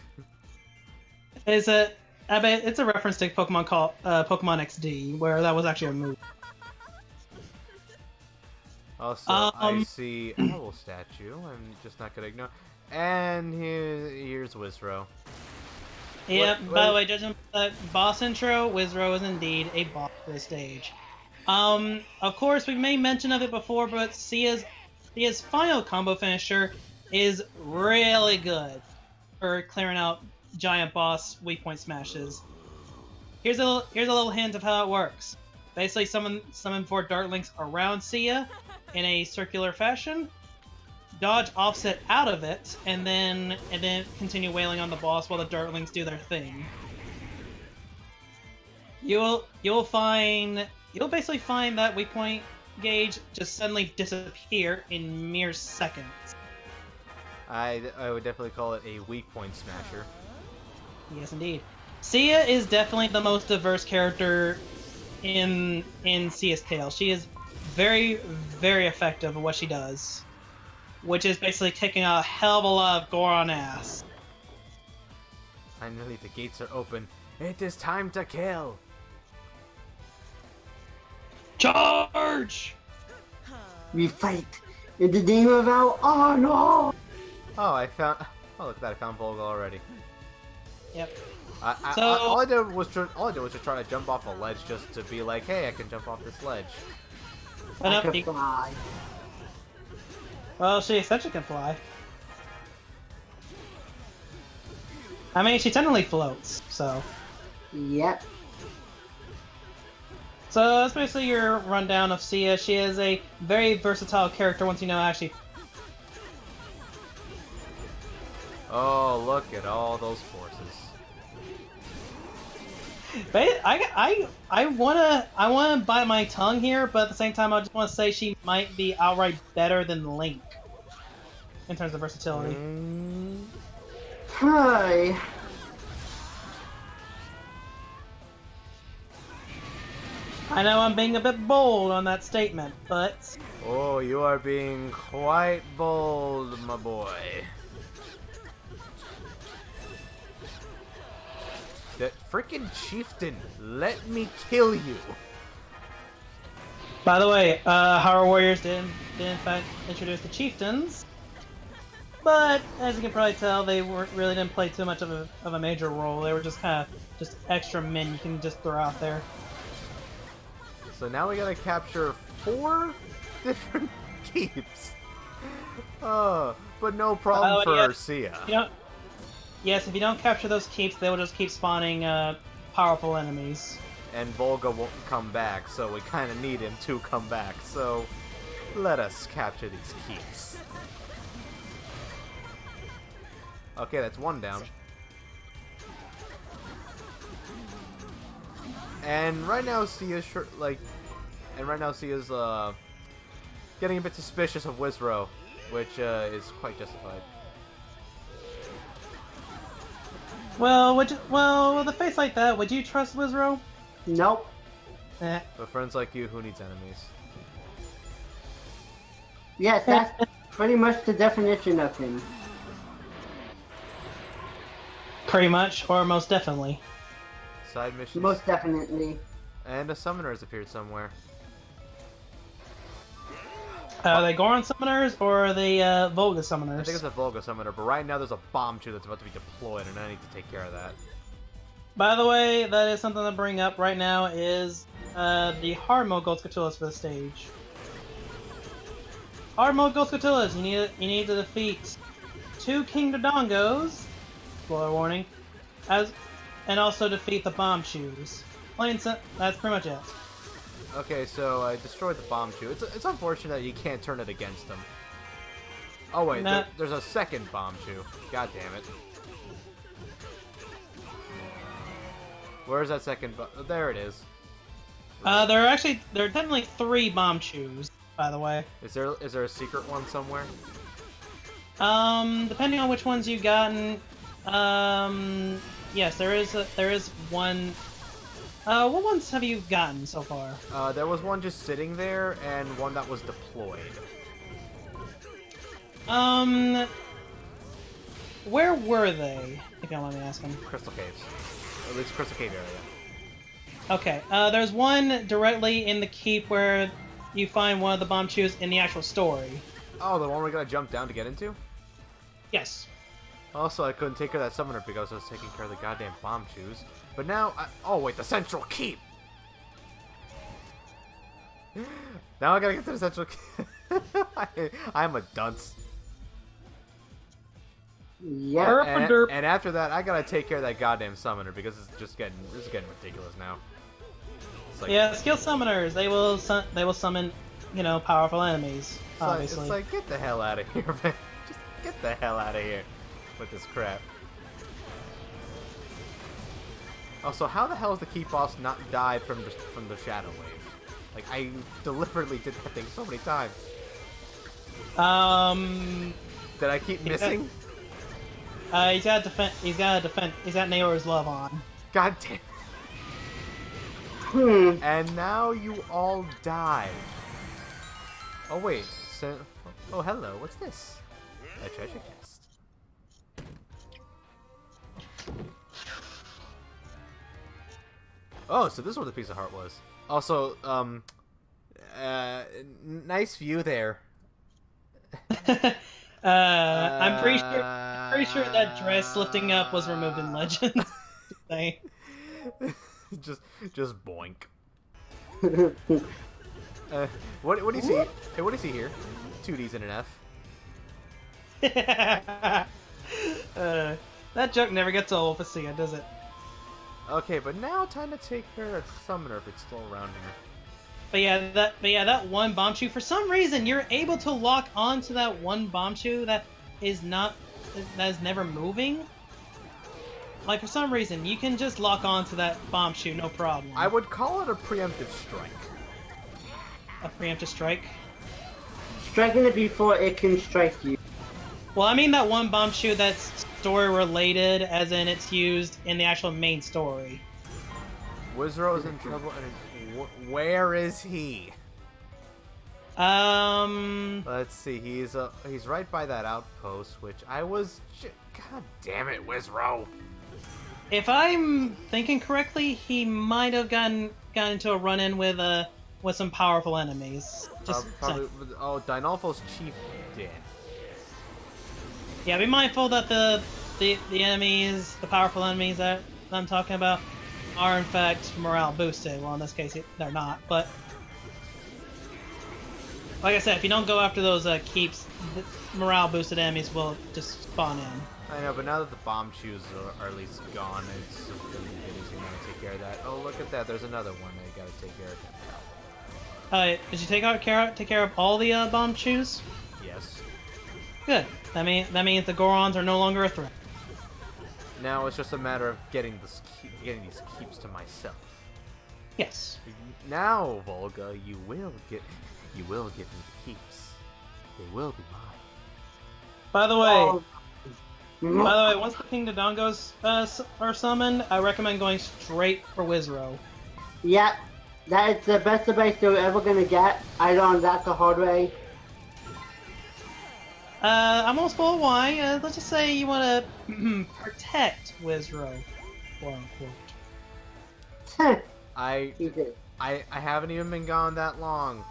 S2: It's a reference to Pokemon called Pokemon XD, where that was actually a move.
S1: Also, I see a little statue. I'm just not gonna ignore. And here's Wizrow.
S2: Yeah. By the way, judging by the boss intro, Wizrow is indeed a boss for this stage. Of course, we made mention of it before, but Sia's final combo finisher is really good for clearing out giant boss weak point smashes. Here's a little hint of how it works. Basically, summon 4 Dartlings around Sia in a circular fashion, dodge offset out of it, and then continue wailing on the boss while the Dartlings do their thing. You'll basically find that weak point gauge just suddenly disappear in mere seconds.
S1: I would definitely call it a weak point smasher.
S2: Yes, indeed. Sia is definitely the most diverse character in Sia's Tale. She is very, very effective at what she does, which is basically kicking a hell of a lot of Goron ass.
S1: Finally, the gates are open. It is time to kill.
S2: Charge!
S3: We fight in the name of our honor.
S1: Oh, oh, look at that! I found Volga already.
S2: Yep.
S1: All I did was to try to jump off a ledge just to be like, hey, I can jump off this ledge.
S3: I can fly.
S2: Well, she essentially can fly. I mean, she technically floats, so.
S3: Yep.
S2: So that's basically your rundown of Sia. She is a very versatile character once you know actually.
S1: Oh, look at all those forces.
S2: But I wanna bite my tongue here, but at the same time I just want to say she might be outright better than Link in terms of versatility.
S3: Hi.
S2: I know I'm being a bit bold on that statement, but...
S1: Oh, you are being quite bold, my boy. That freaking chieftain, let me kill you.
S2: By the way, Hyrule Warriors did in fact introduce the chieftains, but as you can probably tell, they really didn't play too much of a major role. They were just kind of just extra men you can just throw out there.
S1: So now we gotta capture 4 different keeps. But no problem for Sia.
S2: Yes, if you don't capture those keeps, they will just keep spawning powerful enemies.
S1: And Volga won't come back, so we kind of need him to come back. So Let us capture these keeps. Okay, that's one down. And right now, Sia's getting a bit suspicious of Wizrow, which is quite justified.
S2: Well, with a face like that, would you trust Wizrow?
S3: Nope.
S2: Eh.
S1: But friends like you, who needs enemies?
S3: Yes, that's pretty much the definition of him.
S2: Pretty much, or most definitely.
S1: Side missions.
S3: Most definitely.
S1: And a summoner has appeared somewhere.
S2: Are they Goron summoners or are they Volga summoners?
S1: I think it's a Volga summoner, but right now there's a bomb chew that's about to be deployed, and I need to take care of that.
S2: By the way, that is something to bring up right now is the hard mode Ghost Catullus for the stage. Hard mode Ghost Catullus, you need to defeat 2 King Dodongos, spoiler warning, and also defeat the bomb chews. That's pretty much it.
S1: Okay, so I destroyed the bomb chew. It's unfortunate that you can't turn it against them. Oh wait, there's a second bomb chew. God damn it. Where's that second? There it is.
S2: There are technically 3 bomb chews, by the way.
S1: Is there a secret one somewhere?
S2: Depending on which ones you've gotten, yes, there is one. What ones have you gotten so far?
S1: There was one just sitting there, and one that was deployed.
S2: Where were they, if you don't mind me asking?
S1: Crystal Caves. At least Crystal Cave area.
S2: Okay, there's one directly in the keep where you find one of the bomb chews in the actual story.
S1: Oh, the one we gotta jump down to get into?
S2: Yes.
S1: Also, I couldn't take care of that summoner because I was taking care of the goddamn bomb chews. But now, oh wait, the central keep! Now I gotta get to the central keep. I'm a dunce.
S3: Yeah.
S1: And after that, I gotta take care of that goddamn summoner because it's getting ridiculous now.
S2: Like, yeah, skill summoners, they will summon, you know, powerful enemies. Obviously.
S1: It's like, get the hell out of here, man. Just get the hell out of here with this crap. Also, how the hell is the keep boss not died from the shadow wave? Like, I deliberately did that thing so many times. Did I keep missing?
S2: He's got Nayor's love on.
S1: God damn. And now you all died. Oh wait, so oh hello, what's this? A treasure chest. Oh, so this is what the piece of heart was. Also, nice view there.
S2: I'm pretty sure that dress lifting up was removed in Legends.
S1: just boink. What do you see? Hey, what do you see here? 2Ds and an F.
S2: That joke never gets old for Sia, does it?
S1: Okay, but now time to take care of Summoner if it's still around here.
S2: But yeah, that one bomb chew. For some reason, you're able to lock onto that one bomb chew that is never moving. Like, for some reason, you can just lock onto that bomb chew, no problem.
S1: I would call it a preemptive strike.
S2: A preemptive strike?
S3: Striking it before it can strike you.
S2: Well, I mean that one bomb chew that's story-related, as in it's used in the actual main story.
S1: Wizrow is in trouble, and where is he? Let's see. He's right by that outpost, which I was. God damn it, Wizrow!
S2: If I'm thinking correctly, he might have gotten into a run-in with some powerful enemies.
S1: Probably. Oh, Dinolfo's chief did.
S2: Yeah, be mindful that the enemies, the powerful enemies that I'm talking about, are in fact morale boosted. Well, in this case, they're not. But like I said, if you don't go after those keeps, the morale boosted enemies will just spawn in.
S1: I know, but now that the bomb chews are at least gone, it's gonna be easy to take care of that. Oh, look at that! There's another one that you gotta take care of.
S2: Did you take care of all the bomb chews?
S1: Yes.
S2: Good. That means the Gorons are no longer a threat.
S1: Now it's just a matter of getting these keeps to myself.
S2: Yes.
S1: Now, Volga, you will get me the keeps. They will be mine.
S2: By the way, once the King Dodongos are summoned, I recommend going straight for Wizrow.
S3: Yep, that is the best advice you're ever gonna get. I learned that the hard way.
S2: I'm almost full of why. Let's just say you want to protect Wizrow, quote unquote.
S1: I haven't even been gone that long.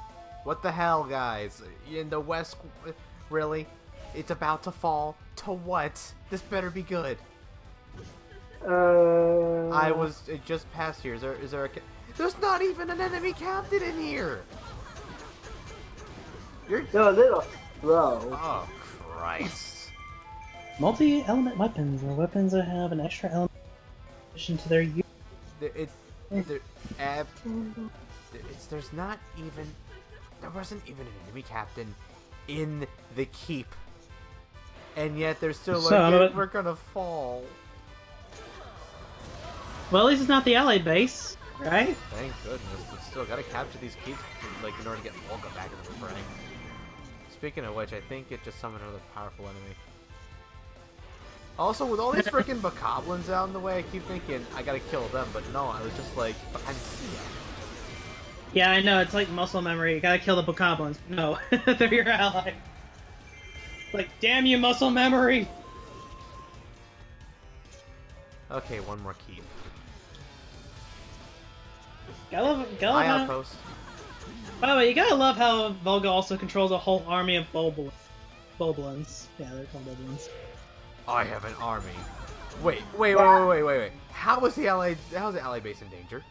S1: What the hell, guys? In the West, really? It's about to fall. To what? This better be good. It just passed here. Is there a... There's not even an enemy captain in here!
S3: You're a little slow.
S1: Oh, Christ.
S2: Multi-element weapons are weapons that have an extra element in addition to their use.
S1: There's not even... There wasn't even an enemy captain in the keep. And yet they're still like, we're gonna fall.
S2: Well, at least it's not the allied base, right?
S1: Thank goodness, but still gotta capture these keeps like in order to get Volga back in the fray. Speaking of which, I think it just summoned another powerful enemy. Also, with all these freaking bokoblins out in the way, I keep thinking I gotta kill them, but no, I was just like, I'm Sia.
S2: Yeah, I know, it's like muscle memory. You gotta kill the bokoblins. No, they're your ally. Like, damn you, muscle memory!
S1: Okay, one more keep.
S2: My
S1: outpost.
S2: By the way, you gotta love how Volga also controls a whole army of Boblins. Yeah, they're called Boblins.
S1: I have an army. Wait. How is the ally base in danger?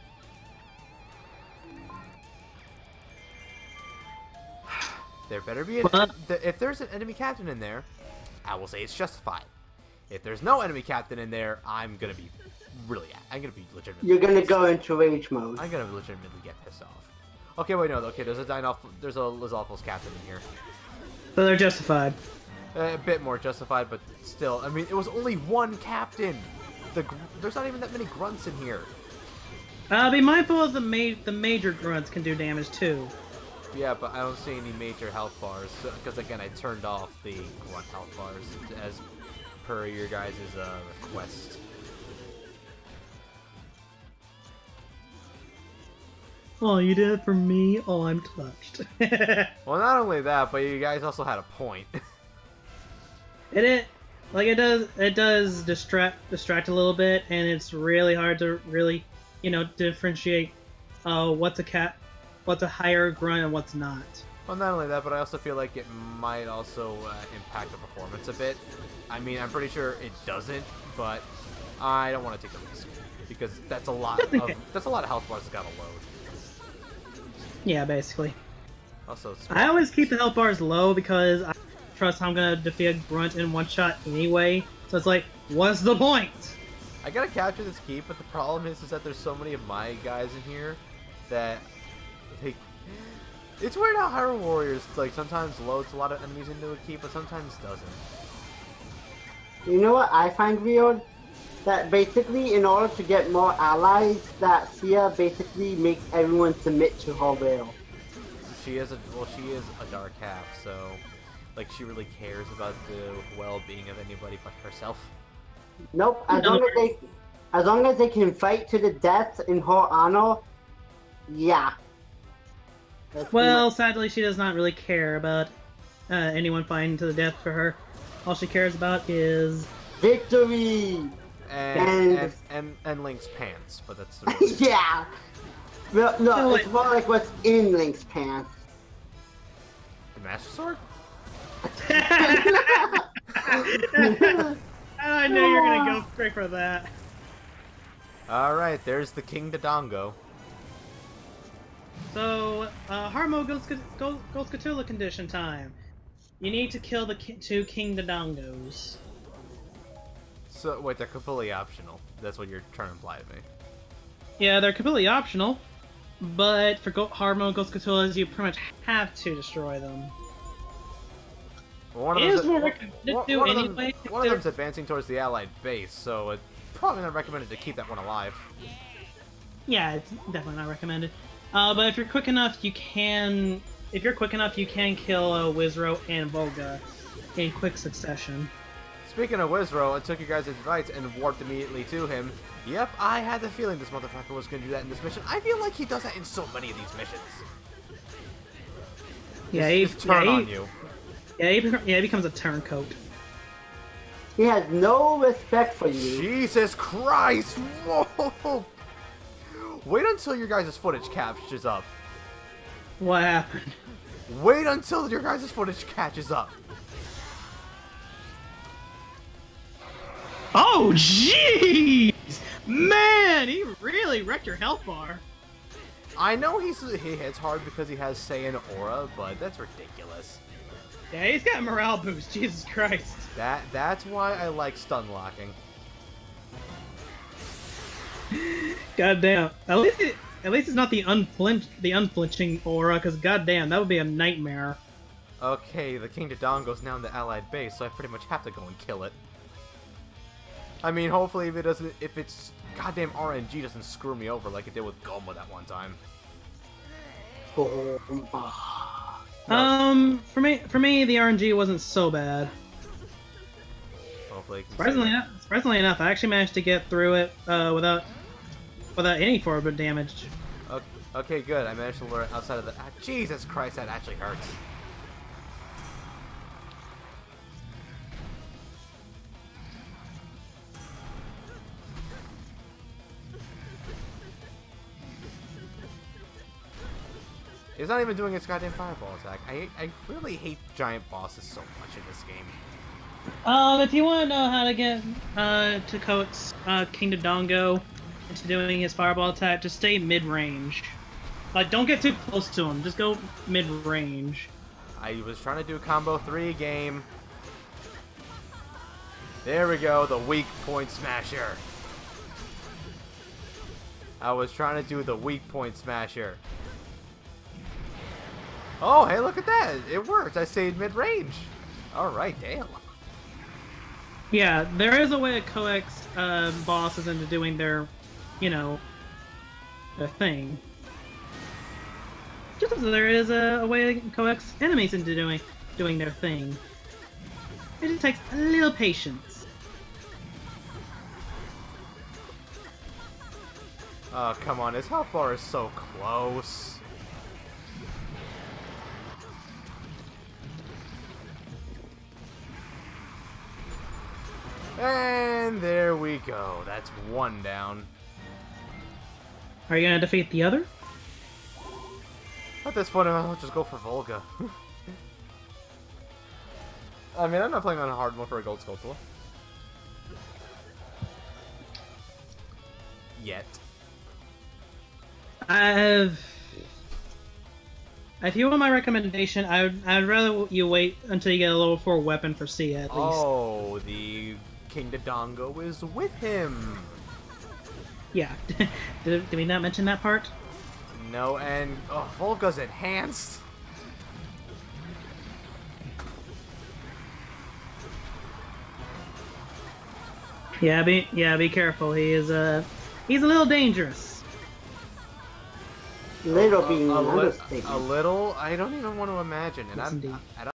S1: There better be if there's an enemy captain in there, I will say it's justified. If there's no enemy captain in there, I'm gonna be legitimately.
S3: You're gonna go into rage mode.
S1: I'm gonna legitimately get pissed off. Okay, wait, no. Okay, there's a Lizalfos captain in here.
S2: So they're justified.
S1: A bit more justified, but still, I mean, it was only one captain. There's not even that many grunts in here.
S2: Be mindful of the major grunts can do damage too.
S1: Yeah, but I don't see any major health bars, because again, I turned off the grunt health bars as per your guys' request.
S2: Oh, you did it for me? Oh, I'm touched.
S1: Well, not only that, but you guys also had a point.
S2: It does distract a little bit, and it's really hard to really, differentiate what's a higher grunt and what's not.
S1: Well, not only that, but I also feel like it might also impact the performance a bit. I mean, I'm pretty sure it doesn't, but I don't want to take a risk because that's a lot of health bars that's gotta load.
S2: Yeah, basically.
S1: Also,
S2: I always keep the health bars low because I trust I'm gonna defeat a grunt in one shot anyway. So it's like, what's the point?
S1: I gotta capture this keep, but the problem is that there's so many of my guys in here that it's weird how Hyrule Warriors sometimes loads a lot of enemies into a keep, but sometimes doesn't.
S3: You know what I find weird? That basically, in order to get more allies, that Sia basically makes everyone submit to her will.
S1: She is a dark half, so she really cares about the well-being of anybody but herself.
S3: Nope. As long as they can fight to the death in her honor, yeah.
S2: Well, sadly, she does not really care about anyone fighting to the death for her. All she cares about is
S3: victory.
S1: And Link's pants, but that's the
S3: yeah. No, it's more like what's in Link's pants.
S1: The Master Sword?
S2: I knew you were gonna go straight for that.
S1: Alright, there's the King Dodongo.
S2: So, Harmo Ghost Cthulhu condition time. You need to kill the two King Dodongos.
S1: So, wait, they're completely optional. That's what you're trying to imply to me.
S2: Yeah, they're completely optional. but for hard mode Ghost Godzillas, you pretty much have to destroy them.
S1: One of them's advancing towards the Allied base, so it's probably not recommended to keep that one alive.
S2: Yeah, it's definitely not recommended. But if you're quick enough, you can. If you're quick enough, you can kill Wizro and Volga in quick succession.
S1: Speaking of Wizro, I took you guys' advice and warped immediately to him. Yep, I had the feeling this motherfucker was going to do that in this mission. I feel like he does that in so many of these missions.
S2: Yeah, he becomes a turncoat.
S3: He has no respect for you.
S1: Jesus Christ! Whoa! Wait until your guys' footage catches up.
S2: What happened?
S1: Wait until your guys' footage catches up.
S2: Oh, jeez! Man, he really wrecked your health bar.
S1: I know he hits hard because he has Saiyan Aura, but that's ridiculous.
S2: Yeah, he's got a morale boost, Jesus Christ.
S1: That's why I like stun locking.
S2: Goddamn. At least it's not the unflinching aura, because goddamn, that would be a nightmare.
S1: Okay, the King Dodongo's now in the Allied base, so I pretty much have to go and kill it. I mean, hopefully if it's goddamn RNG doesn't screw me over like it did with Goma that one time.
S2: No. For me, the RNG wasn't so bad.
S1: Hopefully,
S2: surprisingly enough, I actually managed to get through it without any forward damage.
S1: Okay, good. I managed to lure it outside of the. Jesus Christ, that actually hurts. It's not even doing its goddamn fireball attack. I really hate giant bosses so much in this game.
S2: If you want to know how to get to coax King Dodongo into doing his fireball attack, just stay mid-range. Like, don't get too close to him. Just go mid-range.
S1: I was trying to do combo 3 game. There we go, the weak point smasher. I was trying to do the weak point smasher. Oh, hey, look at that. It worked. I stayed mid-range. Alright, damn.
S2: Yeah, there is a way to coax bosses into doing their, their thing. Just as there is a way to coax enemies into doing their thing. It just takes a little patience.
S1: Oh, come on. His health bar is so close. And there we go. That's one down.
S2: Are you gonna defeat the other?
S1: At this point, I'll just go for Volga. I mean, I'm not playing on a hard mode for a Gold Skulltula. Yet.
S2: If you want my recommendation, I'd rather you wait until you get a level 4 weapon for Sia, at least.
S1: Oh, the King Dodongo is with him.
S2: Yeah. Did we not mention that part?
S1: No, and Volga's enhanced.
S2: Yeah, be careful. He's a little dangerous.
S3: Little being
S1: a little. I don't even want to imagine, and
S2: yes,
S1: I don't